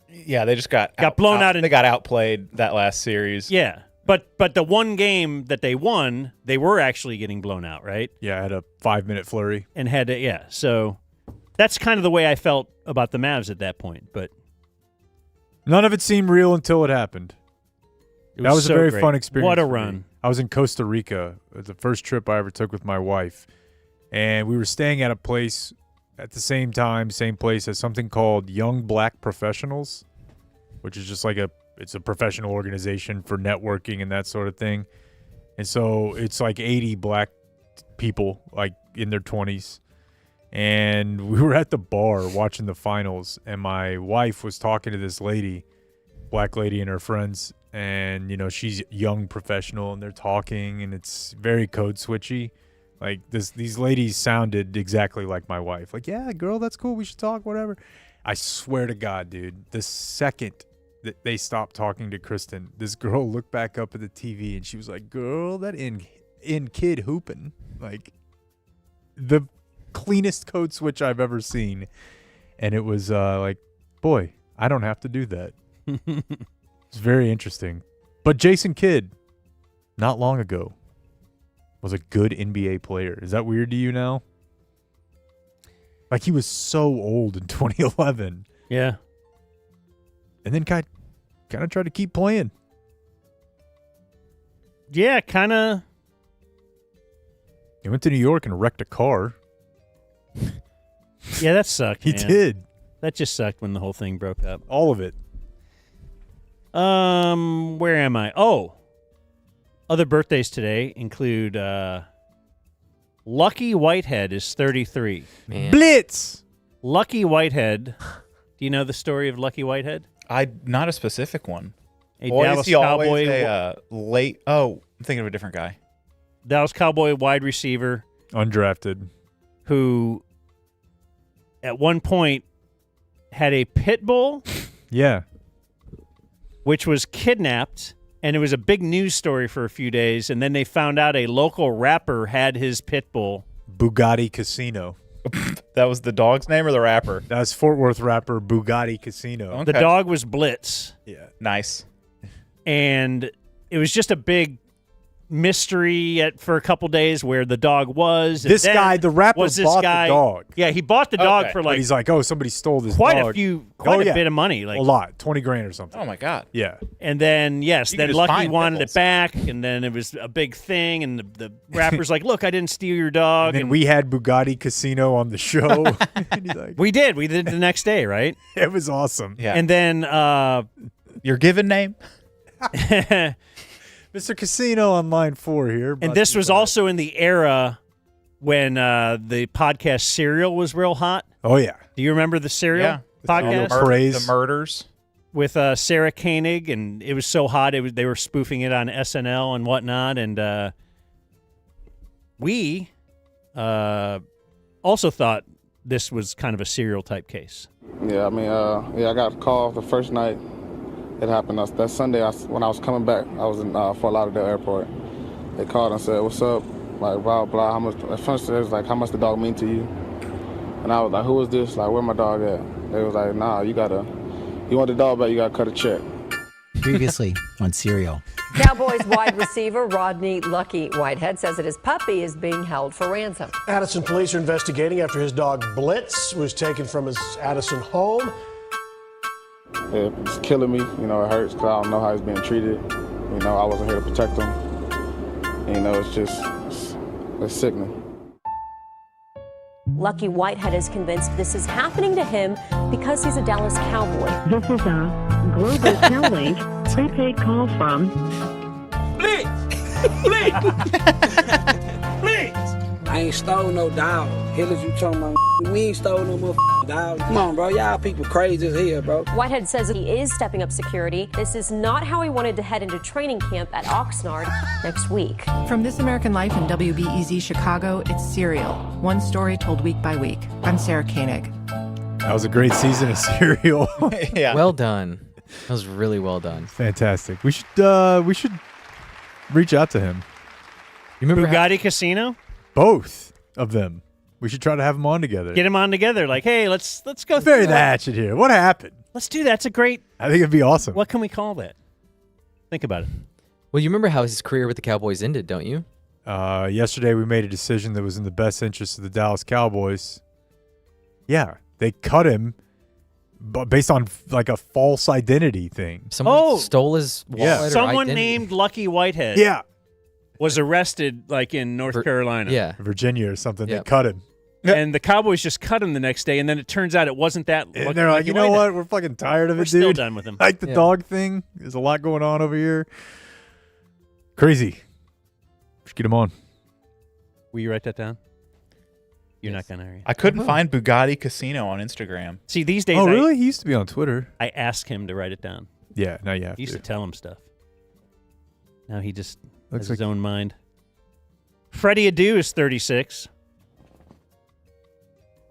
Yeah, they just got blown out. They got outplayed that last series. Yeah. But the one game that they won, they were actually getting blown out, right? Yeah, had a 5-minute flurry. And so that's kind of the way I felt about the Mavs at that point. But none of it seemed real until it happened. That was so a very great. fun experience. What a for me. run. I was in Costa Rica. It was the first trip I ever took with my wife. And we were staying at a place at the same place as something called Young Black Professionals, which is just like it's a professional organization for networking and that sort of thing. And so it's like 80 black people, like in their 20s. And we were at the bar watching the finals, and my wife was talking to this lady, black lady and her friends, and, she's young professional, and they're talking, and it's very code switchy. Like, these ladies sounded exactly like my wife. Like, yeah, girl, that's cool. We should talk, whatever. I swear to God, dude, the second that they stopped talking to Kristen, this girl looked back up at the TV and she was like, girl, that in kid hooping. Like, the cleanest code switch I've ever seen. And it was like, boy, I don't have to do that. It's very interesting. But Jason Kidd, not long ago, was a good NBA player. Is that weird to you now? Like, he was so old in 2011. Yeah. And then kind of tried to keep playing. Yeah, kind of. He went to New York and wrecked a car. Yeah, that sucked. He man. did. That just sucked when the whole thing broke up. All of it. Where am I? Oh. Other birthdays today include Lucky Whitehead is 33. Man. Blitz! Lucky Whitehead. Do you know the story of Lucky Whitehead? Not a specific one. A Or Dallas is he Cowboy. always late? Oh, I'm thinking of a different guy. Dallas Cowboy wide receiver. Undrafted. Who at one point had a pit bull. Yeah. Which was kidnapped. And it was a big news story for a few days. And then they found out a local rapper had his pit bull. Bugatti Casino. That was the dog's name or the rapper? That's Fort Worth rapper Bugatti Casino. Okay. The dog was Blitz. Yeah. Nice. And it was just a big mystery for a couple days where the dog was. This guy, the rapper, bought the dog. Yeah, he bought the dog for But like he's like, somebody stole this quite dog. a bit of money. Like a lot, 20 grand or something. Oh, my God. Yeah. And then, yes, You then can just Lucky find wanted pickles. it back, and then it was a big thing, and the rapper's like, look, I didn't steal your dog. And then we had Bugatti Casino on the show. And he's like, We did the next day, right? it was awesome. Yeah. And then Your given name? Mr. Casino on line 4 here. and this was also in the era when the podcast Serial was real hot. Oh, yeah. Do you remember the Serial Yeah. podcast? Praise. The murders. With Sarah Koenig, and it was so hot. They were spoofing it on SNL and whatnot, and we also thought this was kind of a serial type case. Yeah, I mean, I got a call the first night it happened. That Sunday, when I was coming back, I was in Fort Lauderdale Airport. They called and said, "What's up?" Like, blah blah. How much? At first, it was like, "How much the dog mean to you?" And I was like, "Who is this? Like, where my dog at?" They was like, "Nah, you gotta You want the dog back, you got to cut a check. Previously on Serial. Cowboys wide receiver Rodney Lucky Whitehead says that his puppy is being held for ransom. Addison police are investigating after his dog Blitz was taken from his Addison home. It's killing me. You know, it hurts because I don't know how he's being treated. You know, I wasn't here to protect him. And, you know, it's sickening. Lucky Whitehead is convinced this is happening to him because he's a Dallas Cowboy. This is a Global Tellink prepaid call from... Blitz! I ain't stole no dog. Hell is you talking about? We ain't stole no motherfucking dog. Come on, bro. Y'all people crazy as hell, bro. Whitehead says he is stepping up security. This is not how he wanted to head into training camp at Oxnard next week. From This American Life and WBEZ Chicago, it's Serial. One story told week by week. I'm Sarah Koenig. That was a great season of Serial. Yeah. Well done. That was really well done. Fantastic. We should reach out to him. You remember Bugatti Casino? Both of them. We should try to have them on together. Get them on together. Like, hey, let's go. Bury the hatchet here. What happened? Let's do that. It's a great. I think it'd be awesome. What can we call that? Think about it. Well, you remember how his career with the Cowboys ended, don't you? Yesterday we made a decision that was in the best interest of the Dallas Cowboys. Yeah, they cut him, but based on like a false identity thing. Someone stole his wallet. Yeah. Someone identity. named Lucky Whitehead. Yeah. Was arrested like in North Carolina. Yeah. Virginia or something. Yep. They cut him. And the Cowboys just cut him the next day, and then it turns out it wasn't that. And they're like, you know what? We're fucking tired of We're it, still dude. done with him. Like the dog thing. There's a lot going on over here. Crazy. Let's get him on. Will you write that down? You're not going to, are you? I couldn't find Bugatti Casino on Instagram. See, these days. Oh, really? He used to be on Twitter. I asked him to write it down. Yeah, now you have He used to. to tell him stuff. Now he just Looks has his like- own mind. Freddie Adu is 36.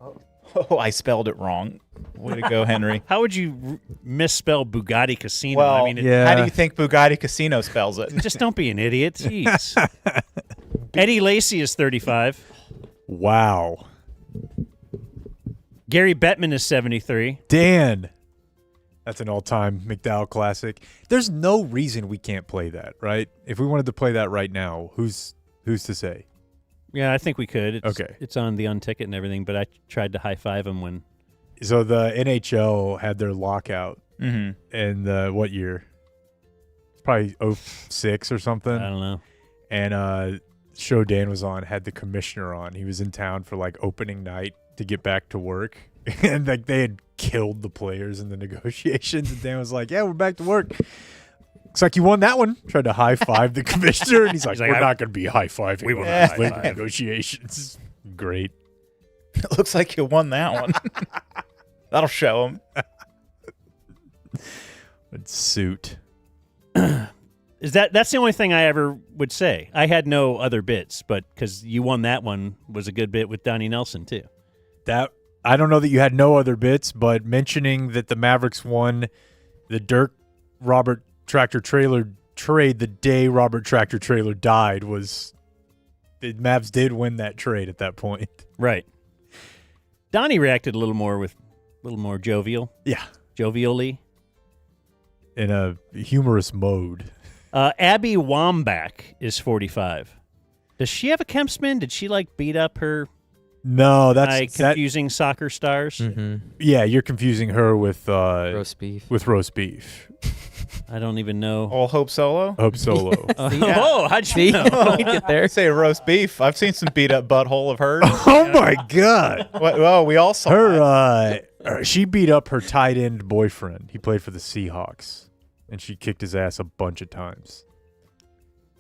Oh, I spelled it wrong. Way to go, Henry. How would you misspell Bugatti Casino? Well, I mean, how do you think Bugatti Casino spells it? Just don't be an idiot. Jeez. Eddie Lacy is 35. Wow. Gary Bettman is 73. Dan. That's an all-time McDowell classic. There's no reason we can't play that, right? If we wanted to play that right now, who's to say? Yeah, I think we could. Okay. It's on the unticket and everything, but I tried to high-five him when... So the NHL had their lockout in what year? It's probably 06 or something. I don't know. And show Dan was on had the commissioner on. He was in town for like opening night to get back to work. And like they had killed the players in the negotiations. And Dan was like, yeah, we're back to work. Looks like you won that one. Tried to high-five the commissioner. And he's like, we're not going to be high-fiving. We won on high-five. negotiations. Great. It looks like you won that one. That'll show him. Suit. That's the only thing I ever would say. I had no other bits, but because you won that one was a good bit with Donnie Nelson too. That I don't know that you had no other bits, but mentioning that the Mavericks won the Dirk Robert Tractor Trailer trade the day Robert Tractor Trailer died was the Mavs did win that trade at that point. Right. Donnie reacted a little more jovial. Yeah. Jovially. In a humorous mode. Abby Wambach is 45. Does she have a Kempsman? Did she like beat up her No, that's confusing soccer stars? Mm-hmm. Yeah, you're confusing her with roast beef. With roast beef. I don't even know. All Hope Solo? Hope Solo. Oh, how'd you know? We get there. Say roast beef. I've seen some beat up butthole of hers. Oh my God. Well, we all saw her. She beat up her tight end boyfriend. He played for the Seahawks, and she kicked his ass a bunch of times.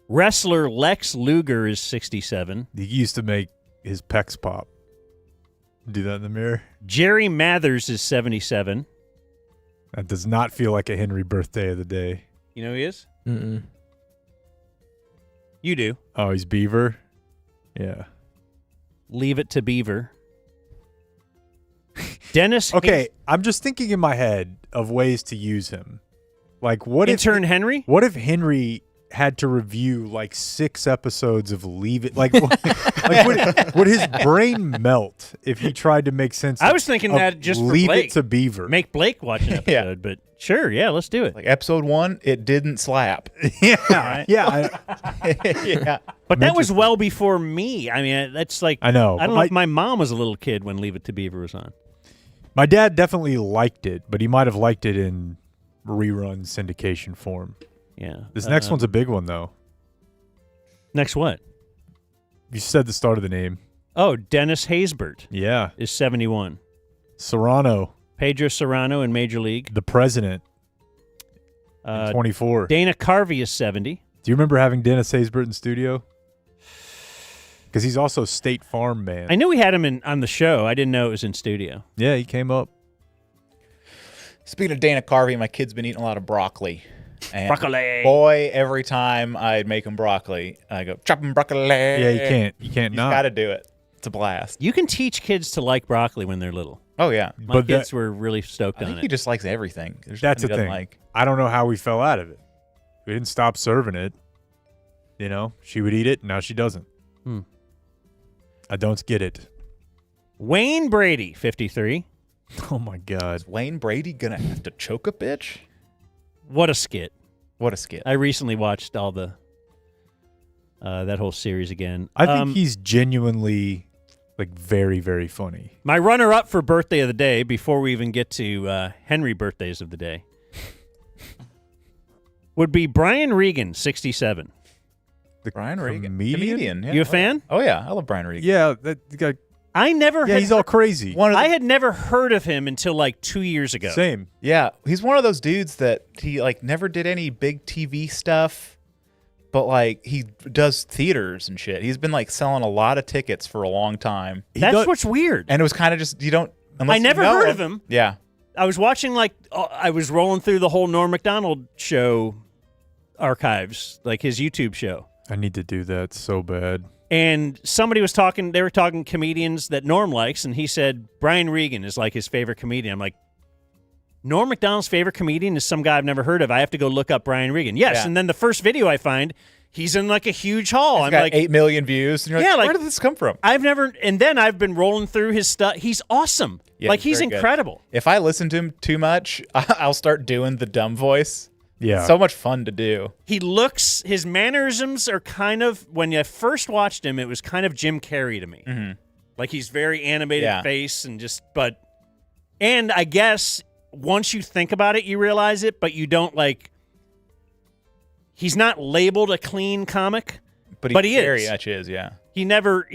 Wrestler Lex Luger is 67. He used to make his pecs pop. Do that in the mirror. Jerry Mathers is 77. That does not feel like a Henry birthday of the day. You know who he is? Mm-mm. You do. Oh, he's Beaver? Yeah. Leave it to Beaver. Dennis. Okay, I'm just thinking in my head of ways to use him. Like, what Intern Henry? What if Henry had to review like 6 episodes of Leave It. Like would his brain melt if he tried to make sense? I was thinking that just for Leave Blake. It to Beaver. Make Blake watch an episode, but sure, yeah, let's do it. Like episode 1, it didn't slap. Yeah, yeah. Yeah. But that was well before me. I mean, that's like I know. I don't know if my mom was a little kid when Leave It to Beaver was on. My dad definitely liked it, but he might have liked it in rerun syndication form. Yeah. This next one's a big one, though. Next what? You said the start of the name. Oh, Dennis Haysbert. Yeah. Is 71. Serrano. Pedro Serrano in Major League. The president. 24. Dana Carvey is 70. Do you remember having Dennis Haysbert in studio? Because he's also State Farm man. I knew we had him on the show. I didn't know it was in studio. Yeah, he came up. Speaking of Dana Carvey, my kid's been eating a lot of broccoli. And broccoli. Boy, every time I'd make him broccoli, I go, chop him broccoli. Yeah, you can't. You can't He's not. got to do it. It's a blast. You can teach kids to like broccoli when they're little. Oh, yeah. My kids were really stoked I on think it. he just likes everything. There's That's the nothing he thing. doesn't like. I don't know how we fell out of it. We didn't stop serving it. You know, she would eat it. Now she doesn't. I don't get it. Wayne Brady, 53. Oh, my God. Is Wayne Brady going to have to choke a bitch? What a skit. What a skit. I recently watched all the that whole series again. I think he's genuinely, like, very, very funny. My runner-up for birthday of the day, before we even get to Henry birthdays of the day, would be Brian Regan, 67. Brian Regan. Comedian? Yeah. You a fan? Oh, yeah. I love Brian Regan. Yeah, that guy. I never. Yeah, he's all crazy. I had never heard of him until like 2 years ago. Same. Yeah, he's one of those dudes that he like never did any big TV stuff, but like he does theaters and shit. He's been like selling a lot of tickets for a long time. That's what's weird. And it was kind of just you don't. I never heard of him. Yeah, I was watching I was rolling through the whole Norm Macdonald show archives, like his YouTube show. I need to do that so bad. And somebody was talking, they were talking comedians that Norm likes, and he said Brian Regan is like his favorite comedian. I'm like, Norm Macdonald's favorite comedian is some guy I've never heard of. I have to go look up Brian Regan. Yes, Yeah. and then the first video I find, he's in like a huge hall. He's I'm got like 8 million views. And you're like, Yeah, like- where did this come from? and then I've been rolling through his stuff. He's awesome. Yeah, like he's very good. incredible. If I listen to him too much, I'll start doing the dumb voice. Yeah. It's so much fun to do. His mannerisms are kind of, when you first watched him, it was kind of Jim Carrey to me. Mm-hmm. Like he's very animated Yeah. face and I guess once you think about it, you realize it, but you don't he's not labeled a clean comic, but he very is. much is, yeah. He never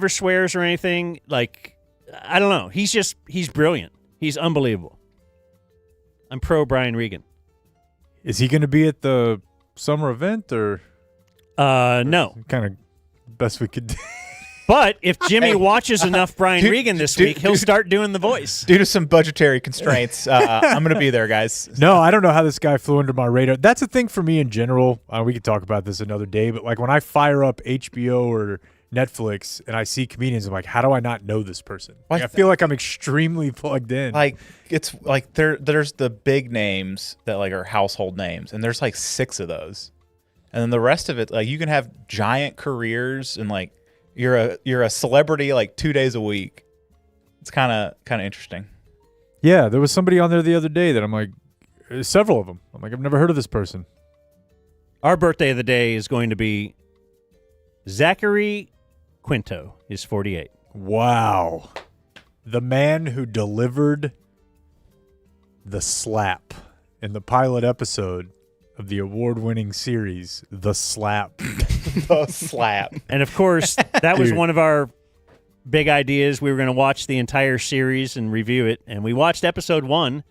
swears or anything. Like, I don't know. He's brilliant. He's unbelievable. I'm pro Brian Regan. Is he going to be at the summer event or? No. Kind of best we could do. But if Jimmy watches enough Brian Regan this week, he'll start doing the voice. Due to some budgetary constraints, I'm going to be there, guys. No, I don't know how this guy flew under my radar. That's a thing for me in general. We could talk about this another day, but like when I fire up HBO or Netflix and I see comedians, I'm like, how do I not know this person? Like, I feel like I'm extremely plugged in. Like it's like there's the big names that like are household names, and there's like 6 of those, and then the rest of it, like you can have giant careers and like you're a celebrity like 2 days a week. It's kind of interesting. Yeah, there was somebody on there the other day that I'm like, several of them. I'm like, I've never heard of this person. Our birthday of the day is going to be Zachary Quinto. Is 48. Wow. The man who delivered the slap in the pilot episode of the award-winning series, The Slap. The Slap. And of course, that was Dude. one of our big ideas. We were going to watch the entire series and review it. And we watched episode 1,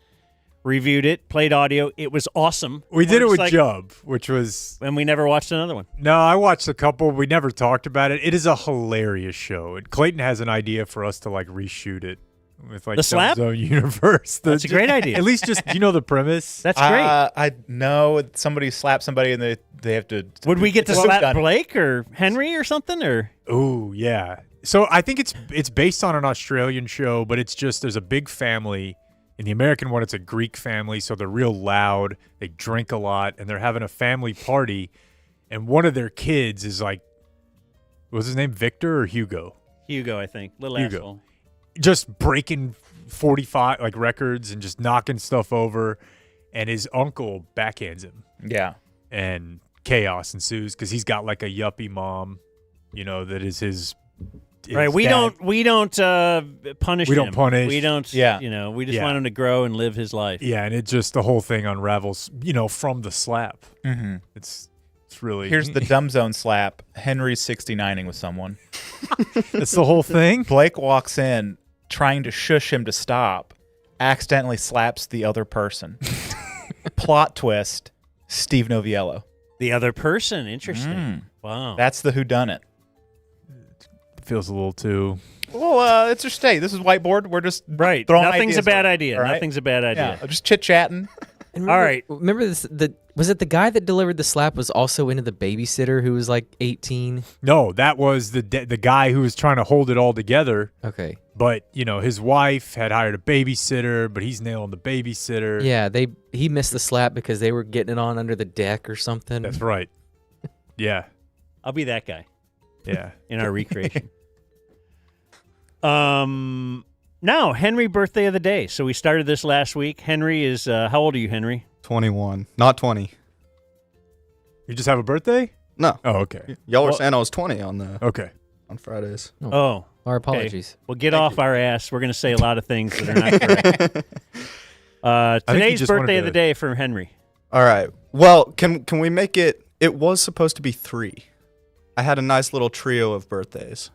reviewed it, played audio. It was awesome. We did it with like, Jub, which was... And we never watched another one. No, I watched a couple. We never talked about it. It is a hilarious show. And Clayton has an idea for us to like reshoot it with like The Slap? Dumb Zone Universe. That's a great idea. At least just, you know the premise? That's great. I know somebody slaps somebody and they have to. Would we get to Well slap done. Blake or Henry or something? Or Oh, yeah. So I think it's based on an Australian show, but it's just there's a big family. In the American one, it's a Greek family, so they're real loud. They drink a lot, and they're having a family party. and one of their kids is like, what's his name, Victor or Hugo? Hugo, I think. Little Hugo. asshole. Just breaking 45 like records and just knocking stuff over, and his uncle backhands him. Yeah. And chaos ensues because he's got like a yuppie mom, that is his right. We dad. don't punish him. We don't punish. We don't. Yeah. We just want him to grow and live his life. Yeah, and it just the whole thing unravels, from the slap. Mm-hmm. It's really Here's the dumb zone slap. Henry's 69ing with someone. That's the whole thing. Blake walks in trying to shush him to stop, accidentally slaps the other person. Plot twist, Steve Noviello. The other person. Interesting. Wow. That's the whodunit. Feels a little too. Well, it's your state. This is whiteboard. We're just right. throwing Nothing's a ideas bad out, idea. right? Nothing's a bad idea. Yeah, just chit-chatting. And All right. Remember this? Was it the guy that delivered the slap was also into the babysitter who was like 18? No, that was the guy who was trying to hold it all together. Okay. But, his wife had hired a babysitter, but he's nailing the babysitter. Yeah, he missed the slap because they were getting it on under the deck or something. That's right. Yeah. I'll be that guy. Yeah. In our recreation. Now, Henry birthday of the day. So we started this last week. Henry is, how old are you, Henry? 21. Not 20. You just have a birthday? No. Oh, okay. Y'all were saying I was 20 on Fridays. Oh. Our okay. apologies. Well, get off our ass. We're going to say a lot of things that are not correct. Today's birthday of the day for Henry. All right. Well, can we make it? It was supposed to be 3. I had a nice little trio of birthdays.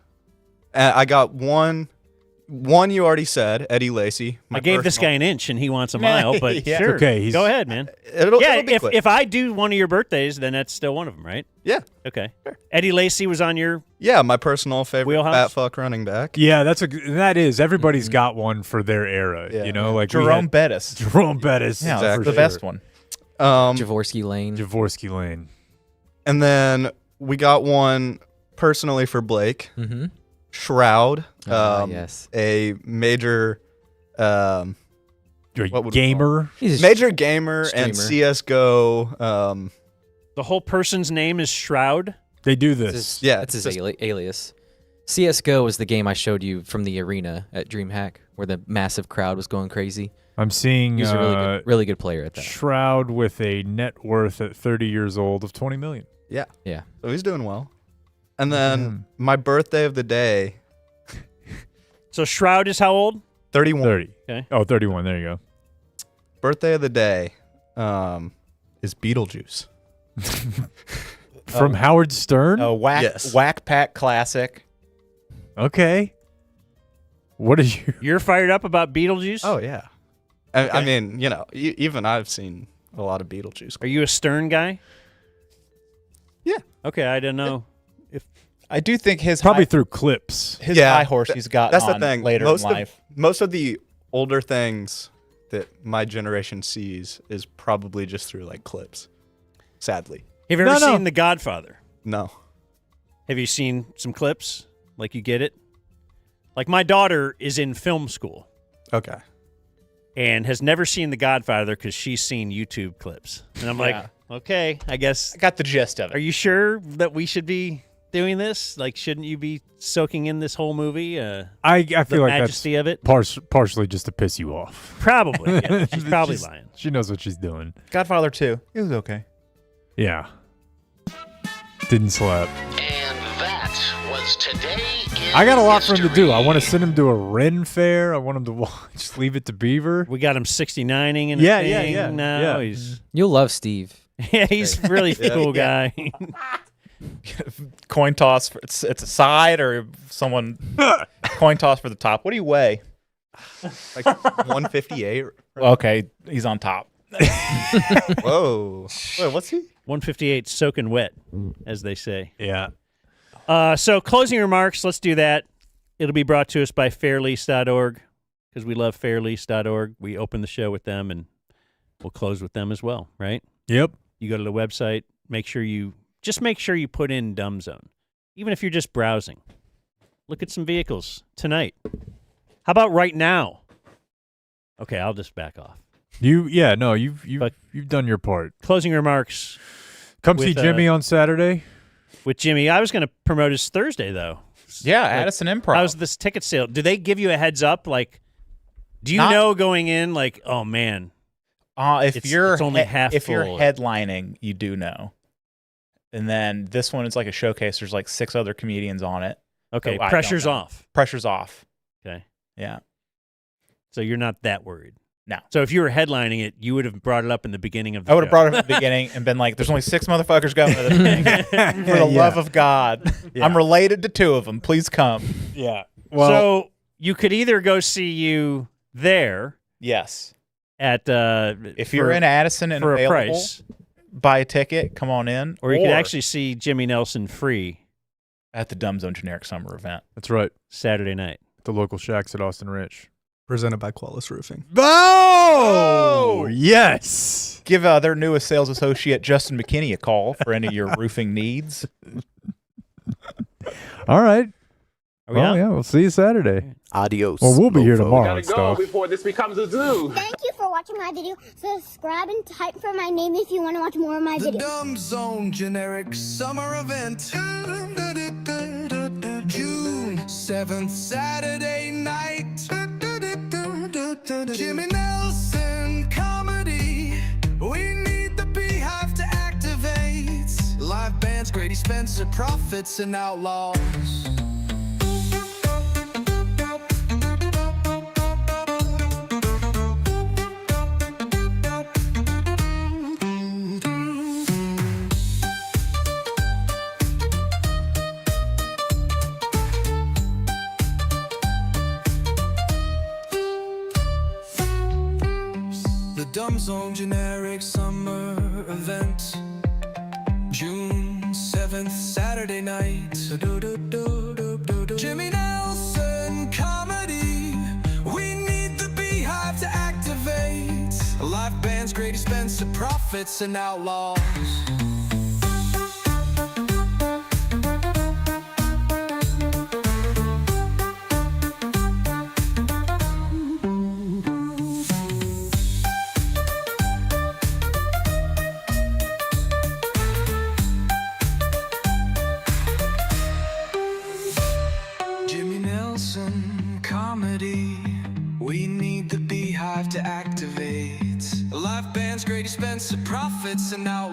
I got one you already said, Eddie Lacy. I gave this guy an inch, and he wants a mile, but Yeah. sure. Okay, go ahead, man. It'll be quick. If I do one of your birthdays, then that's still one of them, right? Yeah. Okay. Sure. Eddie Lacy was on your my personal favorite wheelhouse? fat fuck running back. Yeah, that is. Everybody's got one for their era, like Jerome Bettis. Jerome Bettis. Yeah, exactly. the best one. Javorsky Lane. Javorsky Lane. And then we got one personally for Blake. Mm-hmm. Shroud. Yes. A major gamer. Major gamer and streamer. CSGO. The whole person's name is Shroud? They do this. That's his alias. CSGO was the game I showed you from the arena at DreamHack where the massive crowd was going crazy. I'm seeing He's a really good player at that. Shroud with a net worth at 30 years old of $20 million. Yeah. Yeah. So he's doing well. And then my birthday of the day. So Shroud is how old? 31. 30. Okay. Oh, 31. There you go. Birthday of the day is Beetlejuice. From Howard Stern? A Whack Pack classic. Okay. What is you? You're fired up about Beetlejuice? Oh, yeah. I mean, even I've seen a lot of Beetlejuice. Are you a Stern guy? Yeah. Okay, I don't know. I do think his probably through clips. His high horse he's got that's on the thing. later most in life. Most of the older things that my generation sees is probably just through like clips. Sadly. Have you ever seen The Godfather? No. Have you seen some clips? Like you get it? Like my daughter is in film school. Okay. And has never seen The Godfather because she's seen YouTube clips. And I'm like, okay, I guess. I got the gist of it. Are you sure that we should be doing this? Like, shouldn't you be soaking in this whole movie? I feel the like majesty that's of it? partially just to piss you off. Probably. Yeah, she's probably lying. She knows what she's doing. Godfather 2. It was okay. Yeah. Didn't slap. And that was today in I got a lot for him to do. I want to send him to a Ren fair. I want him to watch Leave It to Beaver. We got him 69ing and yeah. now. He's You'll love Steve. Yeah, he's really cool guy. Coin toss. It's a side or someone. Coin toss for the top. What do you weigh? Like 158. Okay, he's on top. Whoa. Wait, what's he? 158 soaking wet, as they say. Yeah. So closing remarks, let's do that. It'll be brought to us by fairlease.org because we love fairlease.org. We open the show with them and we'll close with them as well, right? Yep. You go to the website, make sure you put in Dumb Zone. Even if you're just browsing. Look at some vehicles tonight. How about right now? Okay, I'll just back off. You've done your part. Closing remarks. Come see Jimmy on Saturday. With Jimmy, I was going to promote his Thursday though. Yeah, Addison Improv. How's this ticket sale? Do they give you a heads up? Like, do you know going in? Like, oh man, if you're only half if full. you're headlining, you do know. And then this one is like a showcase. There's like 6 other comedians on it. Okay, so pressure's off. Pressure's off. Okay, yeah. So you're not that worried. No. So if you were headlining it, you would have brought it up in the beginning of the I would have show. brought it up at the beginning and been like, "There's only 6 motherfuckers going to this thing. For the love of God, I'm related to 2 of them. Please come." Yeah. Well, so you could either go see you there. Yes. At if you're in Addison and for available, a price, buy a ticket, come on in. Or you could actually see Jimmy Nelson free at the Dumb Zone Generic Summer Event. That's right. Saturday night. The local shacks at Austin Rich. Presented by Qualis Roofing. Oh, yes. Give their newest sales associate, Justin McKinney, a call for any of your roofing needs. All right. Are we out? Yeah, we'll see you Saturday. Adios. Well, we'll be here mofo. tomorrow We and gotta go stuff. before this becomes a zoo. Thank you for watching my video. Subscribe and type for my name if you want to watch more of my videos. The Dumb Zone Generic Summer Event. June 7th, Saturday night. Jimmy Nelson comedy. We need the Beehive to activate. Live bands, Grady Spencer, Prophets and Outlaws. The Dumb Zone Generic Summer Event. June 7th, Saturday night. Jimmy Nelson comedy. We need the Beehive to activate. Live bands, Grady Spencer, Prophets and Outlaws. Jimmy Nelson comedy. We need the Beehive to activate. Live bands, Grady Spencer, Prophets and Outlaws.